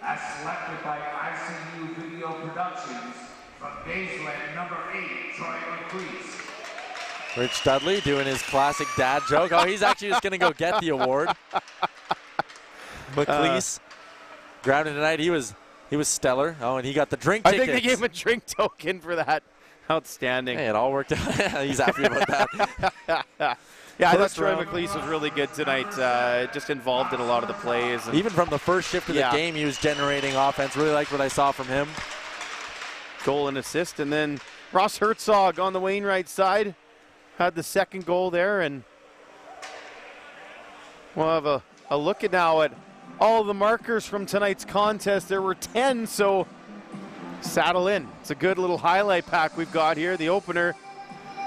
as selected by ICU Video Productions, from Daysland, number 8, Troy McLeese. Rich Dudley doing his classic dad joke. Oh, he's actually just going to go get the award. McLeese grounded tonight. He was stellar. Oh, and he got the drink tickets. I think they gave him a drink token for that. Outstanding. Hey, it all worked out. He's happy about that. Yeah, I thought Troy McLeese was really good tonight. Just involved in a lot of the plays. And even from the first shift of the game, he was generating offense. Really liked what I saw from him. Goal and assist. And then Ross Herzog on the Wainwright side had the second goal there. And we'll have a look at now at all the markers from tonight's contest. There were 10, so saddle in. It's a good little highlight pack we've got here. The opener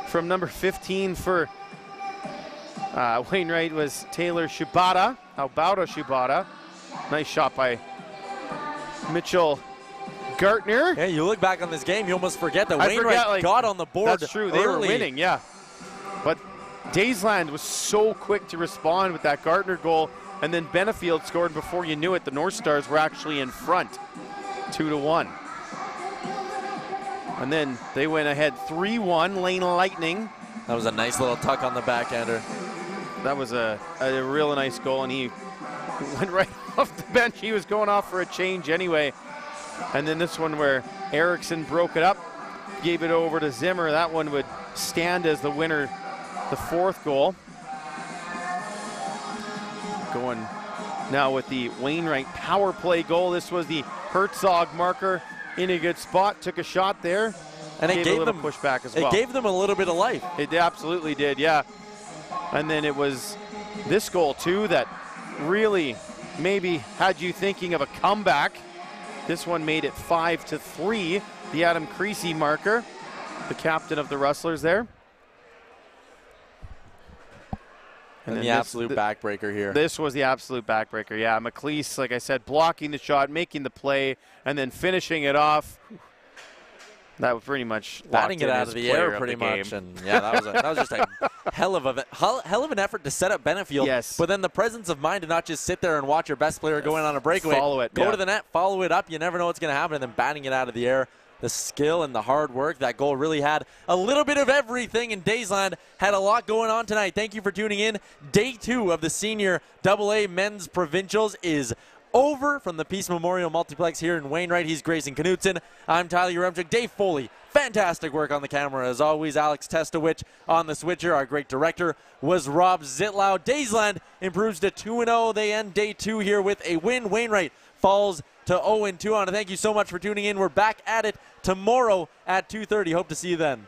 from number 15 for Wainwright was Taylor Shibata, Alberta Shibata. Nice shot by Mitchell Gartner. Yeah, you look back on this game, you almost forget that Wainwright got on the board. That's true, they were winning, yeah. But Daysland was so quick to respond with that Gartner goal, and then Benefield scored before you knew it. The North Stars were actually in front, 2-1. And then they went ahead 3-1, Lane Lightning. That was a nice little tuck on the backhander. That was a real nice goal, and he went right off the bench. He was going off for a change anyway. And then this one where Eriksson broke it up, gave it over to Zimmer. That one would stand as the winner, the 4th goal. Going now with the Wainwright power play goal. This was the Herzog marker. In a good spot, took a shot there, and it gave them pushback as well. It gave them a little bit of life. It absolutely did, yeah. And then it was this goal too that really maybe had you thinking of a comeback. This one made it 5-3. The Adam Creasy marker, the captain of the Rustlers there. And the absolute backbreaker here. This was the absolute backbreaker, yeah. McLeese, like I said, blocking the shot, making the play, and then finishing it off. That was pretty much batting it out of the air, pretty much. And yeah, that was just a hell of an effort to set up Benefield. Yes. But then the presence of mind to not just sit there and watch your best player go in on a breakaway. Follow it. Go to the net, follow it up. You never know what's going to happen, and then batting it out of the air. The skill and the hard work. That goal really had a little bit of everything, and Daysland had a lot going on tonight. Thank you for tuning in. Day 2 of the Senior AA Men's Provincials is over from the Peace Memorial Multiplex here in Wainwright. He's Grayson Knutson. I'm Tyler Uremchuk. Dave Foley, fantastic work on the camera as always. Alex Testowich on the switcher. Our great director was Rob Zitlau. Daysland improves to 2-0. They end day 2 here with a win. Wainwright falls to 0-2 on. Thank you so much for tuning in. We're back at it tomorrow at 2:30. Hope to see you then.